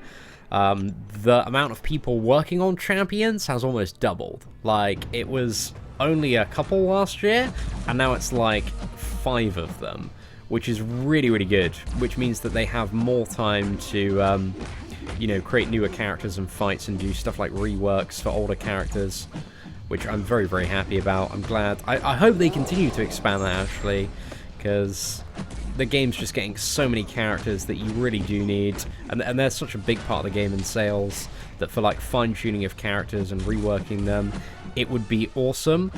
the amount of people working on champions has almost doubled. Like, it was only a couple last year, and now it's like 5 of them, which is really, really good. Which means that they have more time to, you know, create newer characters and fights and do stuff like reworks for older characters, which I'm very, very happy about. I'm glad. I hope they continue to expand that, actually, because the game's just getting so many characters that you really do need, and they're such a big part of the game in sales, that for, like, fine-tuning of characters and reworking them, it would be awesome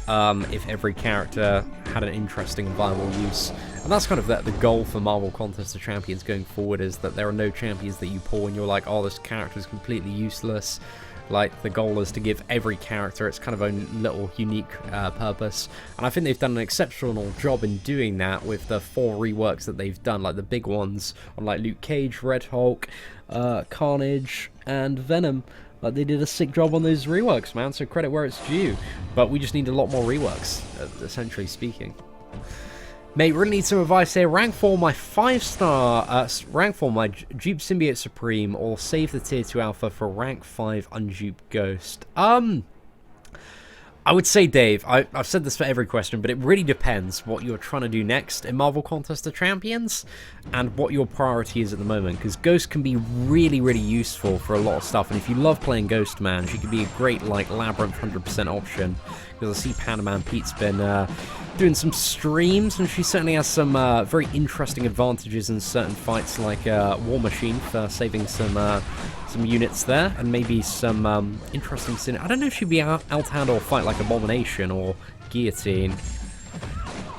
if every character had an interesting and viable use. And that's kind of the goal for Marvel Contest of Champions going forward, is that there are no champions that you pull and you're like, oh, this character is completely useless. Like, the goal is to give every character its kind of own little unique purpose. And I think they've done an exceptional job in doing that with the 4 reworks that they've done, like the big ones on like Luke Cage, Red Hulk, Carnage, and Venom. Like, they did a sick job on those reworks, man, so credit where it's due. But we just need a lot more reworks, essentially speaking. Mate, really need some advice here. Rank 4 my 5-star, rank 4 my Dupe Symbiote Supreme, or save the Tier 2 Alpha for rank 5 Undupe Ghost. I would say, Dave, I've said this for every question, but it really depends what you're trying to do next in Marvel Contest of Champions and what your priority is at the moment, because Ghost can be really, really useful for a lot of stuff, and if you love playing Ghost, man, she could be a great, like, Labyrinth 100% option, because I see Panaman Pete's been doing some streams, and she certainly has some very interesting advantages in certain fights, like War Machine for saving some units there, and maybe some interesting sin. I don't know if she'd be out-hand or fight like Abomination or Guillotine.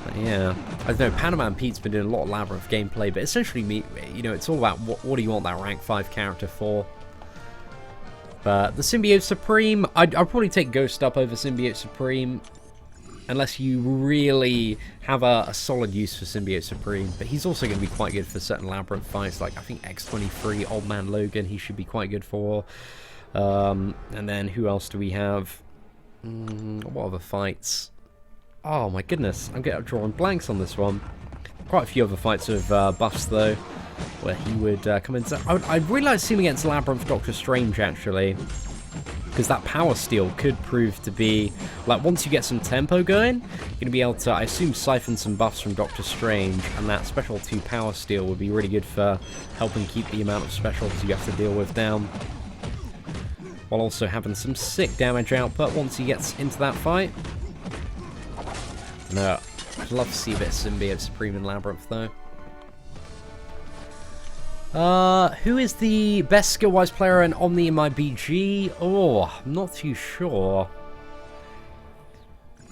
But yeah, I don't know. Panaman Pete's been doing a lot of Labyrinth gameplay, but essentially, you know, it's all about what do you want that rank 5 character for. But the Symbiote Supreme, I'd probably take Ghost up over Symbiote Supreme, unless you really have a solid use for Symbiote Supreme. But he's also going to be quite good for certain Labyrinth fights, like I think X-23, Old Man Logan, he should be quite good for. And then who else do we have? What other fights? Oh my goodness, I'm drawing blanks on this one. Quite a few other fights with buffs though, where he would come in. I'd really like to see him against Labyrinth Doctor Strange, actually, because that Power Steal could prove to be, like, once you get some tempo going, you're going to be able to, I assume, siphon some buffs from Doctor Strange, and that Special 2 Power Steal would be really good for helping keep the amount of specials you have to deal with down, while also having some sick damage output once he gets into that fight. No, I'd love to see a bit of Symbiote Supreme in Labyrinth, though. Who is the best skill-wise player in Omni in my BG? Oh, I'm not too sure.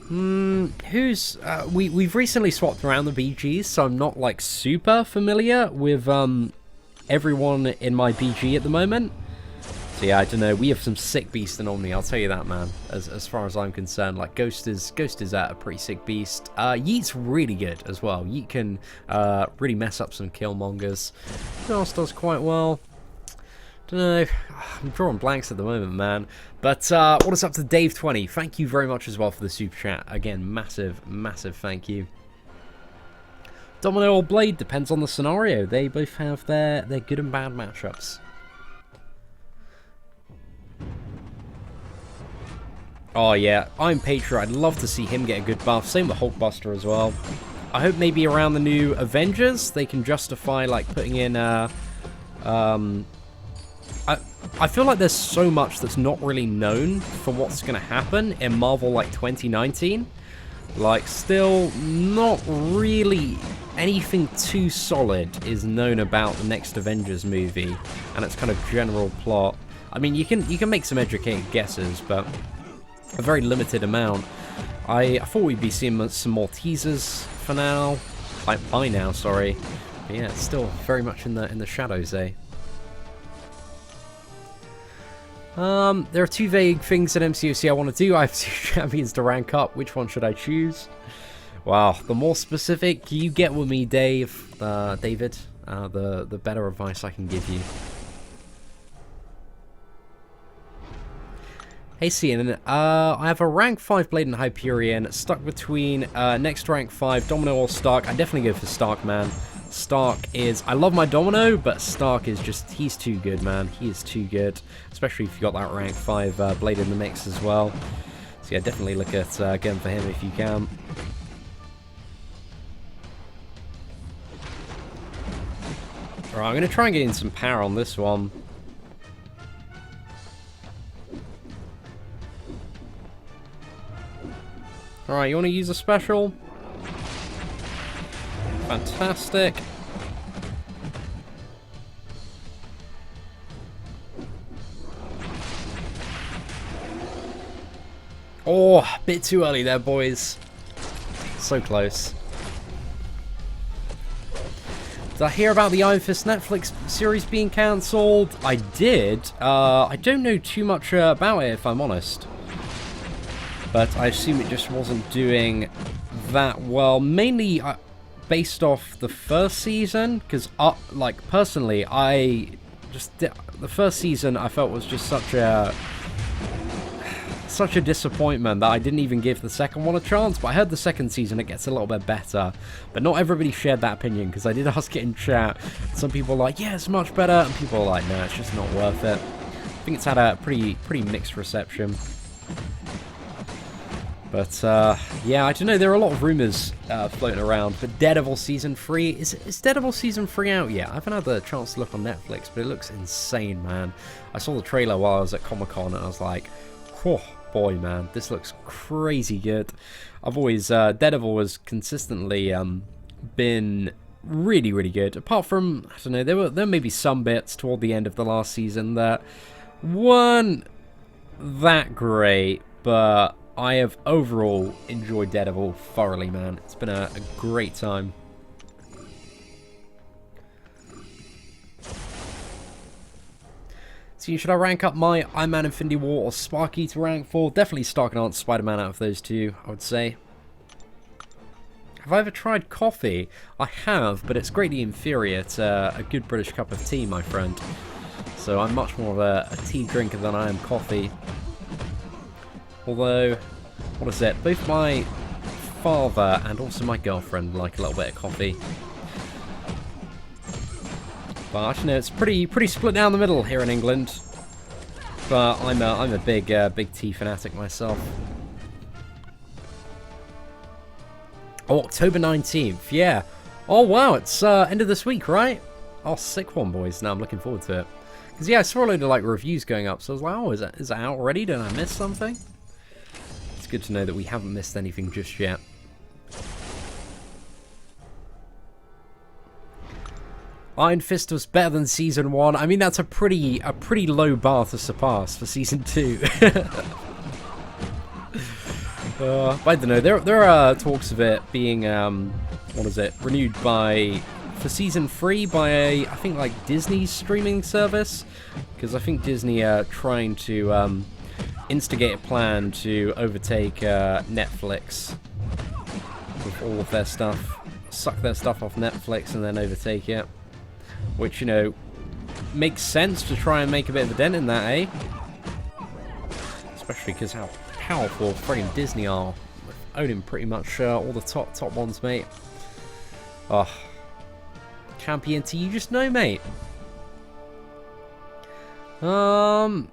Who's... we've recently swapped around the BGs, so I'm not, like, super familiar with, everyone in my BG at the moment. So yeah, I don't know. We have some sick beast in Omni. I'll tell you that, man. As far as I'm concerned, like Ghost is a pretty sick beast. Yeet's really good as well. Yeet can really mess up some Killmongers. Who else does quite well? Don't know. I'm drawing blanks at the moment, man. But what is up to Dave20? Thank you very much as well for the super chat. Again, massive thank you. Domino or Blade depends on the scenario. They both have their good and bad matchups. Oh yeah, I'm Patriot. I'd love to see him get a good buff. Same with Hulkbuster as well. I hope maybe around the new Avengers they can justify like putting in I feel like there's so much that's not really known for what's going to happen in Marvel like 2019. Like still not really anything too solid is known about the next Avengers movie and its kind of general plot. I mean, you can make some educated guesses, but a very limited amount. I thought we'd be seeing some more teasers for now, like by now, sorry. But yeah, it's still very much in the shadows, eh? There are two vague things at MCOC I want to do. I have 2 champions to rank up. Which one should I choose? Wow, the more specific you get with me, David, the better advice I can give you. Hey Seatin, I have a rank 5 Blade and Hyperion, stuck between next rank 5, Domino or Stark. I definitely go for Stark, man. Stark is, I love my Domino, but Stark is just, he's too good, man. He is too good, especially if you got that rank 5 Blade in the mix as well. So yeah, definitely look at going for him if you can. Alright, I'm going to try and get in some power on this one. Alright, you want to use a special? Fantastic. Oh, a bit too early there, boys. So close. Did I hear about the Iron Fist Netflix series being cancelled? I did. I don't know too much about it, if I'm honest. But I assume it just wasn't doing that well. Mainly based off the first season, because, like, personally, the first season I felt was just such a disappointment that I didn't even give the second one a chance. But I heard the second season it gets a little bit better, but not everybody shared that opinion, because I did ask it in chat. Some people were like, yeah, it's much better, and people were like, no, it's just not worth it. I think it's had a pretty mixed reception. But, yeah, I don't know, there are a lot of rumours floating around, but Daredevil Season 3, is Daredevil Season 3 out yet? I haven't had the chance to look on Netflix, but it looks insane, man. I saw the trailer while I was at Comic-Con, and I was like, oh, boy, man, this looks crazy good. I've always, Daredevil has consistently been really, really good, apart from, I don't know, there may be some bits toward the end of the last season that weren't that great, but I have overall enjoyed Daredevil thoroughly, man. It's been a great time. So should I rank up my Iron Man Infinity War or Sparky to rank 4? Definitely Stark and Spider-Man out of those two, I would say. Have I ever tried coffee? I have, but it's greatly inferior to a good British cup of tea, my friend. So I'm much more of a tea drinker than I am coffee. Although, what is it? Both my father and also my girlfriend like a little bit of coffee. But actually, no, it's pretty split down the middle here in England. But I'm a big tea fanatic myself. Oh, October 19th, yeah. Oh wow, it's end of this week, right? Oh, sick one, boys. Now I'm looking forward to it. Because yeah, I saw a load of like reviews going up, so I was like, oh, is it out already? Did I miss something? It's good to know that we haven't missed anything just yet. Iron Fist was better than Season 1. I mean, that's a pretty low bar to surpass for Season 2. But I don't know. There are talks of it being, renewed for for Season 3 by a, I think, like, Disney streaming service. Because I think Disney are trying to instigate a plan to overtake Netflix with all of their stuff. Suck their stuff off Netflix and then overtake it. Which, you know, makes sense to try and make a bit of a dent in that, eh? Especially because how powerful friggin' Disney are. Owning pretty much all the top ones, mate. Oh. Champion T, you just know, mate. Oh,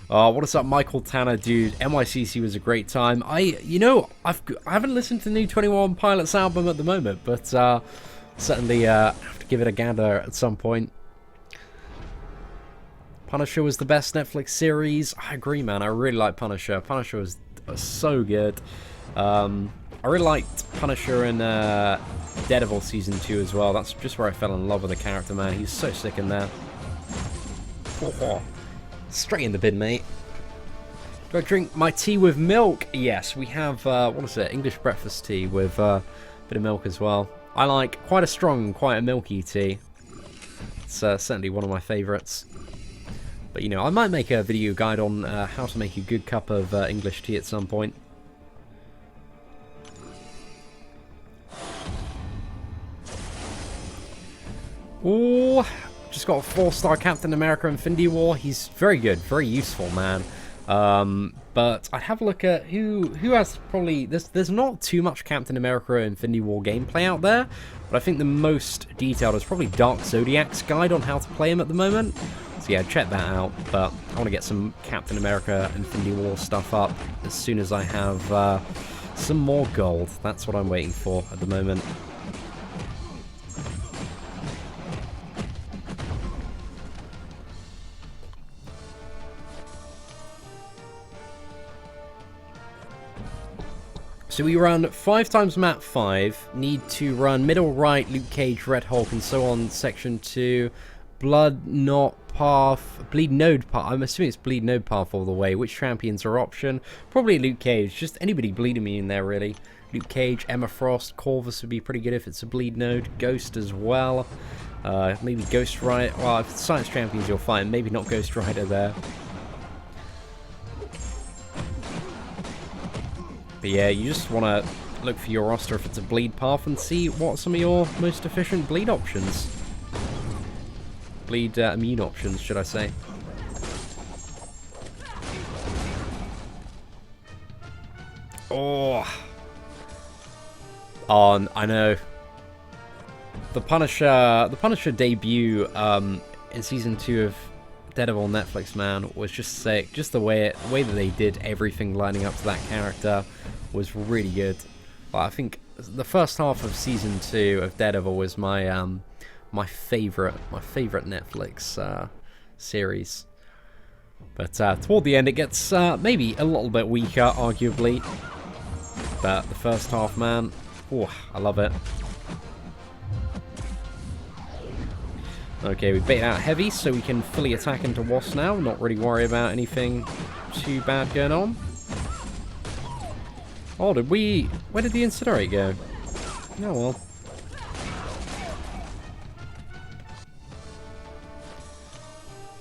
what is up, Michael Tanner, dude? NYCC was a great time. I haven't listened to the new 21 Pilots album at the moment, but certainly have to give it a gander at some point. Punisher was the best Netflix series. I agree, man. I really like Punisher. Punisher was so good. I really liked Punisher in Daredevil Season 2 as well. That's just where I fell in love with the character, man. He's so sick in there. Oh, straight in the bin, mate. Do I drink my tea with milk? Yes, we have, what is it? English breakfast tea with a bit of milk as well. I like quite a strong, quite a milky tea. It's certainly one of my favourites. But, you know, I might make a video guide on how to make a good cup of English tea at some point. Ooh, just got a 4-star Captain America Infinity War. He's very good, very useful, man. But I'd have a look at who has probably... There's not too much Captain America Infinity War gameplay out there, but I think the most detailed is probably Dark Zodiac's guide on how to play him at the moment. So yeah, check that out, but I want to get some Captain America Infinity War stuff up as soon as I have some more gold. That's what I'm waiting for at the moment. So we run 5 times map 5, need to run middle right, Luke Cage, Red Hulk, and so on, section 2, Bleed Node path, I'm assuming it's Bleed Node path all the way. Which champions are option? Probably Luke Cage, just anybody bleeding me in there really. Luke Cage, Emma Frost, Corvus would be pretty good if it's a Bleed Node, Ghost as well, maybe Ghost Rider, well if it's Science Champions you'll find, maybe not Ghost Rider there. But yeah, you just want to look for your roster if it's a bleed path and see what some of your most efficient bleed options. Bleed immune options, should I say. Oh, I know. The Punisher debut in Season 2 of Daredevil on Netflix, man, was just sick. Just the way that they did everything lining up to that character was really good. But I think the first half of Season 2 of Daredevil was my my favorite Netflix series. But toward the end it gets maybe a little bit weaker, arguably. But the first half, man, oh, I love it. Okay, we bait out heavy so we can fully attack into Wasp now. Not really worry about anything too bad going on. Oh, where did the Incinerate go? Oh well.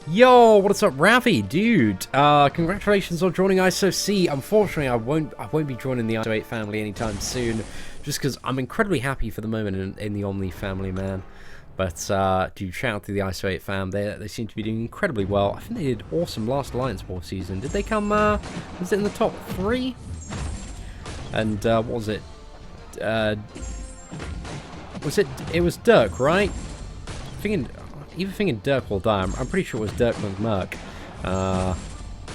Yo, what's up, Ravi, dude? Congratulations on joining ISOC. Unfortunately, I won't be joining the ISO 8 family anytime soon, just because I'm incredibly happy for the moment in the Omni family, man. But dude, shout out to the ISO 8 fam. They seem to be doing incredibly well. I think they did awesome last Alliance War season. Did they come? Was it in the top 3? And what was it? It was Dirk, right? Even thinking Dirk will die. I'm pretty sure it was Dirk McMurk.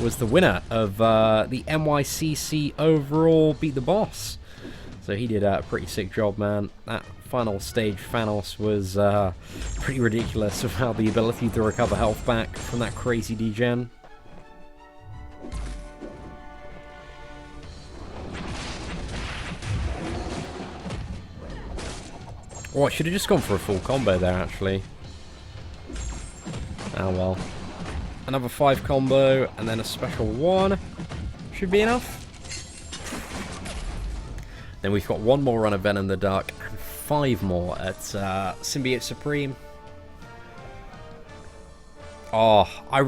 Was the winner of the NYCC overall Beat the Boss. So he did a pretty sick job, man. That final stage Thanos was pretty ridiculous without the ability to recover health back from that crazy degen. Oh, I should have just gone for a full combo there, actually. Oh well. Another 5 combo, and then a special 1. Should be enough. Then we've got one more run of Venom the Duck and 5 more at Symbiote Supreme. Oh, I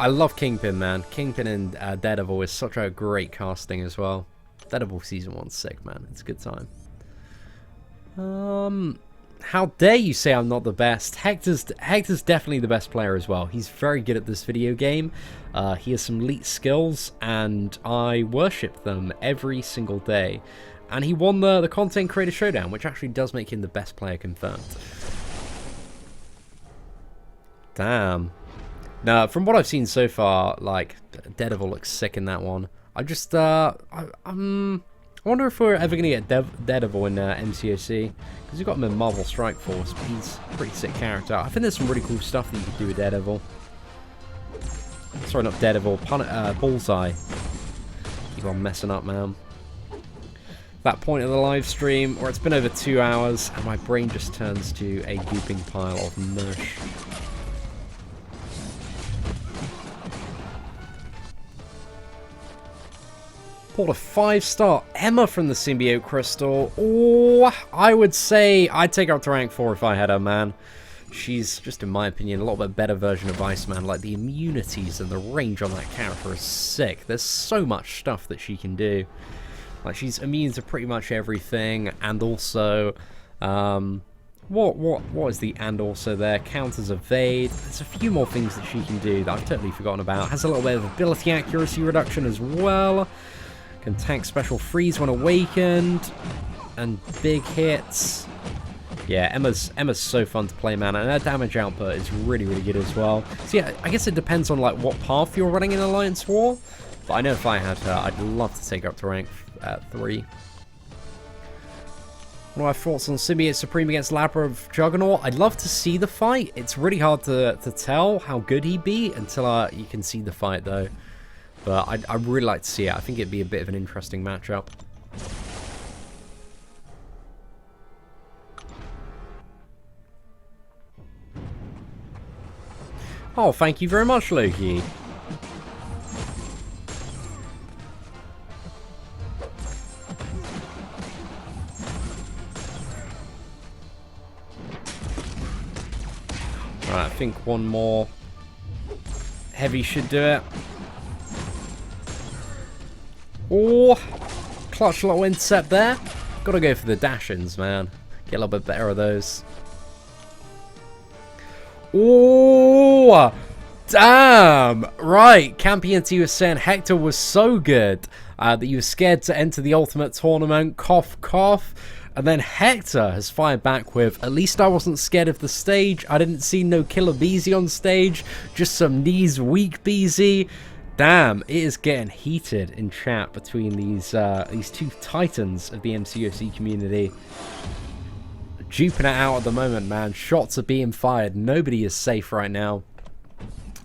love Kingpin, man. Kingpin and Daredevil is such a great casting as well. Daredevil Season 1's sick, man. It's a good time. How dare you say I'm not the best? Hector's definitely the best player as well. He's very good at this video game. He has some elite skills, and I worship them every single day. And he won the Content Creator Showdown, which actually does make him the best player confirmed. Damn. Now, from what I've seen so far, like, Daredevil looks sick in that one. I just, I wonder if we're ever going to get Daredevil in MCOC. Because you've got him in Marvel Strike Force, but he's a pretty sick character. I think there's some really cool stuff that you could do with Daredevil. Sorry, not Daredevil, Bullseye. Keep on messing up, man. That point of the live stream where it's been over 2 hours and my brain just turns to a gooping pile of mush. Pulled a 5-star Emma from the Symbiote Crystal. Oh, I would say I'd take her up to rank 4 if I had her, man. She's, just in my opinion, a little bit better version of Iceman. Like, the immunities and the range on that character is sick. There's so much stuff that she can do. Like, she's immune to pretty much everything, and also, what is the and also there? Counters evade. There's a few more things that she can do that I've totally forgotten about. Has a little bit of ability accuracy reduction as well. Can tank special freeze when awakened, and big hits. Yeah, Emma's so fun to play, man, and her damage output is really, really good as well. So yeah, I guess it depends on like what path you're running in Alliance War. But I know if I had her, I'd love to take her up to rank 3. What are my thoughts on Symbiote Supreme against Labyrinth Juggernaut? I'd love to see the fight. It's really hard to tell how good he'd be until you can see the fight, though. But I'd really like to see it. I think it'd be a bit of an interesting matchup. Oh, thank you very much, Loki. Right, I think one more heavy should do it. Oh, clutch little intercept there. Gotta go for the dash-ins, man. Get a little bit better of those. Oh, damn. Right, Campion T was saying Hector was so good that you were scared to enter the Ultimate Tournament. Cough, cough. And then Hector has fired back with, at least I wasn't scared of the stage. I didn't see no Killer Beezy on stage. Just some knees weak Beezy. Damn, it is getting heated in chat between these two titans of the MCOC community. Duping it out at the moment, man. Shots are being fired. Nobody is safe right now.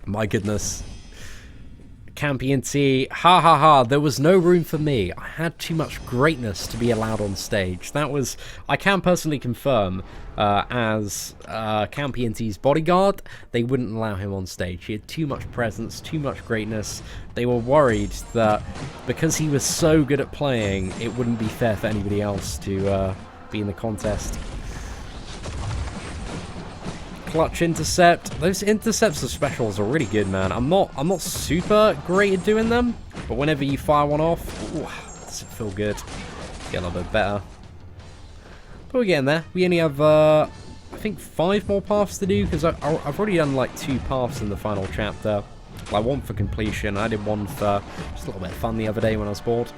My goodness. Campion T, ha ha ha, there was no room for me. I had too much greatness to be allowed on stage. That was, I can personally confirm, as Campion T's bodyguard, they wouldn't allow him on stage. He had too much presence, too much greatness. They were worried that because he was so good at playing, it wouldn't be fair for anybody else to be in the contest. Clutch intercept. Those intercepts of specials are really good, man. I'm not super great at doing them, but whenever you fire one off, ooh, does it feel good? Get a little bit better. But we're getting there. We only have I think 5 more paths to do, because I've already done like 2 paths in the final chapter. Like one for completion. I did one for just a little bit of fun the other day when I was bored.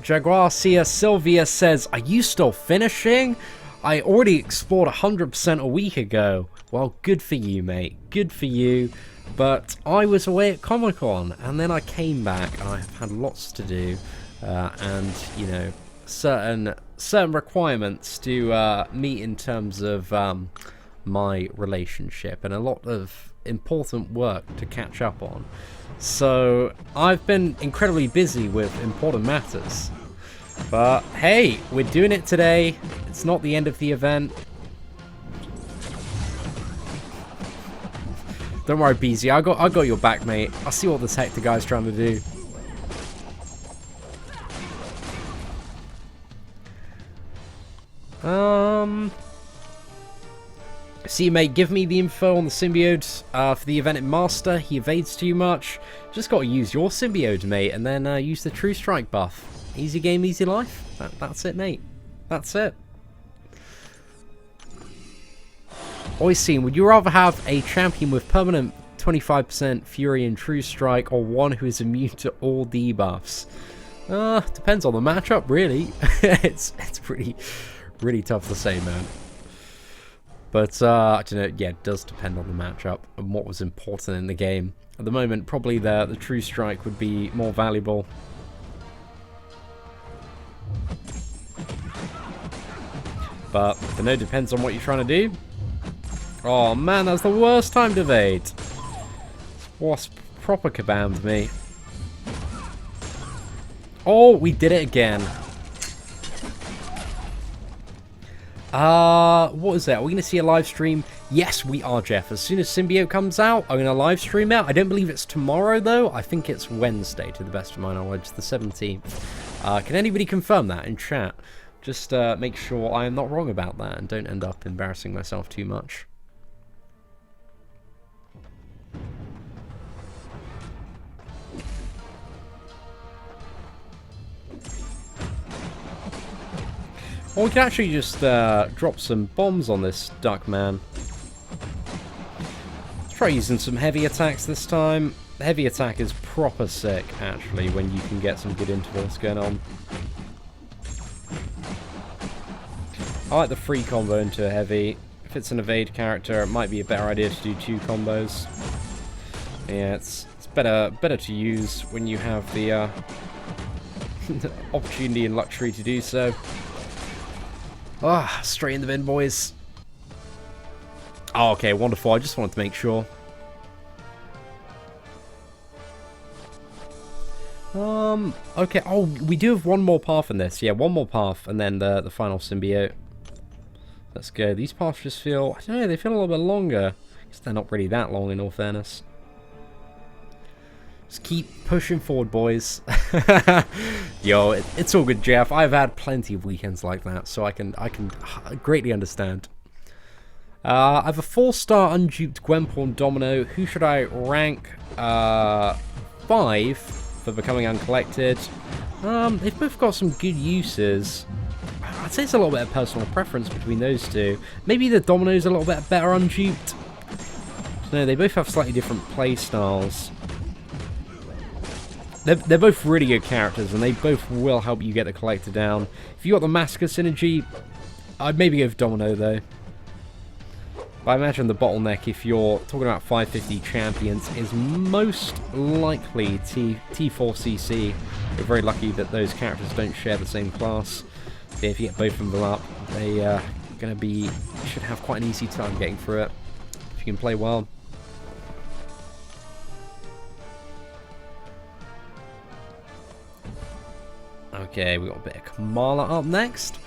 Jaguar Sia Sylvia says, are you still finishing? I already explored 100% a week ago. Well, good for you, mate. Good for you. But I was away at Comic-Con, and then I came back, and I've had lots to do. And, you know, certain requirements to meet in terms of my relationship, and a lot of important work to catch up on. So I've been incredibly busy with important matters. But hey, we're doing it today. It's not the end of the event. Don't worry, BZ. I got your back, mate. I see what this Hector guy's trying to do. See, mate, give me the info on the symbiote for the event in Master. He evades too much. Just got to use your symbiote, mate, and then use the True Strike buff. Easy game, easy life. That's it, mate. That's it. Always seen, would you rather have a champion with permanent 25% Fury and True Strike, or one who is immune to all debuffs? Depends on the matchup, really. it's really tough to say, man. But, I don't know, yeah, it does depend on the matchup and what was important in the game. At the moment, probably the True Strike would be more valuable. But, I don't know, depends on what you're trying to do. Oh, man, that's the worst time to evade. Wasp proper kabammed me. Oh, we did it again. What is that? Are we going to see a live stream? Yes, we are, Jeff. As soon as Symbiote comes out, I'm going to live stream it. I don't believe it's tomorrow, though. I think it's Wednesday, to the best of my knowledge, the 17th. Can anybody confirm that in chat? Just make sure I am not wrong about that and don't end up embarrassing myself too much. Or we can actually just drop some bombs on this duck man. Let's try using some heavy attacks this time. The heavy attack is proper sick, actually, when you can get some good intervals going on. I like the free combo into a heavy. If it's an evade character, it might be a better idea to do 2 combos. Yeah, it's better to use when you have the opportunity and luxury to do so. Ah, straight in the bin, boys. Oh, okay, wonderful. I just wanted to make sure. Okay. Oh, we do have one more path in this. Yeah, one more path, and then the final symbiote. Let's go. These paths just feel, I don't know, they feel a little bit longer. Because they're not really that long, in all fairness. Just keep pushing forward, boys. Yo, it's all good, Jeff. I've had plenty of weekends like that, so I can greatly understand. I have a 4-star unduped Gwenpool Domino. Who should I rank? 5 for becoming Uncollected. They've both got some good uses. I'd say it's a little bit of personal preference between those two. Maybe the Domino's a little bit better unduped. No, they both have slightly different play styles. They're both really good characters, and they both will help you get the Collector down. If you got the Massacre synergy, I'd maybe go for Domino, though. But I imagine the bottleneck, if you're talking about 550 champions, is most likely T4CC. You're very lucky that those characters don't share the same class. Yeah, if you get both of them up, they should have quite an easy time getting through it, if you can play well. Okay, we got a bit of Kamala up next.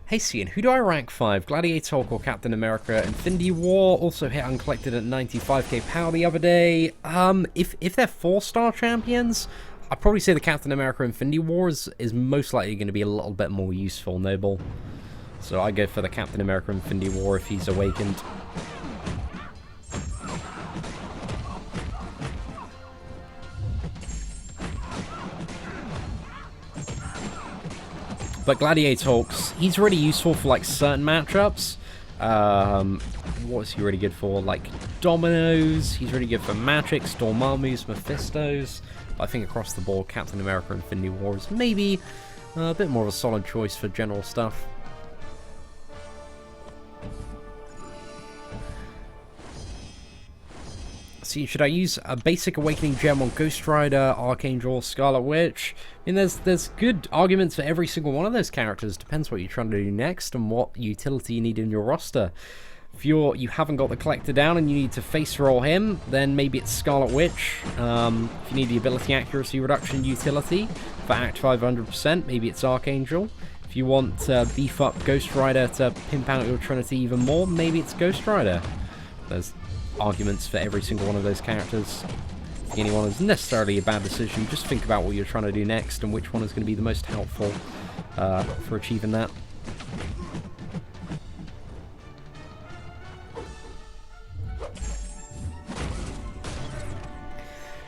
Hey Seatin, who do I rank 5? Gladiator Hulk or Captain America? Infinity War also hit Uncollected at 95k power the other day. If they're 4-star champions, I'd probably say the Captain America Infinity War is most likely going to be a little bit more useful, noble. So I go for the Captain America Infinity War if he's awakened. But Gladiator Hulks, he's really useful for like certain matchups. What is he really good for? Like Dominoes, he's really good for Matrix, Dormammu's, Mephistos. But I think across the board, Captain America Infinity War is maybe a bit more of a solid choice for general stuff. See, should I use a basic Awakening Gem on Ghost Rider, Archangel, Scarlet Witch? I mean, there's good arguments for every single one of those characters. Depends what you're trying to do next and what utility you need in your roster. If you haven't got the Collector down and you need to face roll him, then maybe it's Scarlet Witch. If you need the ability accuracy reduction utility for Act 500%, maybe it's Archangel. If you want to beef up Ghost Rider to pimp out your Trinity even more, maybe it's Ghost Rider. There's arguments for every single one of those characters. Any one is necessarily a bad decision. Just think about what you're trying to do next and which one is going to be the most helpful for achieving that.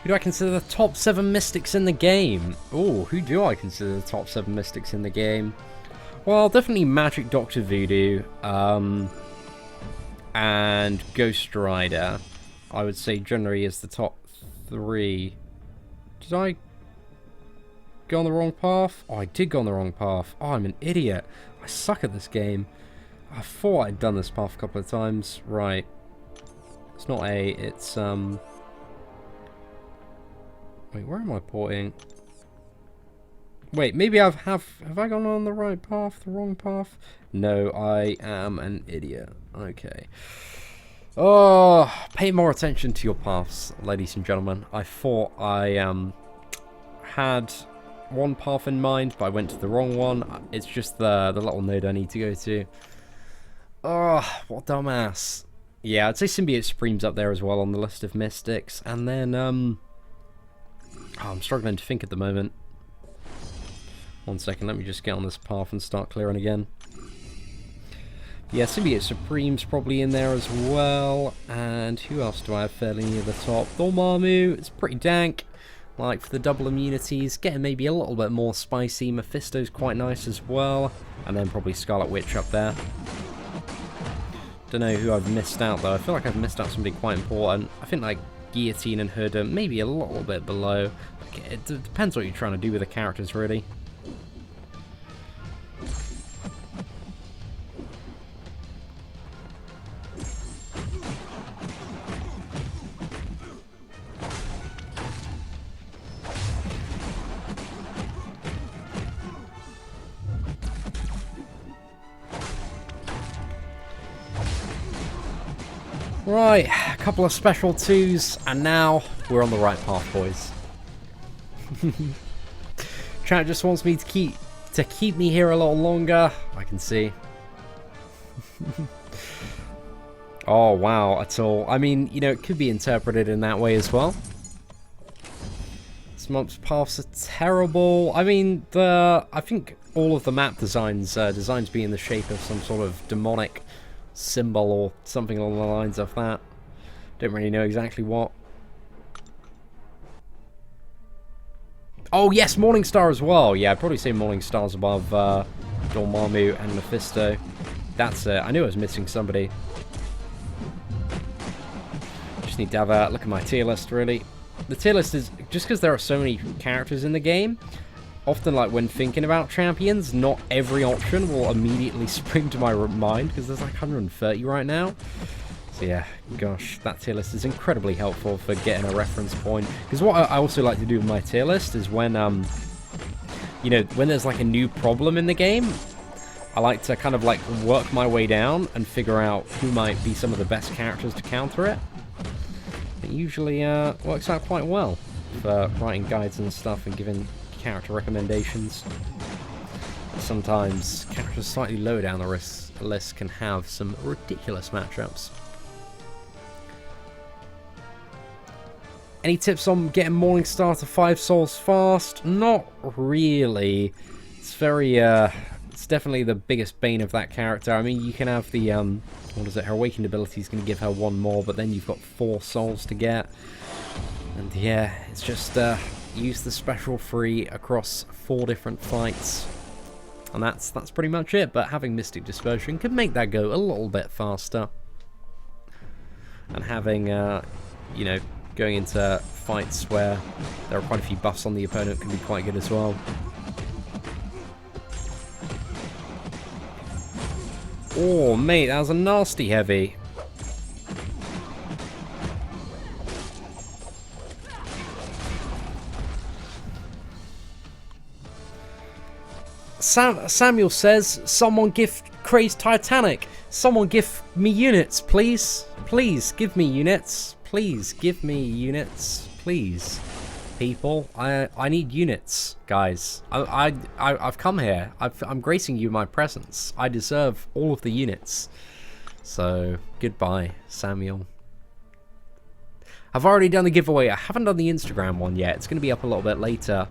Who do I consider the top 7 mystics in the game? Oh, who do I consider the top 7 mystics in the game? Well, definitely Magic Doctor Voodoo and Ghost Rider, I would say generally is the top 3. Did I go on the wrong path? Oh, I did go on the wrong path. Oh, I'm an idiot. I suck at this game. I thought I'd done this path a couple of times. Right. It's not A, it's wait, where am I porting? Wait, maybe have I gone on the right path, the wrong path? No, I am an idiot. Okay. Oh, pay more attention to your paths, ladies and gentlemen. I thought I had one path in mind, but I went to the wrong one. It's just the little node I need to go to. Oh, what a dumbass. Yeah, I'd say Symbiote Supreme's up there as well on the list of mystics. And then, oh, I'm struggling to think at the moment. One second, let me just get on this path and start clearing again. Yeah, Symbiote Supreme's probably in there as well. And who else do I have fairly near the top? Dormammu, it's pretty dank. Like, for the double immunities, getting maybe a little bit more spicy. Mephisto's quite nice as well. And then probably Scarlet Witch up there. Don't know who I've missed out, though. I feel like I've missed out somebody quite important. I think, like, Guillotine and Hood are maybe a little bit below. It depends what you're trying to do with the characters, really. Right, a couple of special 2s, and now we're on the right path, boys. Chat just wants me to keep me here a little longer. I can see. Oh wow, at all. I mean, you know, it could be interpreted in that way as well. Some paths are terrible. I mean, I think all of the map designs be in the shape of some sort of demonic symbol or something along the lines of that. Don't really know exactly what. Oh yes, Morningstar as well. Yeah, I'd probably say Morningstar's above Dormammu and Mephisto. That's it. I knew I was missing somebody. Just need to have a look at my tier list, really. The tier list is, just because there are so many characters in the game, often, like, when thinking about champions, not every option will immediately spring to my mind, because there's like 130 right now. So yeah, gosh, that tier list is incredibly helpful for getting a reference point. Because what I also like to do with my tier list is when, you know, when there's like a new problem in the game, I like to kind of like work my way down and figure out who might be some of the best characters to counter it. It usually works out quite well for writing guides and stuff and giving character recommendations. Sometimes characters slightly lower down the list can have some ridiculous matchups. Any tips on getting Morningstar to 5 souls fast? Not really. It's very, it's definitely the biggest bane of that character. I mean, you can have the, what is it, her awakened ability is going to give her 1 more, but then you've got 4 souls to get. And yeah, it's just, use the special 3 across 4 different fights. And that's pretty much it, but having Mystic Dispersion can make that go a little bit faster. And having, you know, going into fights where there are quite a few buffs on the opponent can be quite good as well. Oh, mate, that was a nasty heavy. Samuel says, someone give Crazed Titanic. Someone give me units, please. Please, give me units. Please, give me units. Please. People, I need units, guys. I've come here. I'm gracing you my presence. I deserve all of the units. So, goodbye, Samuel. I've already done the giveaway. I haven't done the Instagram one yet. It's going to be up a little bit later.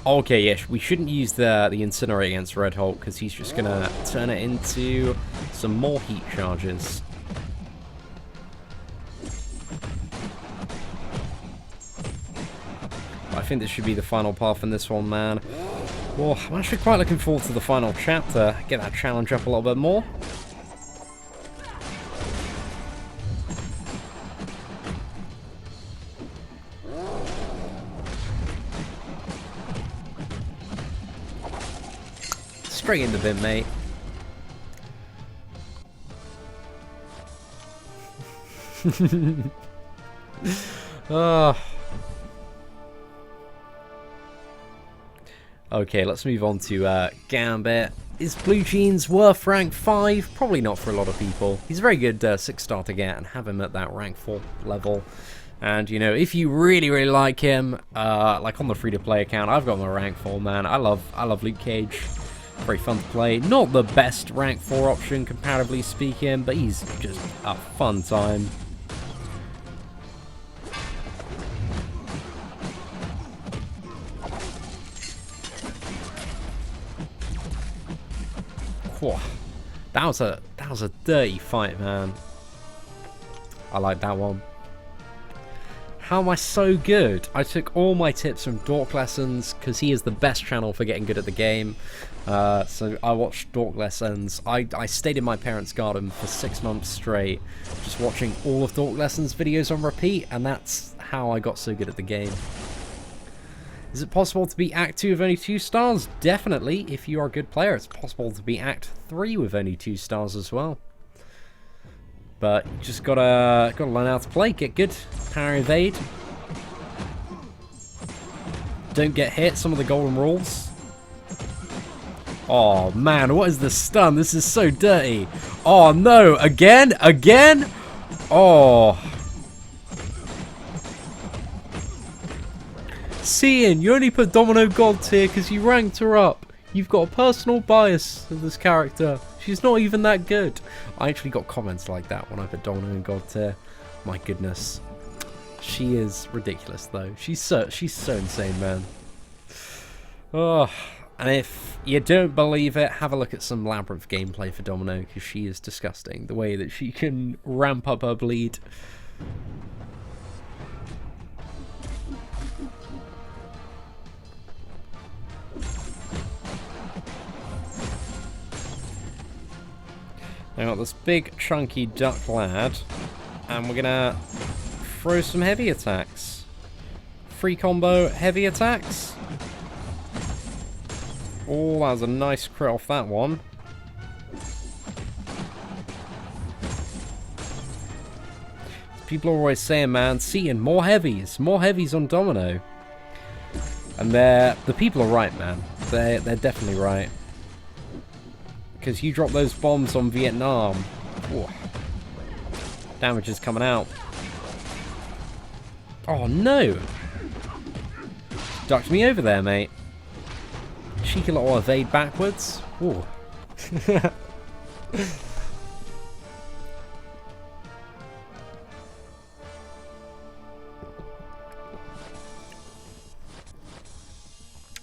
Okay, yes, we shouldn't use the Incinerate against Red Hulk, because he's just going to turn it into some more heat charges. I think this should be the final path in this one, man. Well, I'm actually quite looking forward to the final chapter. Get that challenge up a little bit more. Straight in the bin, mate. Okay, let's move on to Gambit. Is Blue Jeans worth rank 5? Probably not for a lot of people. He's a very good 6-star to get and have him at that rank 4 level. And, you know, if you really, really like him, like on the free-to-play account, I've got him at rank 4, man. I love Luke Cage. Very fun to play. Not the best rank 4 option, comparatively speaking, but he's just a fun time. Whoa. That was a dirty fight, man. I like that one. How am I so good? I took all my tips from Dork Lessons because he is the best channel for getting good at the game. So I watched Dork Lessons. I stayed in my parents' garden for 6 months straight, just watching all of Dork Lessons videos on repeat, and that's how I got so good at the game. Is it possible to be Act 2 with only 2 stars? Definitely. If you are a good player, it's possible to be Act 3 with only 2 stars as well. But you just gotta learn how to play, get good, power evade. Don't get hit, some of the golden rules. Oh man, what is the stun? This is so dirty. Oh no, again? Again? Oh. Seatin, you only put Domino God tier because you ranked her up. You've got a personal bias of this character. She's not even that good. I actually got comments like that when I put Domino in God tier. My goodness. She is ridiculous though. She's so insane, man. Oh, and if you don't believe it, have a look at some Labyrinth gameplay for Domino, because she is disgusting. The way that she can ramp up her bleed. I got this big chunky duck lad, and we're gonna throw some heavy attacks. Free combo heavy attacks. Oh, that was a nice crit off that one. People are always saying, man, Seatin, more heavies on Domino. And the people are right, man. They're definitely right. Because you drop those bombs on Vietnam. Ooh. Damage is coming out. Oh no! Ducked me over there, mate. Cheeky little evade backwards. Ooh.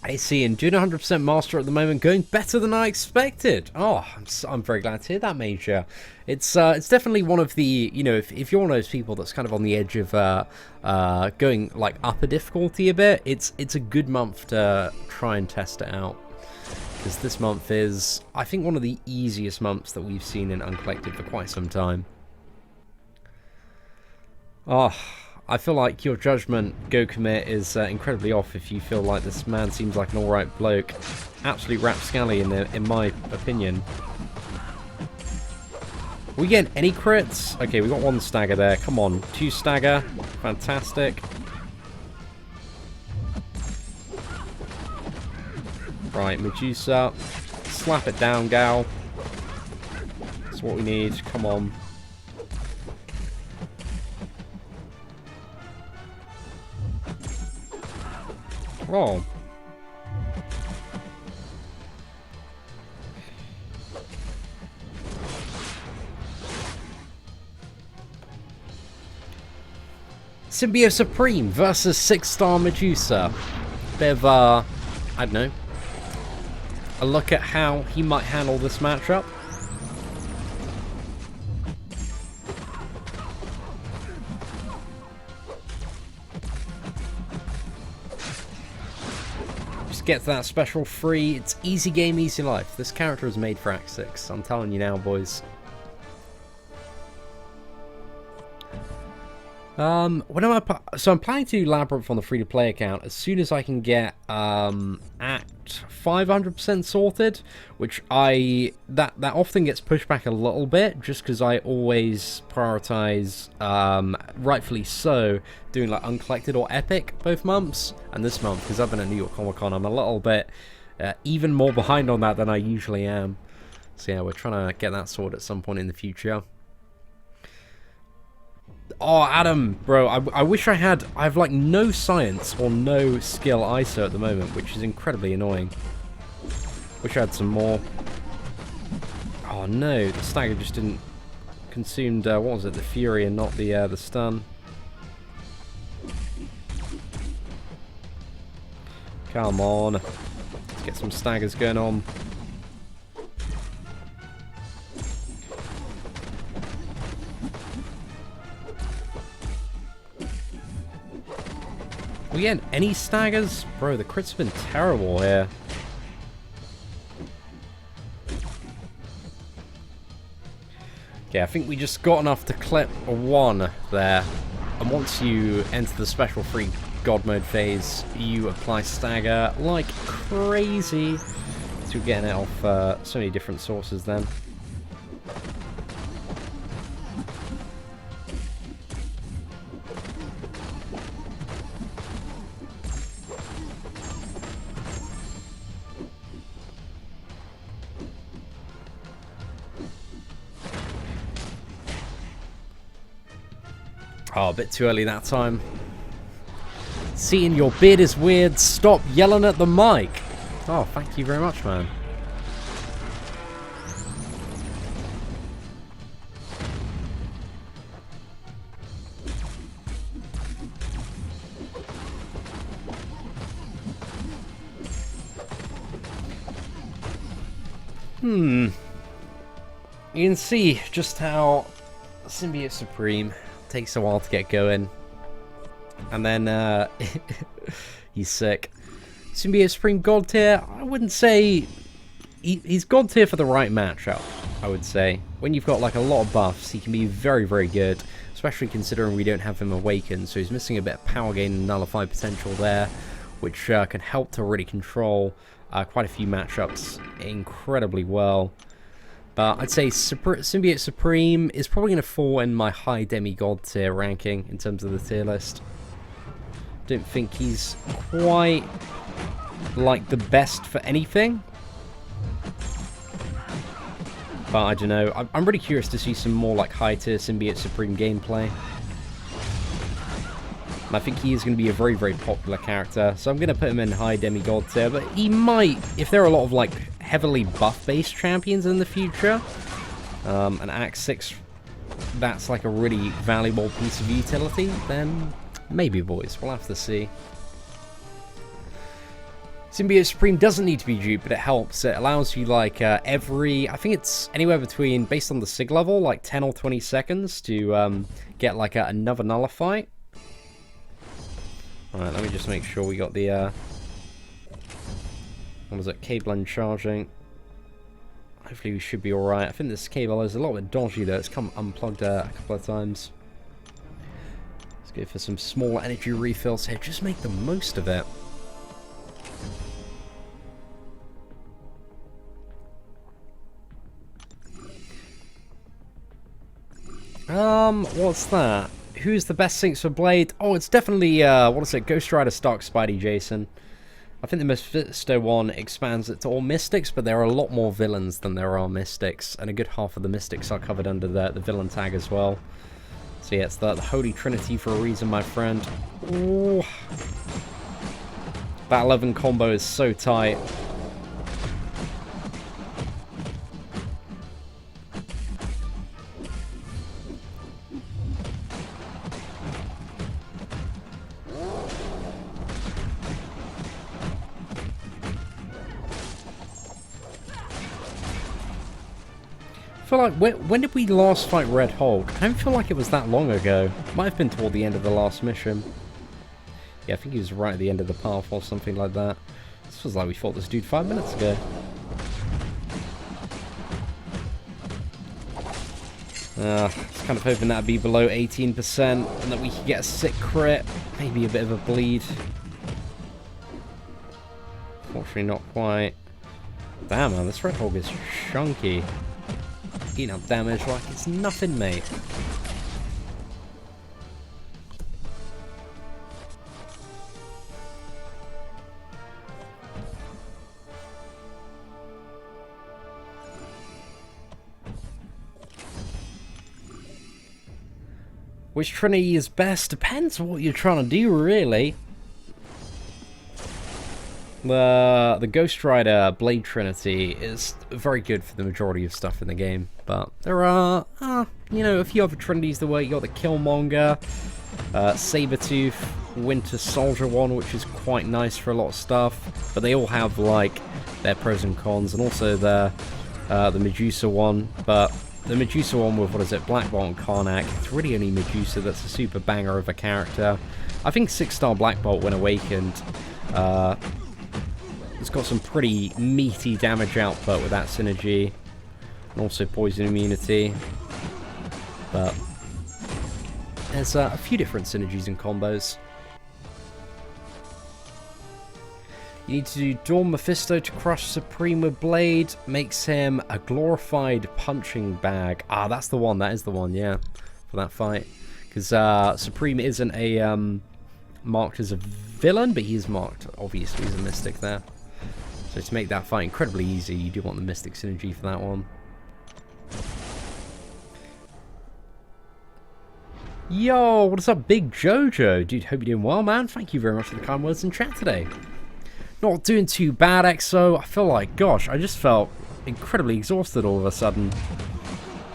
Hey, Seatin, doing 100% master at the moment, going better than I expected. Oh, I'm very glad to hear that, Major. It's definitely one of the, you know, if you're one of those people that's kind of on the edge of going like up a difficulty a bit, it's a good month to try and test it out. Because this month is, I think, one of the easiest months that we've seen in Uncollected for quite some time. Oh, I feel like your judgment, Go Commit, is incredibly off if you feel like this man seems like an alright bloke. Absolute rapscally in my opinion. Are we getting any crits? Okay, we got 1 stagger there. Come on, 2 stagger. Fantastic. Right, Medusa. Slap it down, gal. That's what we need. Come on. Oh. Symbiote Supreme versus 6-star Medusa. Bit of, I don't know, a look at how he might handle this matchup. Just get that special free. It's easy game, easy life. This character is made for Act 6. I'm telling you now, boys. So I'm planning to do Labyrinth on the free-to-play account as soon as I can get Act 500% sorted, which that often gets pushed back a little bit just because I always prioritize, rightfully so, doing like Uncollected or Epic both months, and this month because I've been at New York Comic Con, I'm a little bit even more behind on that than I usually am. So yeah, we're trying to get that sorted at some point in the future. Oh, Adam, bro, I wish I have like no science or no skill ISO at the moment, which is incredibly annoying. Wish I had some more. Oh no, the stagger just didn't consumed, what was it, the fury and not the stun. Come on, let's get some staggers going on. We getting any staggers? Bro, the crits have been terrible here. Okay, I think we just got enough to clip a 1 there. And once you enter the special free God mode phase, you apply stagger like crazy. So you're getting it off so many different sources then. Oh, a bit too early that time. Seatin, your beard is weird. Stop yelling at the mic. Oh, thank you very much, man. You can see just how Symbiote Supreme takes a while to get going, and then he's sick. Symbiote Supreme God tier, I wouldn't say he's God tier for the right matchup. I would say when you've got like a lot of buffs, he can be very, very good, especially considering we don't have him awakened, so he's missing a bit of power gain and nullify potential there, which can help to really control quite a few matchups incredibly well. But I'd say Symbiote Supreme is probably going to fall in my high demigod tier ranking in terms of the tier list. Don't think he's quite like the best for anything. But I don't know. I'm really curious to see some more like high tier Symbiote Supreme gameplay. And I think he is going to be a very, very popular character. So I'm going to put him in high demigod tier. But he might, if there are a lot of like heavily buff-based champions in the future, and Act 6, that's like a really valuable piece of utility, then maybe, boys. We'll have to see. Symbiote Supreme doesn't need to be duped, but it helps. It allows you like every, I think it's anywhere between, based on the SIG level, like 10 or 20 seconds to get like another nullify. Alright, let me just make sure we got the what was it? Cable and charging. Hopefully we should be alright. I think this cable is a little bit dodgy though. It's come unplugged a couple of times. Let's go for some small energy refills here. Just make the most of it. What's that? Who's the best syncs for Blade? Oh, it's definitely, what is it? Ghost Rider Stark Spidey Jason. I think the Mephisto one expands it to all Mystics, but there are a lot more villains than there are Mystics, and a good half of the Mystics are covered under the villain tag as well. So yeah, it's the Holy Trinity for a reason, my friend. Ooh. That 11 combo is so tight. feel like, when did we last fight Red Hulk? I don't feel like it was that long ago. Might have been toward the end of the last mission. Yeah, I think he was right at the end of the path or something like that. This was like we fought this dude 5 minutes ago. Just kind of hoping that'd be below 18% and that we could get a sick crit. Maybe a bit of a bleed. Fortunately not quite. Damn man, this Red Hulk is chunky. Eating up damage like it's nothing, mate. Which Trinity is best? Depends on what you're trying to do, really. The Ghost Rider Blade Trinity is very good for the majority of stuff in the game, but there are, you know, a few other Trinities the way. You got the Killmonger, Sabretooth, Winter Soldier one, which is quite nice for a lot of stuff, but they all have, like, their pros and cons, and also the Medusa one, but the Medusa one with, what is it, Black Bolt and Karnak, it's really only Medusa that's a super banger of a character. I think 6-star Black Bolt, when awakened, it's got some pretty meaty damage output with that synergy, and also poison immunity, but there's a few different synergies and combos. You need to do Dawn Mephisto to crush Supreme with Blade, makes him a glorified punching bag. Ah, that's the one, that is the one, yeah, for that fight. Because Supreme isn't a marked as a villain, but he is marked, obviously, as a Mystic there. So to make that fight incredibly easy, you do want the Mystic synergy for that one. Yo, what's up, Big Jojo? Dude, hope you're doing well, man. Thank you very much for the kind words in chat today. Not doing too bad, EXO. I feel like, gosh, I just felt incredibly exhausted all of a sudden.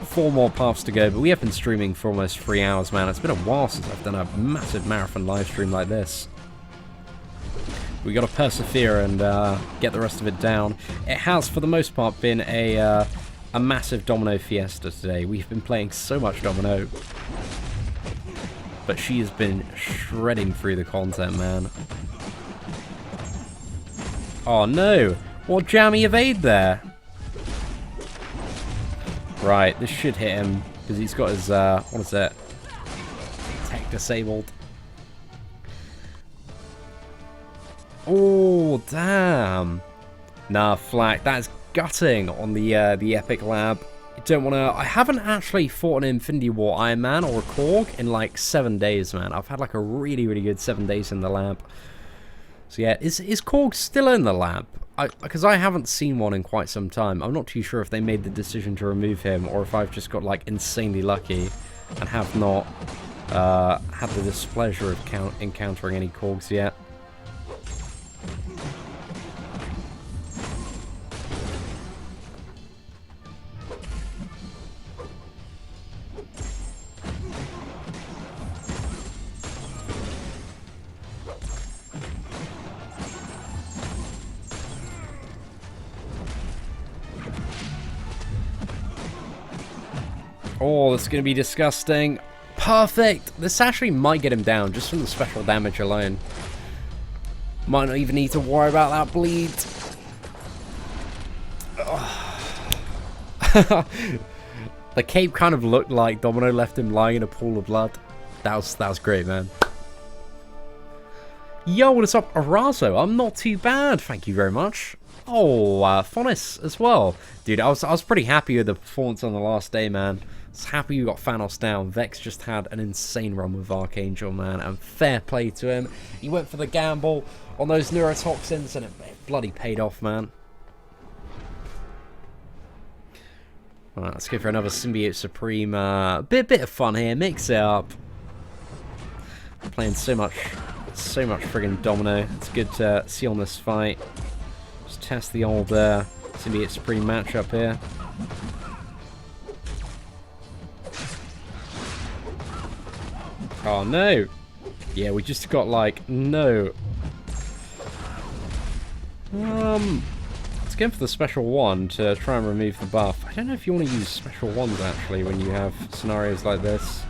4 more paths to go, but we have been streaming for almost 3 hours, man. It's been a while since I've done a massive marathon live stream like this. We got to persevere and get the rest of it down. It has, for the most part, been a massive Domino fiesta today. We've been playing so much Domino, but she has been shredding through the content, man. Oh no! What jammy evade there? Right, this should hit him because he's got his what is it? Tech disabled. Oh, damn. Nah, Flak, that's gutting on the Epic Lab. You don't want to... I haven't actually fought an Infinity War Iron Man or a Korg in like 7 days, man. I've had like a really, really good 7 days in the lab. So yeah, is Korg still in the lab? Because I haven't seen one in quite some time. I'm not too sure if they made the decision to remove him or if I've just got like insanely lucky and have not had the displeasure of encountering any Korgs yet. Oh, that's going to be disgusting. Perfect! This actually might get him down, just from the special damage alone. Might not even need to worry about that bleed. The cape kind of looked like Domino left him lying in a pool of blood. That was great, man. Yo, what's up, Arazo? I'm not too bad, thank you very much. Oh, Fonis as well. Dude, I was pretty happy with the performance on the last day, man. I was happy you got Thanos down. Vex just had an insane run with Archangel, man, and fair play to him. He went for the gamble on those neurotoxins, and it bloody paid off, man. Alright, let's go for another Symbiote Supreme. Bit of fun here, mix it up. Playing so much friggin' Domino. It's good to see on this fight. Just test the old Symbiote Supreme matchup here. Oh no! Yeah, we just got like, no. Let's going for the special one to try and remove the buff. I don't know if you want to use special ones, actually, when you have scenarios like this.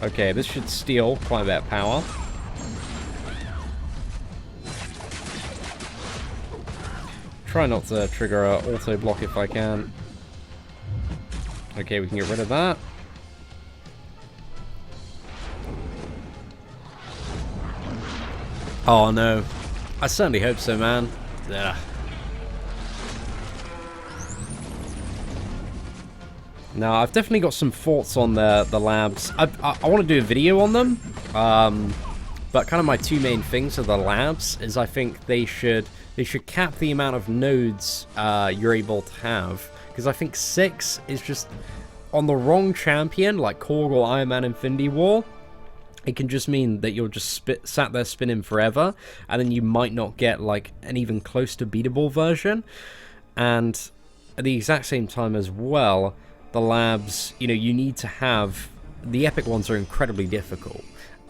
Okay, this should steal quite a bit of power. Try not to trigger a auto block if I can. Okay, we can get rid of that. Oh no. I certainly hope so, man. Ugh. Now, I've definitely got some thoughts on the labs. I want to do a video on them. But kind of my two main things are the labs is I think they should cap the amount of nodes you're able to have, because I think 6 is just on the wrong champion like Korg or Iron Man Infinity War. It can just mean that you're just sat there spinning forever, and then you might not get like an even close to beatable version. And at the exact same time as well, the labs, you know, you need to have the epic ones are incredibly difficult.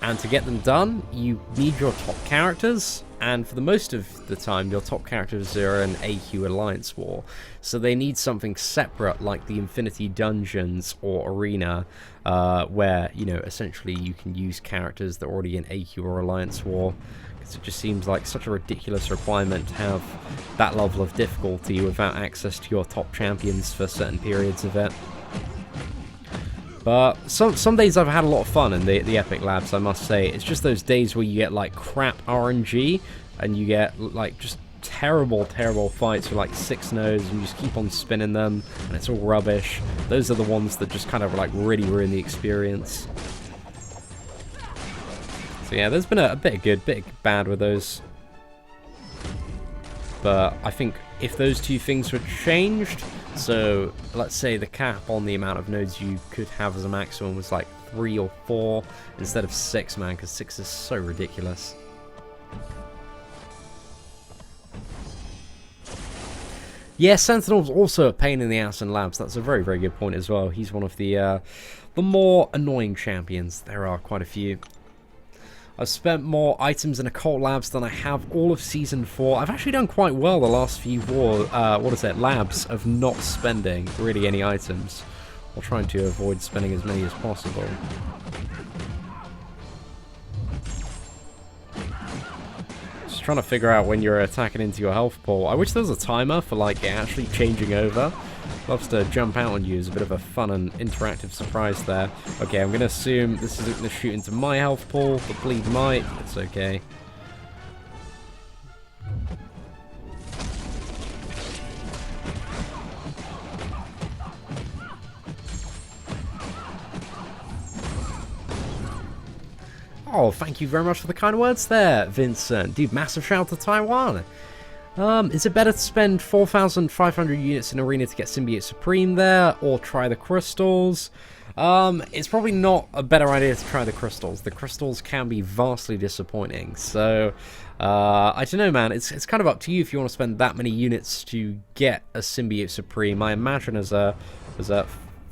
And to get them done, you need your top characters, and for the most of the time, your top characters are in AQ Alliance War. So they need something separate, like the Infinity Dungeons or Arena, where, you know, essentially you can use characters that are already in AQ or Alliance War. Because it just seems like such a ridiculous requirement to have that level of difficulty without access to your top champions for certain periods of it. But some days I've had a lot of fun in the Epic Labs, I must say. It's just those days where you get like crap RNG and you get like just terrible fights with like 6 nodes and you just keep on spinning them and it's all rubbish. Those are the ones that just kind of like really ruin the experience. So yeah, there's been a bit of good, bit of bad with those. But I think if those two things were changed, so let's say the cap on the amount of nodes you could have as a maximum was like 3 or 4 instead of 6, man, because 6 is so ridiculous. Yeah, Sentinel's also a pain in the ass in labs. That's a very, very good point as well. He's one of the more annoying champions. There are quite a few. I've spent more items in Occult Labs than I have all of Season 4. I've actually done quite well the last few labs of not spending really any items, or trying to avoid spending as many as possible. Just trying to figure out when you're attacking into your health pool. I wish there was a timer for like it actually changing over. Loves to jump out on you as a bit of a fun and interactive surprise there. Okay, I'm going to assume this isn't going to shoot into my health pool, but bleed might. It's okay. Oh, thank you very much for the kind words there, Vincent. Dude, massive shout out to Taiwan. Is it better to spend 4,500 units in Arena to get Symbiote Supreme there, or try the crystals? It's probably not a better idea to try the crystals. The crystals can be vastly disappointing, so I don't know, man. It's kind of up to you if you want to spend that many units to get a Symbiote Supreme. I imagine as a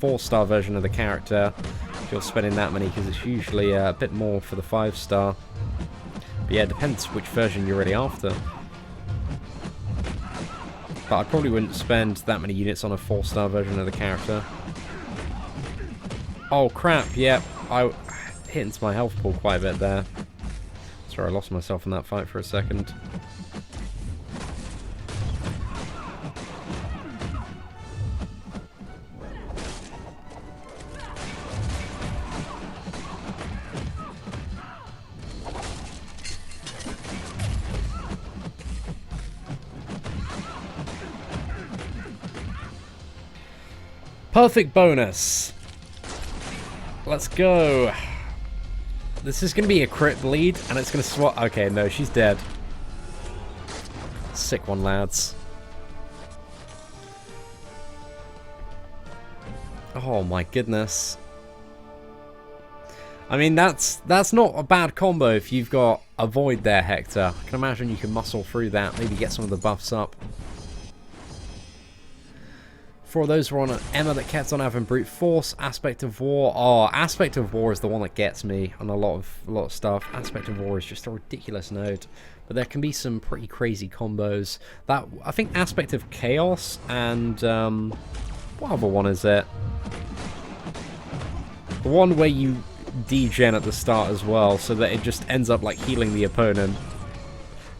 4-star version of the character, if you're spending that many, because it's usually a bit more for the 5-star. But yeah, it depends which version you're really after. But I probably wouldn't spend that many units on a 4-star version of the character. Oh crap, yeah, I hit into my health pool quite a bit there. Sorry, I lost myself in that fight for a second. Perfect bonus. Let's go. This is going to be a crit bleed, and it's going to swat. Okay, no, she's dead. Sick one, lads. Oh my goodness. I mean, that's not a bad combo if you've got a void there, Hector. I can imagine you can muscle through that, maybe get some of the buffs up. For those who are on Emma that kept on having brute force, aspect of war. Oh, aspect of war is the one that gets me on a lot of stuff. Aspect of war is just a ridiculous node, but there can be some pretty crazy combos. That I think aspect of chaos and what other one is it? The one where you degen at the start as well, so that it just ends up like healing the opponent.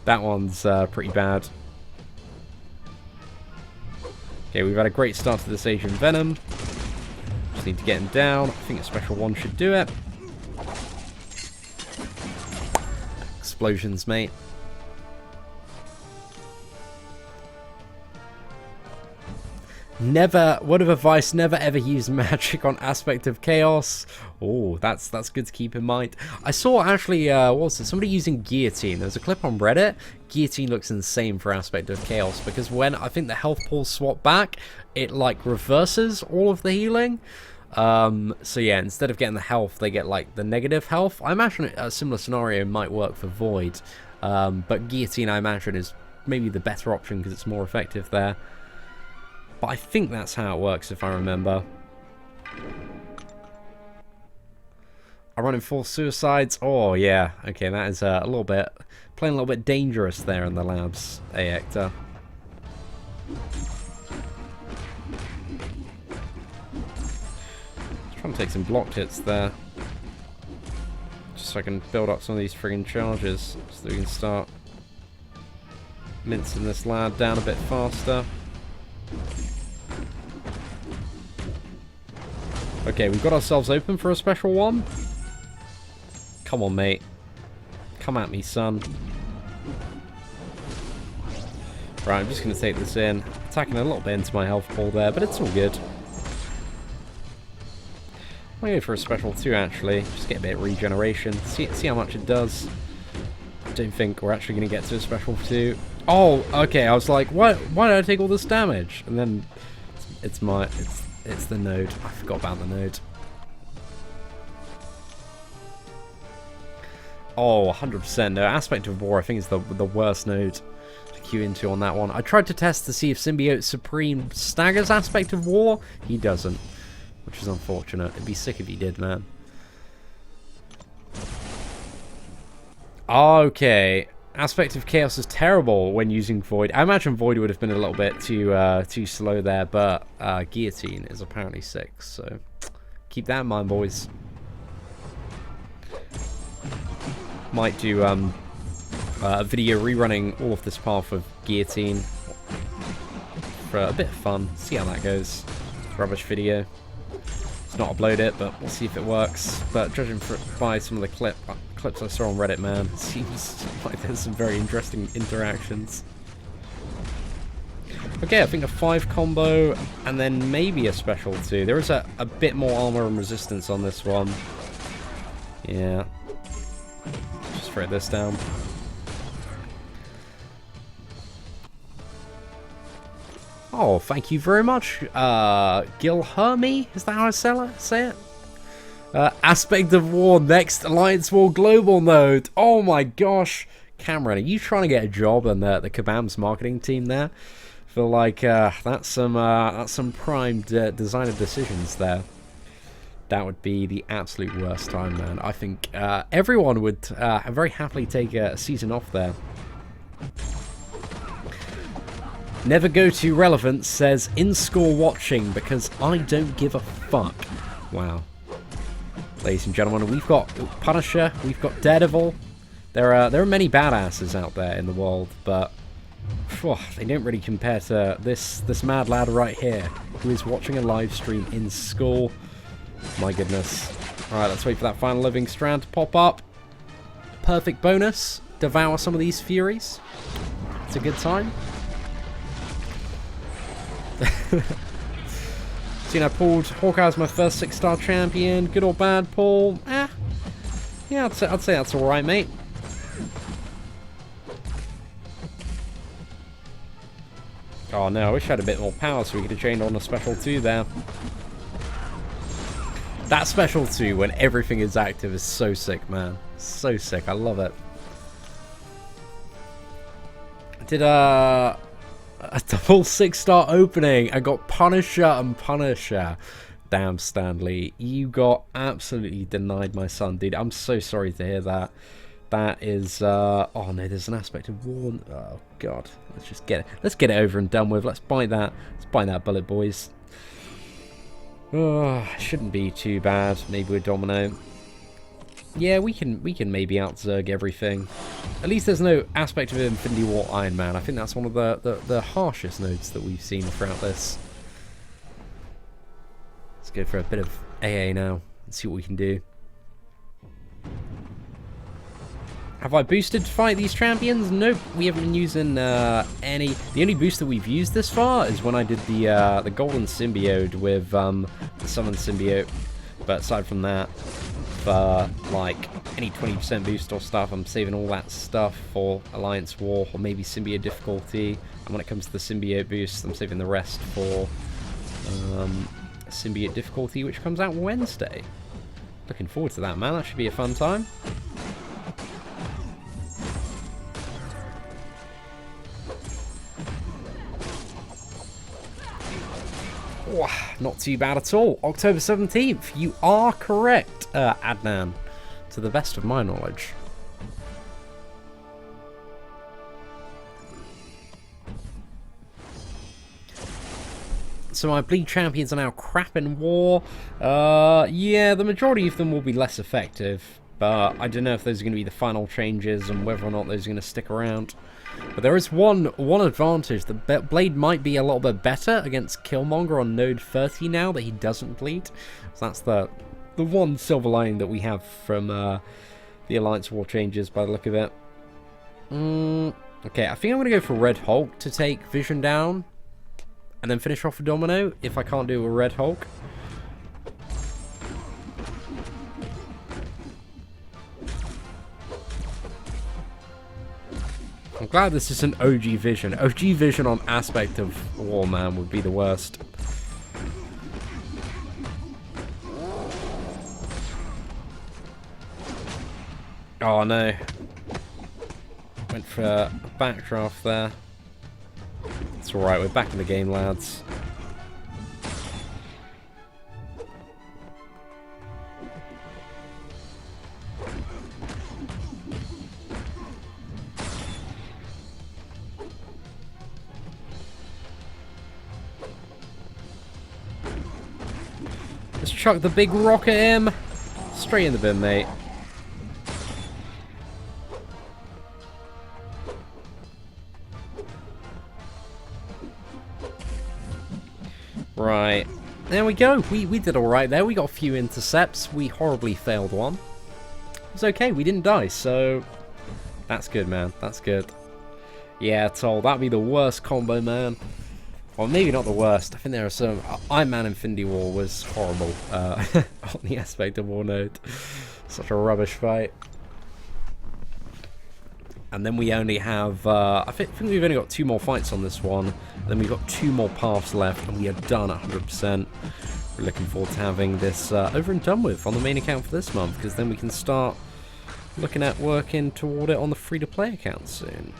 That one's pretty bad. Okay, we've had a great start to this Asian Venom. Just need to get him down. I think a special one should do it. Explosions, mate. Never, word of advice, never ever use magic on aspect of chaos. Oh, that's good to keep in mind. I saw actually, what was it? Somebody using guillotine. There's a clip on Reddit. Guillotine looks insane for aspect of chaos because when I think the health pools swap back, it like reverses all of the healing. So yeah, instead of getting the health, they get like the negative health. I imagine a similar scenario might work for Void, but guillotine I imagine is maybe the better option because it's more effective there. But I think that's how it works, if I remember. I run in 4 suicides. Oh, yeah. Okay, that is a little bit... Playing a little bit dangerous there in the labs, Hector. Trying to take some blocked hits there. Just so I can build up some of these friggin' charges. So that we can start mincing this lad down a bit faster. Okay, we've got ourselves open for a special one. Come on, mate. Come at me, son. Right, I'm just going to take this in. Attacking a little bit into my health pool there, but it's all good. I'm going to go for a special 2, actually. Just get a bit of regeneration. See how much it does. I don't think we're actually going to get to a special 2. Oh, okay. I was like, why did I take all this damage? And then it's the node. I forgot about the node. Oh, 100%. No, aspect of war I think is the worst node to queue into on that one. I tried to test to see if Symbiote Supreme staggers aspect of war. He doesn't, which is unfortunate. It'd be sick if he did, man. Okay. Aspect of chaos is terrible when using Void. I imagine Void would have been a little bit too slow there, but guillotine is apparently sick, so keep that in mind, boys. Might do a video rerunning all of this path of guillotine for a bit of fun. See how that goes. Rubbish video. It's not upload it, but we'll see if it works. But judging by some of the clips I saw on Reddit, man, it seems like there's some very interesting interactions. Okay, I think a 5 combo and then maybe a special 2. There is a bit more armor and resistance on this one. Yeah. Just throw this down. Oh, thank you very much, Gilhermy? Is that how I say it? Aspect of War, next Alliance War Global node. Oh my gosh. Cameron, are you trying to get a job on the Kabam's marketing team there? Feel like that's some primed designer decisions there. That would be the absolute worst time, man. I think everyone would very happily take a season off there. Never go to relevance says in-score watching because I don't give a fuck. Wow. Ladies and gentlemen, we've got Punisher, we've got Daredevil. There are many badasses out there in the world, but they don't really compare to this mad lad right here who is watching a live stream in school. My goodness. Alright, let's wait for that final living strand to pop up. Perfect bonus. Devour some of these Furies. It's a good time. See, I pulled Hawkeye as my first 6-star champion. Good or bad, Paul? Yeah, I'd say that's alright, mate. Oh no, I wish I had a bit more power so we could have chained on a special 2 there. That special 2 when everything is active is so sick, man. So sick, I love it. A double 6-star opening. I got Punisher and Punisher. Damn, Stanley. You got absolutely denied my son, dude. I'm so sorry to hear that. That is, oh no, there's an aspect of war. Oh, God. Let's just get it. Let's get it over and done with. Let's bite that. Let's bite that bullet, boys. Oh, shouldn't be too bad. Maybe with Domino. Yeah, we can maybe out-zerg everything. At least there's no aspect of Infinity War Iron Man. I think that's one of the harshest nodes that we've seen throughout this. Let's go for a bit of AA now and see what we can do. Have I boosted to fight these champions? Nope, we haven't been using any. The only boost that we've used this far is when I did the golden symbiote with the summon symbiote. But aside from that, for like any 20% boost or stuff, I'm saving all that stuff for Alliance War or maybe symbiote difficulty. And when it comes to the symbiote boost, I'm saving the rest for symbiote difficulty, which comes out Wednesday. Looking forward to that, man. That should be a fun time. Not too bad at all. October 17th. You are correct, Adnan, to the best of my knowledge. So my bleed champions are now crap in war. Yeah, the majority of them will be less effective, but I don't know if those are going to be the final changes and whether or not those are going to stick around. But there is one advantage. The Blade might be a little bit better against Killmonger on node 30 now that he doesn't bleed. So that's the one silver lining that we have from the Alliance War changes by the look of it. Okay, I think I'm going to go for Red Hulk to take Vision down and then finish off with Domino if I can't do a Red Hulk. I'm glad this is an OG Vision. OG Vision on aspect of War, man, would be the worst. Oh no. Went for a backdraft there. It's alright, we're back in the game, lads. Let's chuck the big rock at him. Straight in the bin, mate. Right. There we go. We did alright there. We got a few intercepts. We horribly failed one. It's okay. We didn't die, so that's good, man. That's good. Yeah, Toll. That'd be the worst combo, man. Well, maybe not the worst. I think there are some... Iron Man Infinity War was horrible on the aspect of War node. Such a rubbish fight. And then we only have... I think we've only got 2 more fights on this one. And then we've got 2 more paths left, and we are done 100%. We're looking forward to having this over and done with on the main account for this month, because then we can start looking at working toward it on the free-to-play account soon.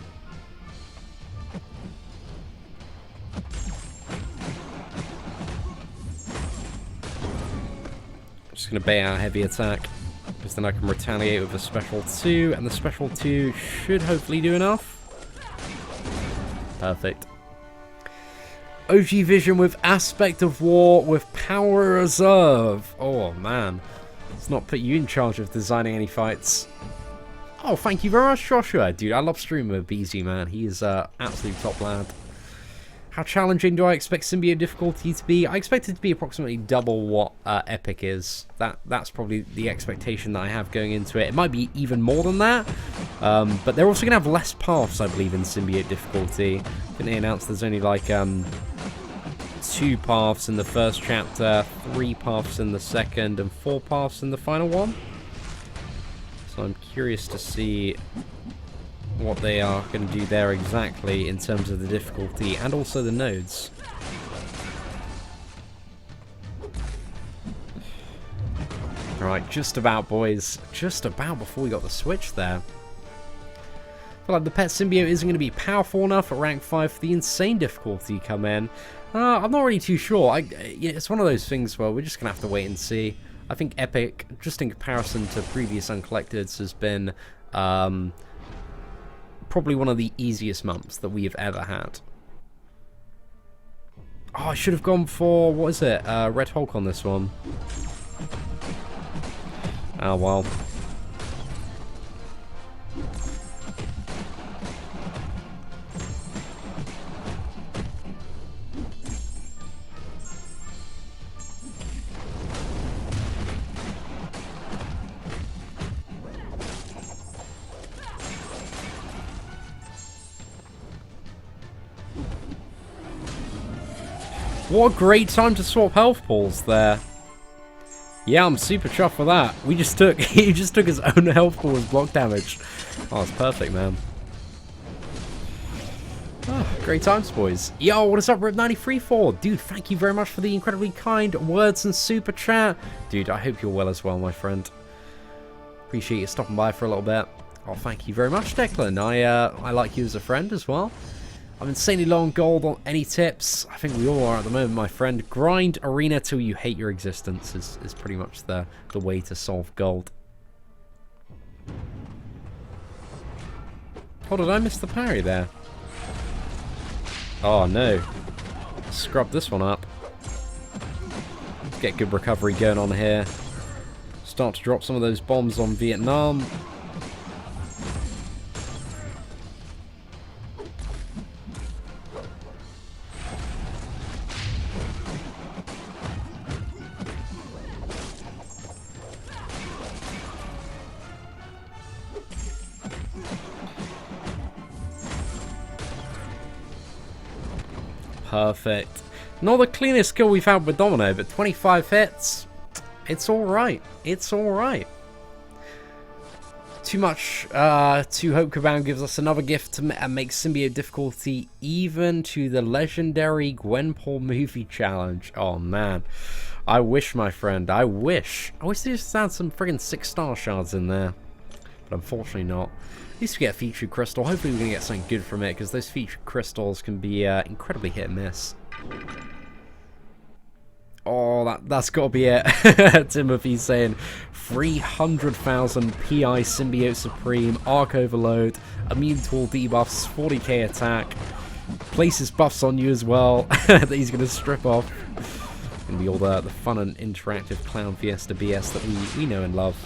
Just going to bait out heavy attack, because then I can retaliate with a special 2, and the special 2 should hopefully do enough. Perfect. OG Vision with Aspect of War with Power Reserve. Oh man, let's not put you in charge of designing any fights. Oh, thank you very much, Joshua. Dude, I love streaming with BZ, man. He is absolute top lad. How challenging do I expect symbiote difficulty to be? I expect it to be approximately double what Epic is. That's probably the expectation that I have going into it. It might be even more than that, but they're also going to have less paths, I believe, in symbiote difficulty. I think they announced there's only like 2 paths in the first chapter, 3 paths in the second, and 4 paths in the final one. So I'm curious to see what they are going to do there exactly in terms of the difficulty and also the nodes. Alright, just about, boys. Just about before we got the switch there. feel like the pet symbiote isn't going to be powerful enough at rank 5 for the insane difficulty to come in. I'm not really too sure. It's one of those things where we're just going to have to wait and see. I think Epic, just in comparison to previous Uncollecteds, has been probably one of the easiest months that we have ever had. Oh, I should have gone for, what is it, Red Hulk on this one. Oh, well. What a great time to swap health pools there. Yeah, I'm super chuffed for that. He just took his own health pool as block damage. Oh, it's perfect, man. Oh, great times, boys. Yo, what is up, Rip93 Dude, thank you very much for the incredibly kind words and super chat. Dude, I hope you're well as well, my friend. Appreciate you stopping by for a little bit. Oh, thank you very much, Declan. I like you as a friend as well. I'm insanely low on gold. On any tips? I think we all are at the moment, my friend. Grind arena till you hate your existence is pretty much the way to solve gold. Oh, did I miss the parry there? Oh, no. Scrub this one up. Get good recovery going on here. Start to drop some of those bombs on Vietnam. Perfect. Not the cleanest kill we've had with Domino, but 25 hits. It's alright. It's alright. Too much. To Hope Caban gives us another gift to make symbiote difficulty even to the legendary Gwenpool movie challenge. Oh man. I wish, my friend. I wish. I wish they just had some friggin' 6-star shards in there. But unfortunately not. At least we get a featured crystal. Hopefully we're going to get something good from it, because those featured crystals can be incredibly hit and miss. Oh, that's got to be it. Timothy's saying 300,000 PI Symbiote Supreme, Arc Overload, Immune Tool debuffs, 40k attack, places buffs on you as well that he's going to strip off. Going to be all the fun and interactive Clown Fiesta BS that we know and love.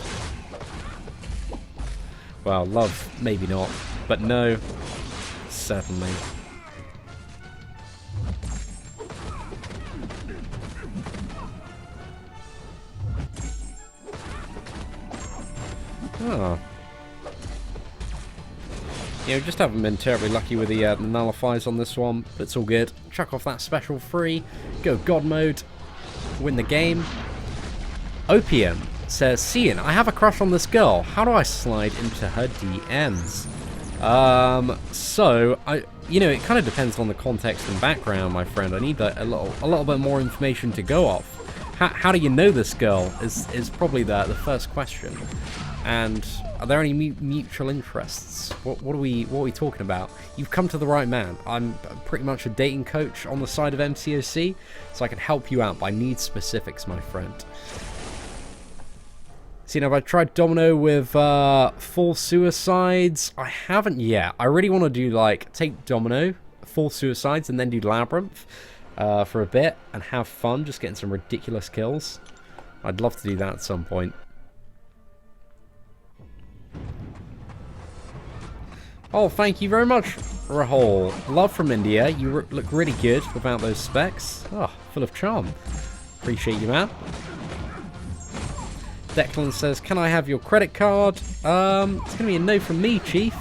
Well, love, maybe not, but no, certainly. Oh. Yeah, we just haven't been terribly lucky with the nullifiers on this one, but it's all good. Chuck off that special free, go God mode, win the game. Opium says, Seatin, I have a crush on this girl. How do I slide into her DMs? You know, it kind of depends on the context and background, my friend. I need a little bit more information to go off. How do you know this girl is probably the first question. And are there any mutual interests? What are we talking about? You've come to the right man. I'm pretty much a dating coach on the side of MCOC, so I can help you out, but I need specifics, my friend. See, now, have I tried Domino with full suicides? I haven't yet. I really want to do, like, take Domino, full suicides, and then do Labyrinth for a bit and have fun, just getting some ridiculous kills. I'd love to do that at some point. Oh, thank you very much, Rahul. Love from India. You look really good without those specs. Oh, full of charm. Appreciate you, man. Declan says, can I have your credit card? It's going to be a no from me, Chief.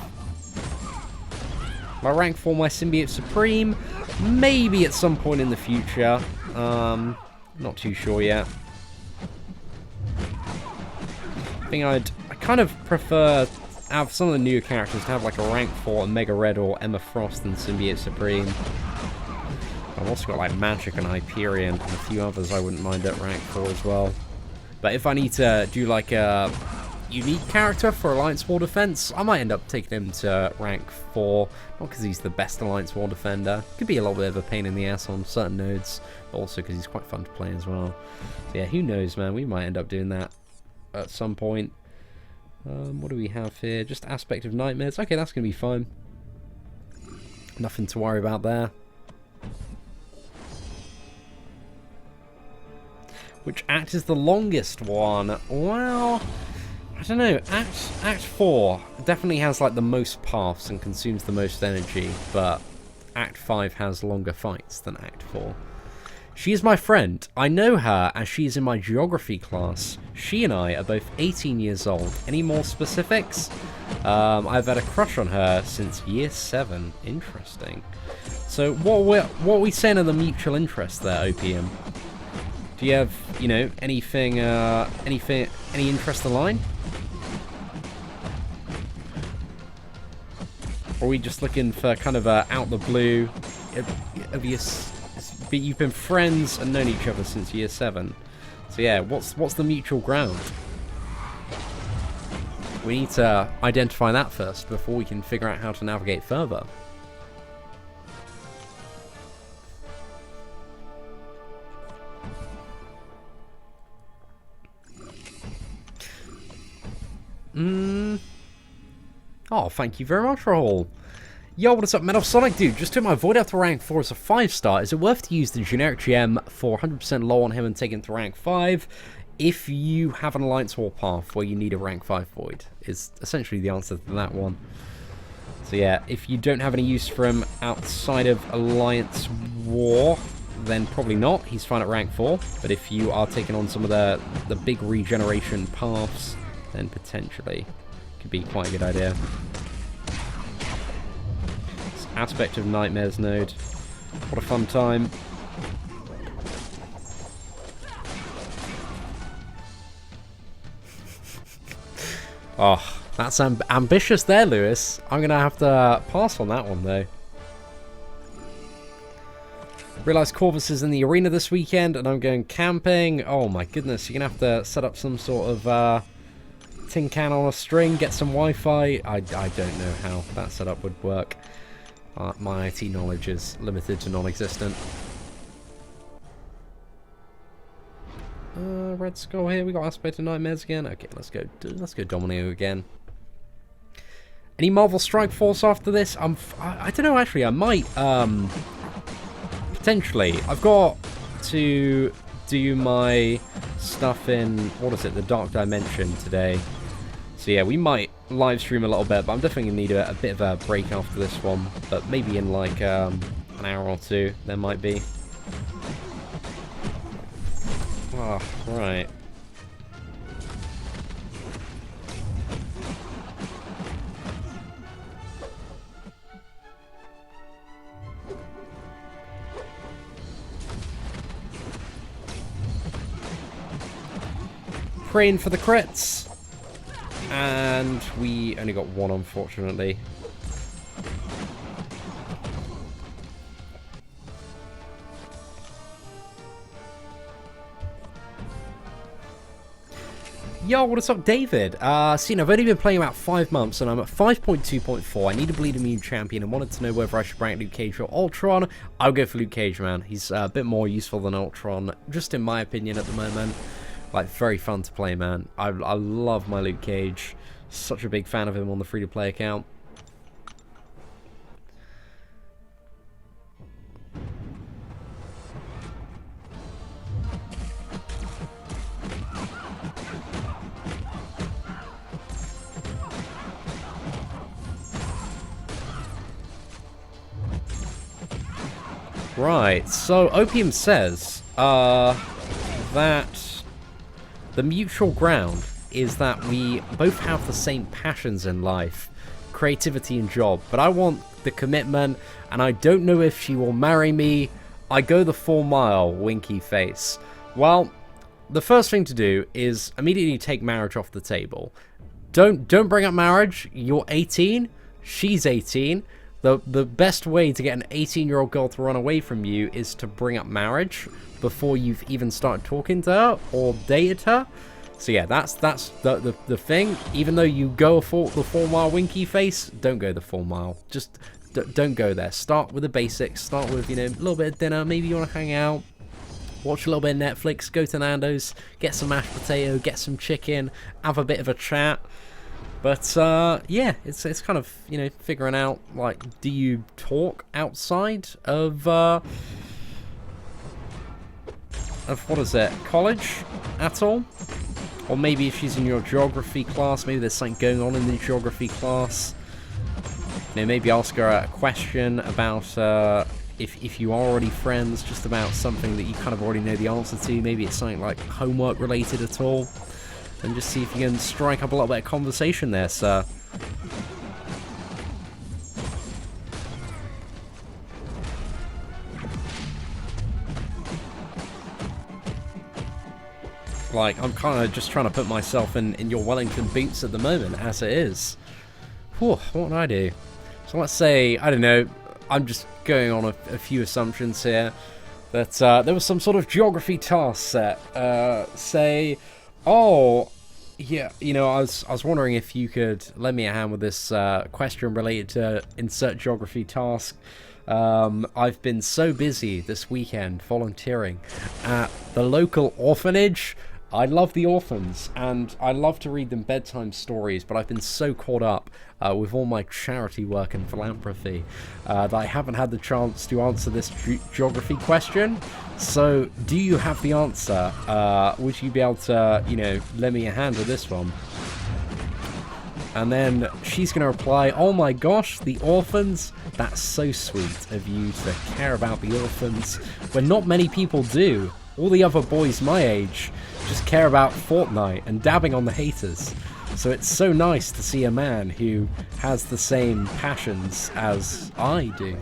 My rank for my Symbiote Supreme. Maybe at some point in the future. Not too sure yet. I think I kind of prefer, out of some of the newer characters, to have like a rank 4 Mega Red or Emma Frost and Symbiote Supreme. I've also got like Magic and Hyperion and a few others I wouldn't mind at rank 4 as well. But if I need to do like a unique character for Alliance War Defense. I might end up taking him to rank 4, not because he's the best Alliance War Defender. Could be a little bit of a pain in the ass on certain nodes, but also because he's quite fun to play as well. So yeah, who knows, man? We might end up doing that at some point. What do we have here? Just Aspect of Nightmares. Okay, that's going to be fine. Nothing to worry about there. Which act is the longest one? Well, I don't know. Act 4 definitely has like the most paths and consumes the most energy, but Act 5 has longer fights than Act 4. She is my friend. I know her as she is in my geography class. She and I are both 18 years old. Any more specifics? I've had a crush on her since year 7. Interesting. So what are we saying are the mutual interests there, OPM? Do you have, you know, any interest in line? Or are we just looking for kind of out the blue? You've been friends and known each other since year 7. So yeah, what's the mutual ground? We need to identify that first before we can figure out how to navigate further. Oh, thank you very much, Rahul. Yo, what is up, Metal Sonic? Dude, just took my Void Elf to rank 4 as a 5-star. Is it worth to use the generic gem for 100% low on him and take him to rank 5 if you have an Alliance War path where you need a rank 5 Void? Is essentially the answer to that one. So yeah, if you don't have any use for him outside of Alliance War, then probably not. He's fine at rank 4. But if you are taking on some of the big regeneration paths, then potentially could be quite a good idea. This Aspect of Nightmares node. What a fun time. Oh, that's ambitious there, Lewis. I'm going to have to pass on that one, though. Realise Corvus is in the arena this weekend, and I'm going camping. Oh my goodness, you're going to have to set up some sort of tin can on a string, get some Wi-Fi. I don't know how that setup would work. My IT knowledge is limited to non-existent. Red Skull here. We got Aspect of Nightmares again. Okay, let's go Domino again. Any Marvel Strike Force after this? I don't know. Actually, I might. Potentially, I've got to do my stuff in the Dark Dimension today. So yeah, we might live stream a little bit, but I'm definitely gonna need a bit of a break after this one. But maybe in like an hour or two, there might be. Oh, right. Praying for the crits. And we only got one, unfortunately. Yo, what is up, David? See, I've only been playing about 5 months, and I'm at 5.2.4. I need a Bleed Immune champion, and wanted to know whether I should rank Luke Cage or Ultron. I'll go for Luke Cage, man. He's a bit more useful than Ultron, just in my opinion at the moment. Like, very fun to play, man. I love my Luke Cage. Such a big fan of him on the free-to-play account. Right, so Opium says that the mutual ground is that we both have the same passions in life, creativity and job, but I want the commitment, and I don't know if she will marry me. I go the 4 mile, winky face. Well, the first thing to do is immediately take marriage off the table. Don't bring up marriage. You're 18, she's 18. The best way to get an 18-year-old girl to run away from you is to bring up marriage before you've even started talking to her or dated her. So yeah, that's the thing. Even though you go the 4 mile winky face, don't go the 4 mile. Just don't go there. Start with the basics. Start with, you know, a little bit of dinner. Maybe you want to hang out, watch a little bit of Netflix, go to Nando's, get some mashed potato, get some chicken, have a bit of a chat. But yeah, it's kind of, you know, figuring out, like, do you talk outside of what is it, college at all? Or maybe if she's in your geography class, maybe there's something going on in the geography class. You know, maybe ask her a question about if you are already friends, just about something that you kind of already know the answer to. Maybe it's something like homework related at all. And just see if you can strike up a little bit of conversation there, sir. Like, I'm kind of just trying to put myself in your Wellington boots at the moment, as it is. Whew, what would I do? So let's say, I don't know, I'm just going on a few assumptions here, that there was some sort of geography task set. Say, oh, yeah, you know, I was wondering if you could lend me a hand with this question related to insert geography task. I've been so busy this weekend volunteering at the local orphanage. I love the orphans, and I love to read them bedtime stories, but I've been so caught up with all my charity work and philanthropy that I haven't had the chance to answer this geography question. So, do you have the answer? Would you be able to, you know, lend me a hand with this one? And then she's going to reply, oh my gosh, the orphans? That's so sweet of you to care about the orphans, when not many people do. All the other boys my age just care about Fortnite and dabbing on the haters. So it's so nice to see a man who has the same passions as I do.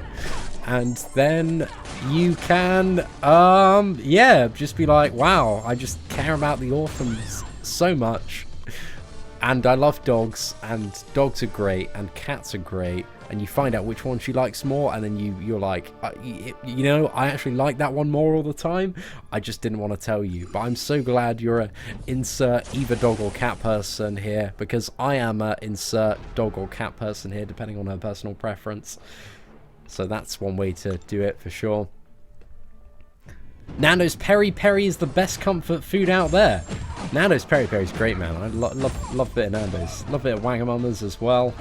And then you can, yeah, just be like, wow, I just care about the orphans so much. And I love dogs, and dogs are great, and cats are great, and you find out which one she likes more, and then you're like, you know, I actually like that one more all the time. I just didn't want to tell you, but I'm so glad you're a insert either dog or cat person here, because I am a insert dog or cat person here, depending on her personal preference. So that's one way to do it for sure. Nando's Peri Peri is the best comfort food out there. Nando's Peri Peri is great, man. I love a bit of Nando's. Love a bit of Wagamama's as well.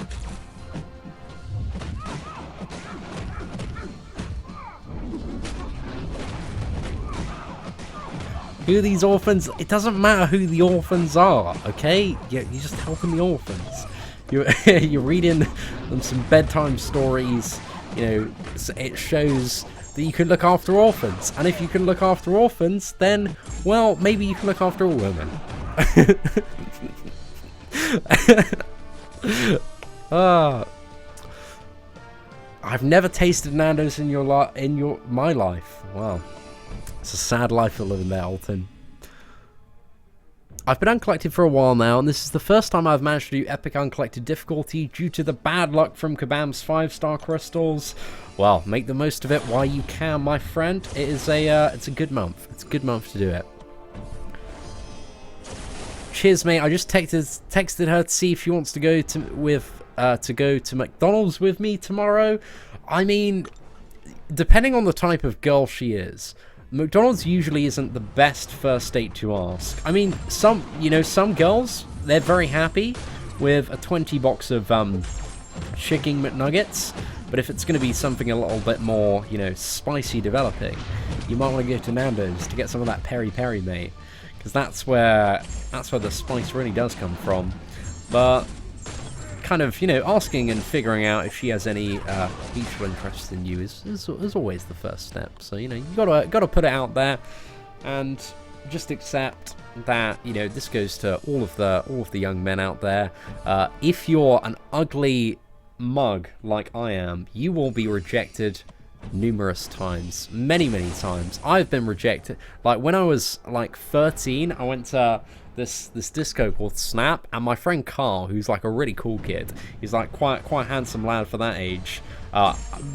Who are these orphans? It doesn't matter who the orphans are, okay? You're just helping the orphans. You're reading them some bedtime stories. You know, it shows that you can look after orphans, and if you can look after orphans, then, well, maybe you can look after all women. I've never tasted Nando's in my life. Wow, it's a sad life you're living there, Alton. I've been uncollected for a while now, and this is the first time I've managed to do epic uncollected difficulty due to the bad luck from Kabam's 5-star crystals. Well, make the most of it while you can, my friend. It is it's a good month. It's a good month to do it. Cheers, mate. I just texted her to see if she wants to go to McDonald's with me tomorrow. I mean, depending on the type of girl she is, McDonald's usually isn't the best first date to ask. I mean, some girls, they're very happy with a 20 box of chicken McNuggets, but if it's going to be something a little bit more, you know, spicy developing, you might want to go to Nando's to get some of that peri peri, mate, because that's where the spice really does come from. But kind of, you know, asking and figuring out if she has any mutual interest in you is always the first step. So, you know, you gotta put it out there, and just accept that, you know, this goes to all of the young men out there. If you're an ugly mug like I am, you will be rejected numerous times, many times. I've been rejected. Like when I was like 13, I went to this disco called Snap, and my friend Carl, who's like a really cool kid, he's like quite handsome lad for that age.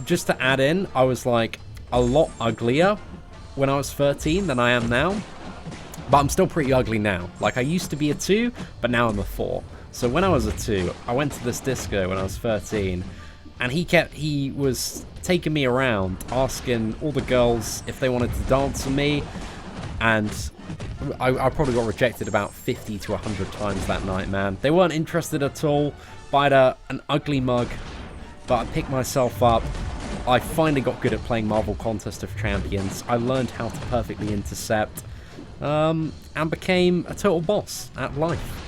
Just to add in, I was like a lot uglier when I was 13 than I am now. But I'm still pretty ugly now. Like, I used to be a 2, but now I'm a 4. So when I was a 2, I went to this disco when I was 13, and he was taking me around, asking all the girls if they wanted to dance with me, and I probably got rejected about 50 to 100 times that night, man. They weren't interested at all, but I had an ugly mug, but I picked myself up. I finally got good at playing Marvel Contest of Champions. I learned how to perfectly intercept, and became a total boss at life.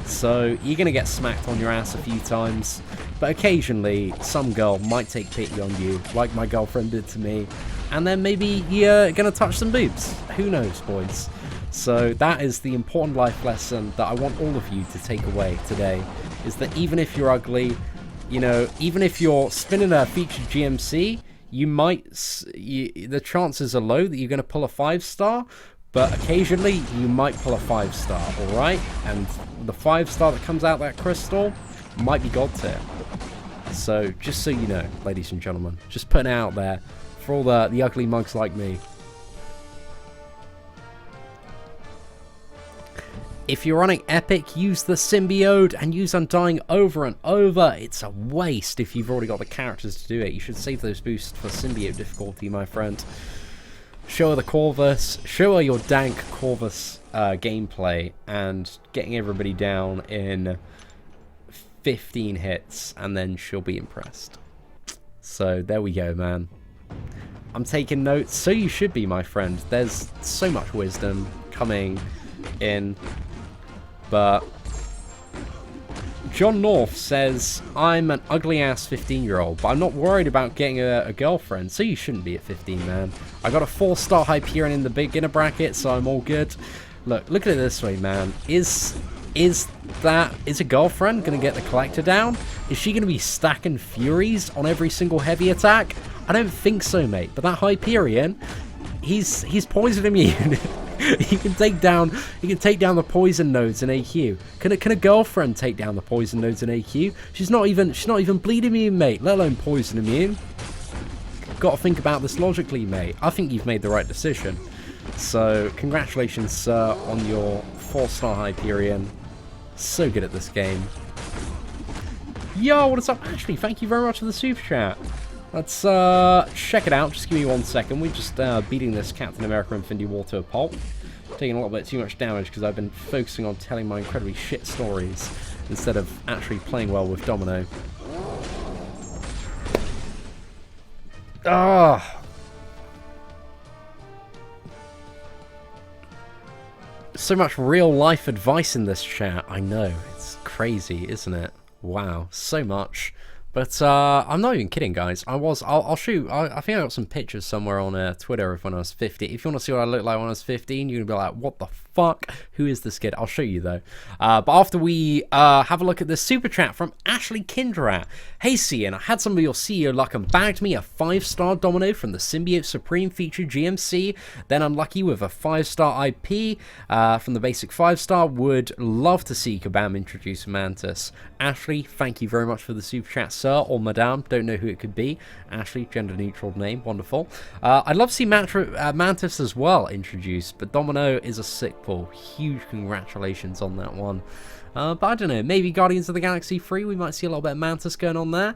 So you're going to get smacked on your ass a few times, but occasionally some girl might take pity on you, like my girlfriend did to me, and then maybe you're going to touch some boobs. Who knows, boys? So that is the important life lesson that I want all of you to take away today, is that even if you're ugly, you know, even if you're spinning a featured GMC, the chances are low that you're going to pull a 5-star, but occasionally you might pull a 5-star, alright? And the 5-star that comes out that crystal might be God tier. So just so you know, ladies and gentlemen, just putting it out there for all the ugly mugs like me. If you're running Epic, use the Symbiote and use Undying over and over. It's a waste if you've already got the characters to do it. You should save those boosts for Symbiote difficulty, my friend. Show her the Corvus, show her your dank Corvus gameplay, and getting everybody down in 15 hits, and then she'll be impressed. So there we go, man. I'm taking notes, so you should be, my friend. There's so much wisdom coming in. But John North says, I'm an ugly-ass 15-year-old, but I'm not worried about getting a girlfriend, so you shouldn't be at 15, man. I got a 4-star Hyperion in the beginner bracket, so I'm all good. Look at it this way, man. Is a girlfriend going to get the collector down? Is she going to be stacking Furies on every single heavy attack? I don't think so, mate. But that Hyperion, he's poison immune. He can take down the poison nodes in AQ. Can a girlfriend take down the poison nodes in AQ? She's not even bleed immune, mate, let alone poison immune. Got to think about this logically, mate. I think you've made the right decision. So congratulations, sir, on your 4-star Hyperion. So good at this game. Yo, what is up, Ashley? Thank you very much for the super chat. Let's check it out. Just give me 1 second. We're just beating this Captain America Infinity War to a pulp. Taking a little bit too much damage because I've been focusing on telling my incredibly shit stories instead of actually playing well with Domino. Ah! So much real life advice in this chat. I know. It's crazy, isn't it? Wow. So much. But I'm not even kidding, guys. I'll shoot. I think I got some pictures somewhere on Twitter of when I was 15. If you want to see what I looked like when I was 15, you're going to be like, what the fuck? Who is this kid? I'll show you, though. But after we have a look at this super chat from Ashley Kindrat. Hey, Seatin, I had some of your CEO luck and bagged me a 5-star Domino from the Symbiote Supreme feature GMC. Then unlucky with a 5-star IP from the basic 5-star. Would love to see Kabam introduce Mantis. Ashley, thank you very much for the super chat, sir or madame. Don't know who it could be. Ashley, gender neutral name. Wonderful. I'd love to see Mantis as well introduced, but Domino is a sick pull. Huge congratulations on that one. But I don't know, maybe Guardians of the Galaxy 3, we might see a little bit of Mantis going on there.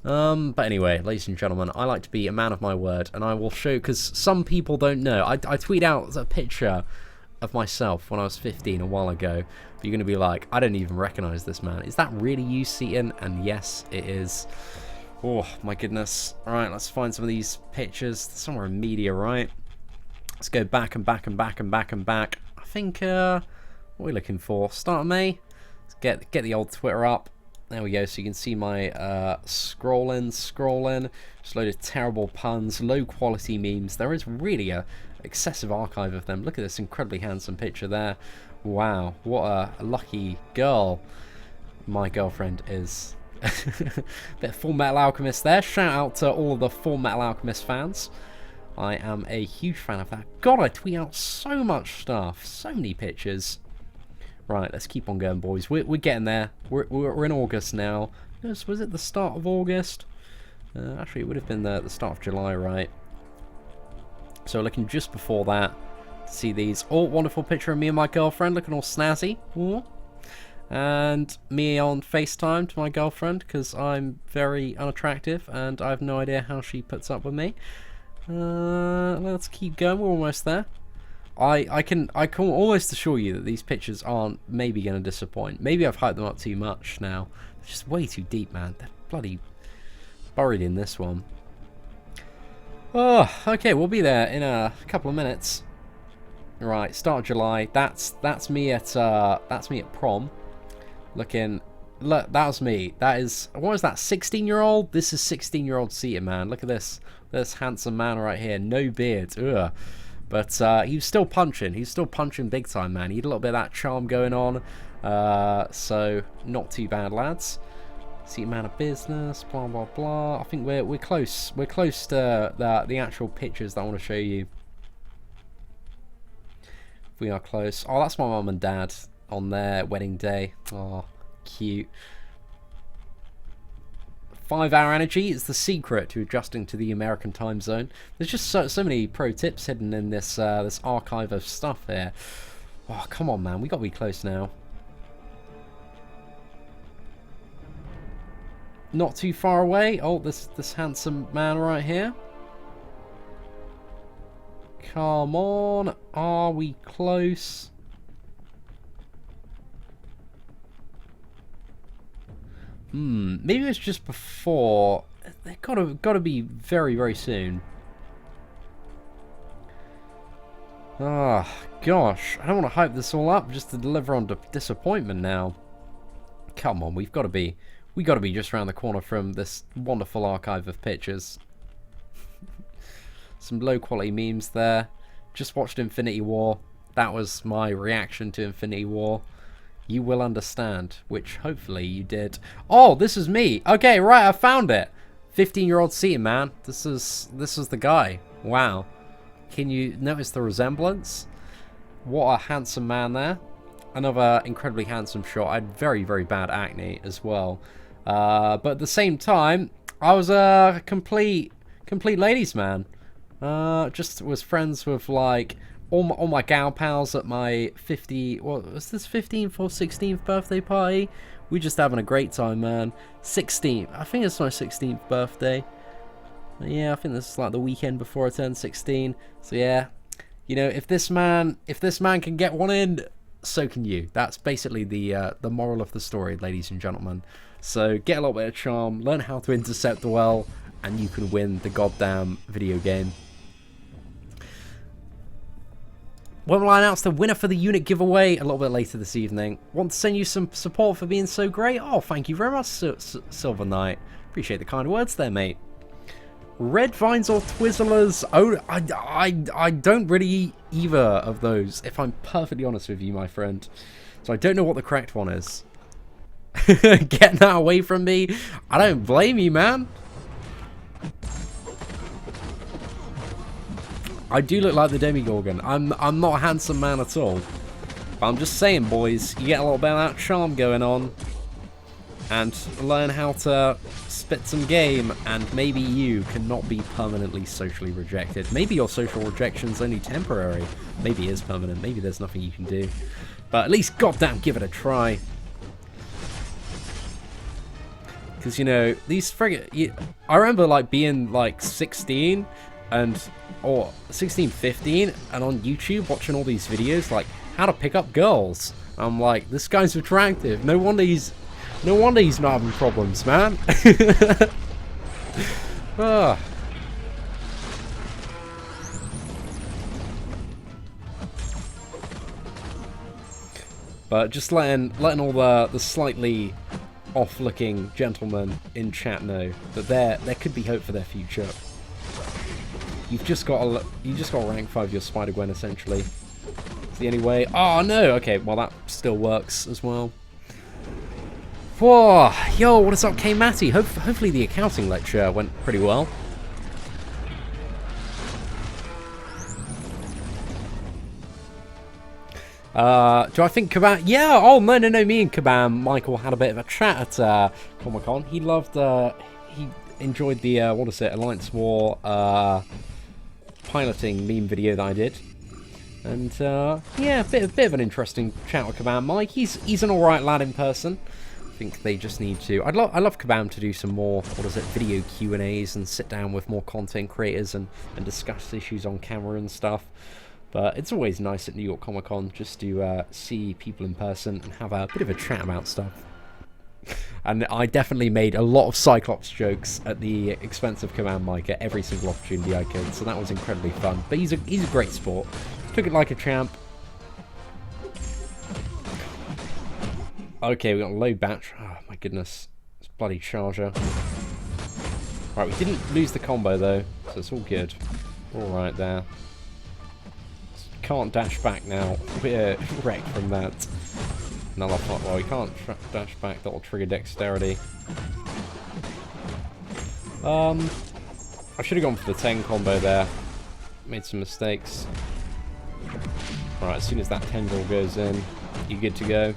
But anyway, ladies and gentlemen, I like to be a man of my word, and I will show, because some people don't know. I tweet out a picture of myself when I was 15 a while ago. But you're going to be like, I don't even recognize this man. Is that really you, Seatin? And yes, it is. Oh, my goodness. All right, let's find some of these pictures. Somewhere in media, right? Let's go back and back and back and back and back. I think, what are we looking for? Start of May? Let's get the old Twitter up. There we go, so you can see my scrolling. Just a load of terrible puns, low quality memes. There is really a excessive archive of them. Look at this incredibly handsome picture there. Wow, what a lucky girl my girlfriend is. Bit of Full Metal Alchemist there. Shout out to all of the Full Metal Alchemist fans. I am a huge fan of that. God, I tweet out so much stuff. So many pictures. Right, let's keep on going, boys. We're getting there. We're in August now. Was it the start of August? Actually, it would have been the start of July, right? So looking just before that. See these. Oh, wonderful picture of me and my girlfriend looking all snazzy. Ooh. And me on FaceTime to my girlfriend because I'm very unattractive and I have no idea how she puts up with me. Let's keep going. We're almost there. I can almost assure you that these pictures aren't maybe going to disappoint. Maybe I've hyped them up too much now. They're just way too deep, man. They're bloody buried in this one. Oh, okay, we'll be there in a couple of minutes. Right, start of July. That's me at prom. Looking, look, that was me. That is, what was that? 16-year-old. This is 16-year-old Seatin, man. Look at this handsome man right here. No beard. Ugh. But he was still punching. He's still punching big time, man. He had a little bit of that charm going on. So not too bad, lads. Seatin man of business. Blah blah blah. I think we're close. We're close to the actual pictures that I want to show you. We are close. Oh, that's my mum and dad on their wedding day. Oh, cute. 5-hour energy is the secret to adjusting to the American time zone. There's just so many pro tips hidden in this this archive of stuff here. Oh, come on, man. We got to be close now. Not too far away. Oh, this handsome man right here. Come on. Are we close? Maybe it's just before. They gotta be very, very soon. Ah, gosh. I don't want to hype this all up just to deliver on disappointment now. Come on, we gotta be just around the corner from this wonderful archive of pictures. Some low quality memes there. Just watched Infinity War. That was my reaction to Infinity War. You will understand, which hopefully you did. Oh, this is me. Okay, right, I found it. 15-year-old Seatin, man. This is the guy. Wow. Can you notice the resemblance? What a handsome man there. Another incredibly handsome shot. I had very, very bad acne as well. But at the same time, I was a complete ladies man. Just was friends with like all my gal pals at my 15th or 16th birthday party. We just having a great time, man. 16th, I think it's my 16th birthday. Yeah, I think this is like the weekend before I turned 16. So yeah, you know, if this man can get one in, so can you. That's basically the moral of the story, ladies and gentlemen. So get a little bit of charm, learn how to intercept well, and you can win the goddamn video game. When will I announce the winner for the unit giveaway? A little bit later this evening. Want to send you some support for being so great? Oh, thank you very much, Silver Knight. Appreciate the kind words there, mate. Red Vines or Twizzlers? Oh, I don't really eat either of those, if I'm perfectly honest with you, my friend. So I don't know what the correct one is. Getting that away from me? I don't blame you, man. I do look like the Demigorgon. I'm not a handsome man at all. But I'm just saying, boys, you get a little bit of that charm going on. And learn how to spit some game, and maybe you cannot be permanently socially rejected. Maybe your social rejection's only temporary. Maybe it is permanent. Maybe there's nothing you can do. But at least, goddamn, give it a try. Because, you know, these friggin'... I remember, like, being, like, 16 or 16, 15, and on YouTube watching all these videos, like, how to pick up girls. I'm like, this guy's attractive. No wonder he's not having problems, man. Ah. But just letting all the slightly off-looking gentlemen in chat know that there could be hope for their future. You just got to rank 5 your Spider-Gwen essentially. It's the only way. Oh no. Okay, well that still works as well. Whoa, yo, what is up, K Matty? Hopefully the accounting lecture went pretty well. Do I think Kabam? Yeah. Oh no. Me and Kabam, Michael had a bit of a chat at Comic-Con. He loved. He enjoyed the what is it? Alliance War piloting meme video that I did. And yeah, a bit of an interesting chat with Kabam Mike. He's an alright lad in person. I think they just need to. I love Kabam to do some more, video Q&As and sit down with more content creators and discuss issues on camera and stuff. But it's always nice at New York Comic Con just to see people in person and have a bit of a chat about stuff. And I definitely made a lot of Cyclops jokes at the expense of Command Mike at every single opportunity I could, so that was incredibly fun. But he's a great sport. Took it like a champ. Okay, we got a low batch. Oh my goodness. It's bloody charger. Right, we didn't lose the combo though, so it's all good. Alright there. Can't dash back now. We're wrecked from that. Another part. Well, we can't dash back. That'll trigger dexterity. I should have gone for the 10 combo there. Made some mistakes. Alright, as soon as that tendril goes in, you're good to go.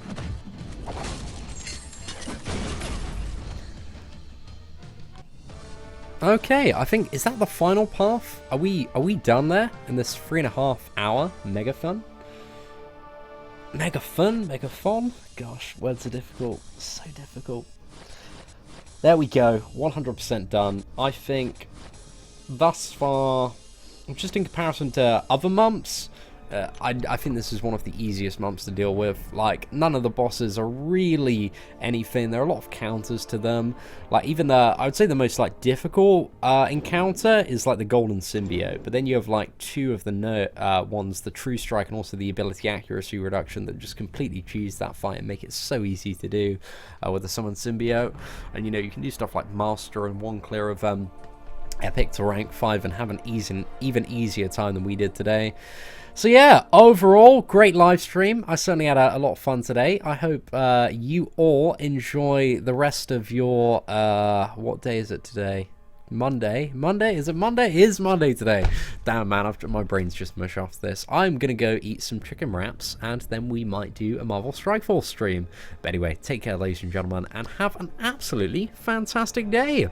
Okay, I think, is that the final path? Are we done there in this 3.5 hour mega fun? Mega fun? Gosh, words are difficult. So difficult. There we go. 100% done. I think thus far, just in comparison to other months, I think this is one of the easiest months to deal with. Like, none of the bosses are really anything. There are a lot of counters to them. Like, even I would say the most, like, difficult encounter is, like, the Golden Symbiote. But then you have, like, two of the ones, the True Strike and also the Ability Accuracy Reduction, that just completely cheese that fight and make it so easy to do with the Summoned Symbiote. And, you know, you can do stuff like Master and one clear of Epic to rank 5 and have an even easier time than we did today. So yeah, overall, great live stream. I certainly had a lot of fun today. I hope you all enjoy the rest of your, what day is it today? Monday? Monday? Is it Monday? It is Monday today. Damn, man, my brain's just mush off this. I'm going to go eat some chicken wraps, and then we might do a Marvel Strike Force stream. But anyway, take care, ladies and gentlemen, and have an absolutely fantastic day.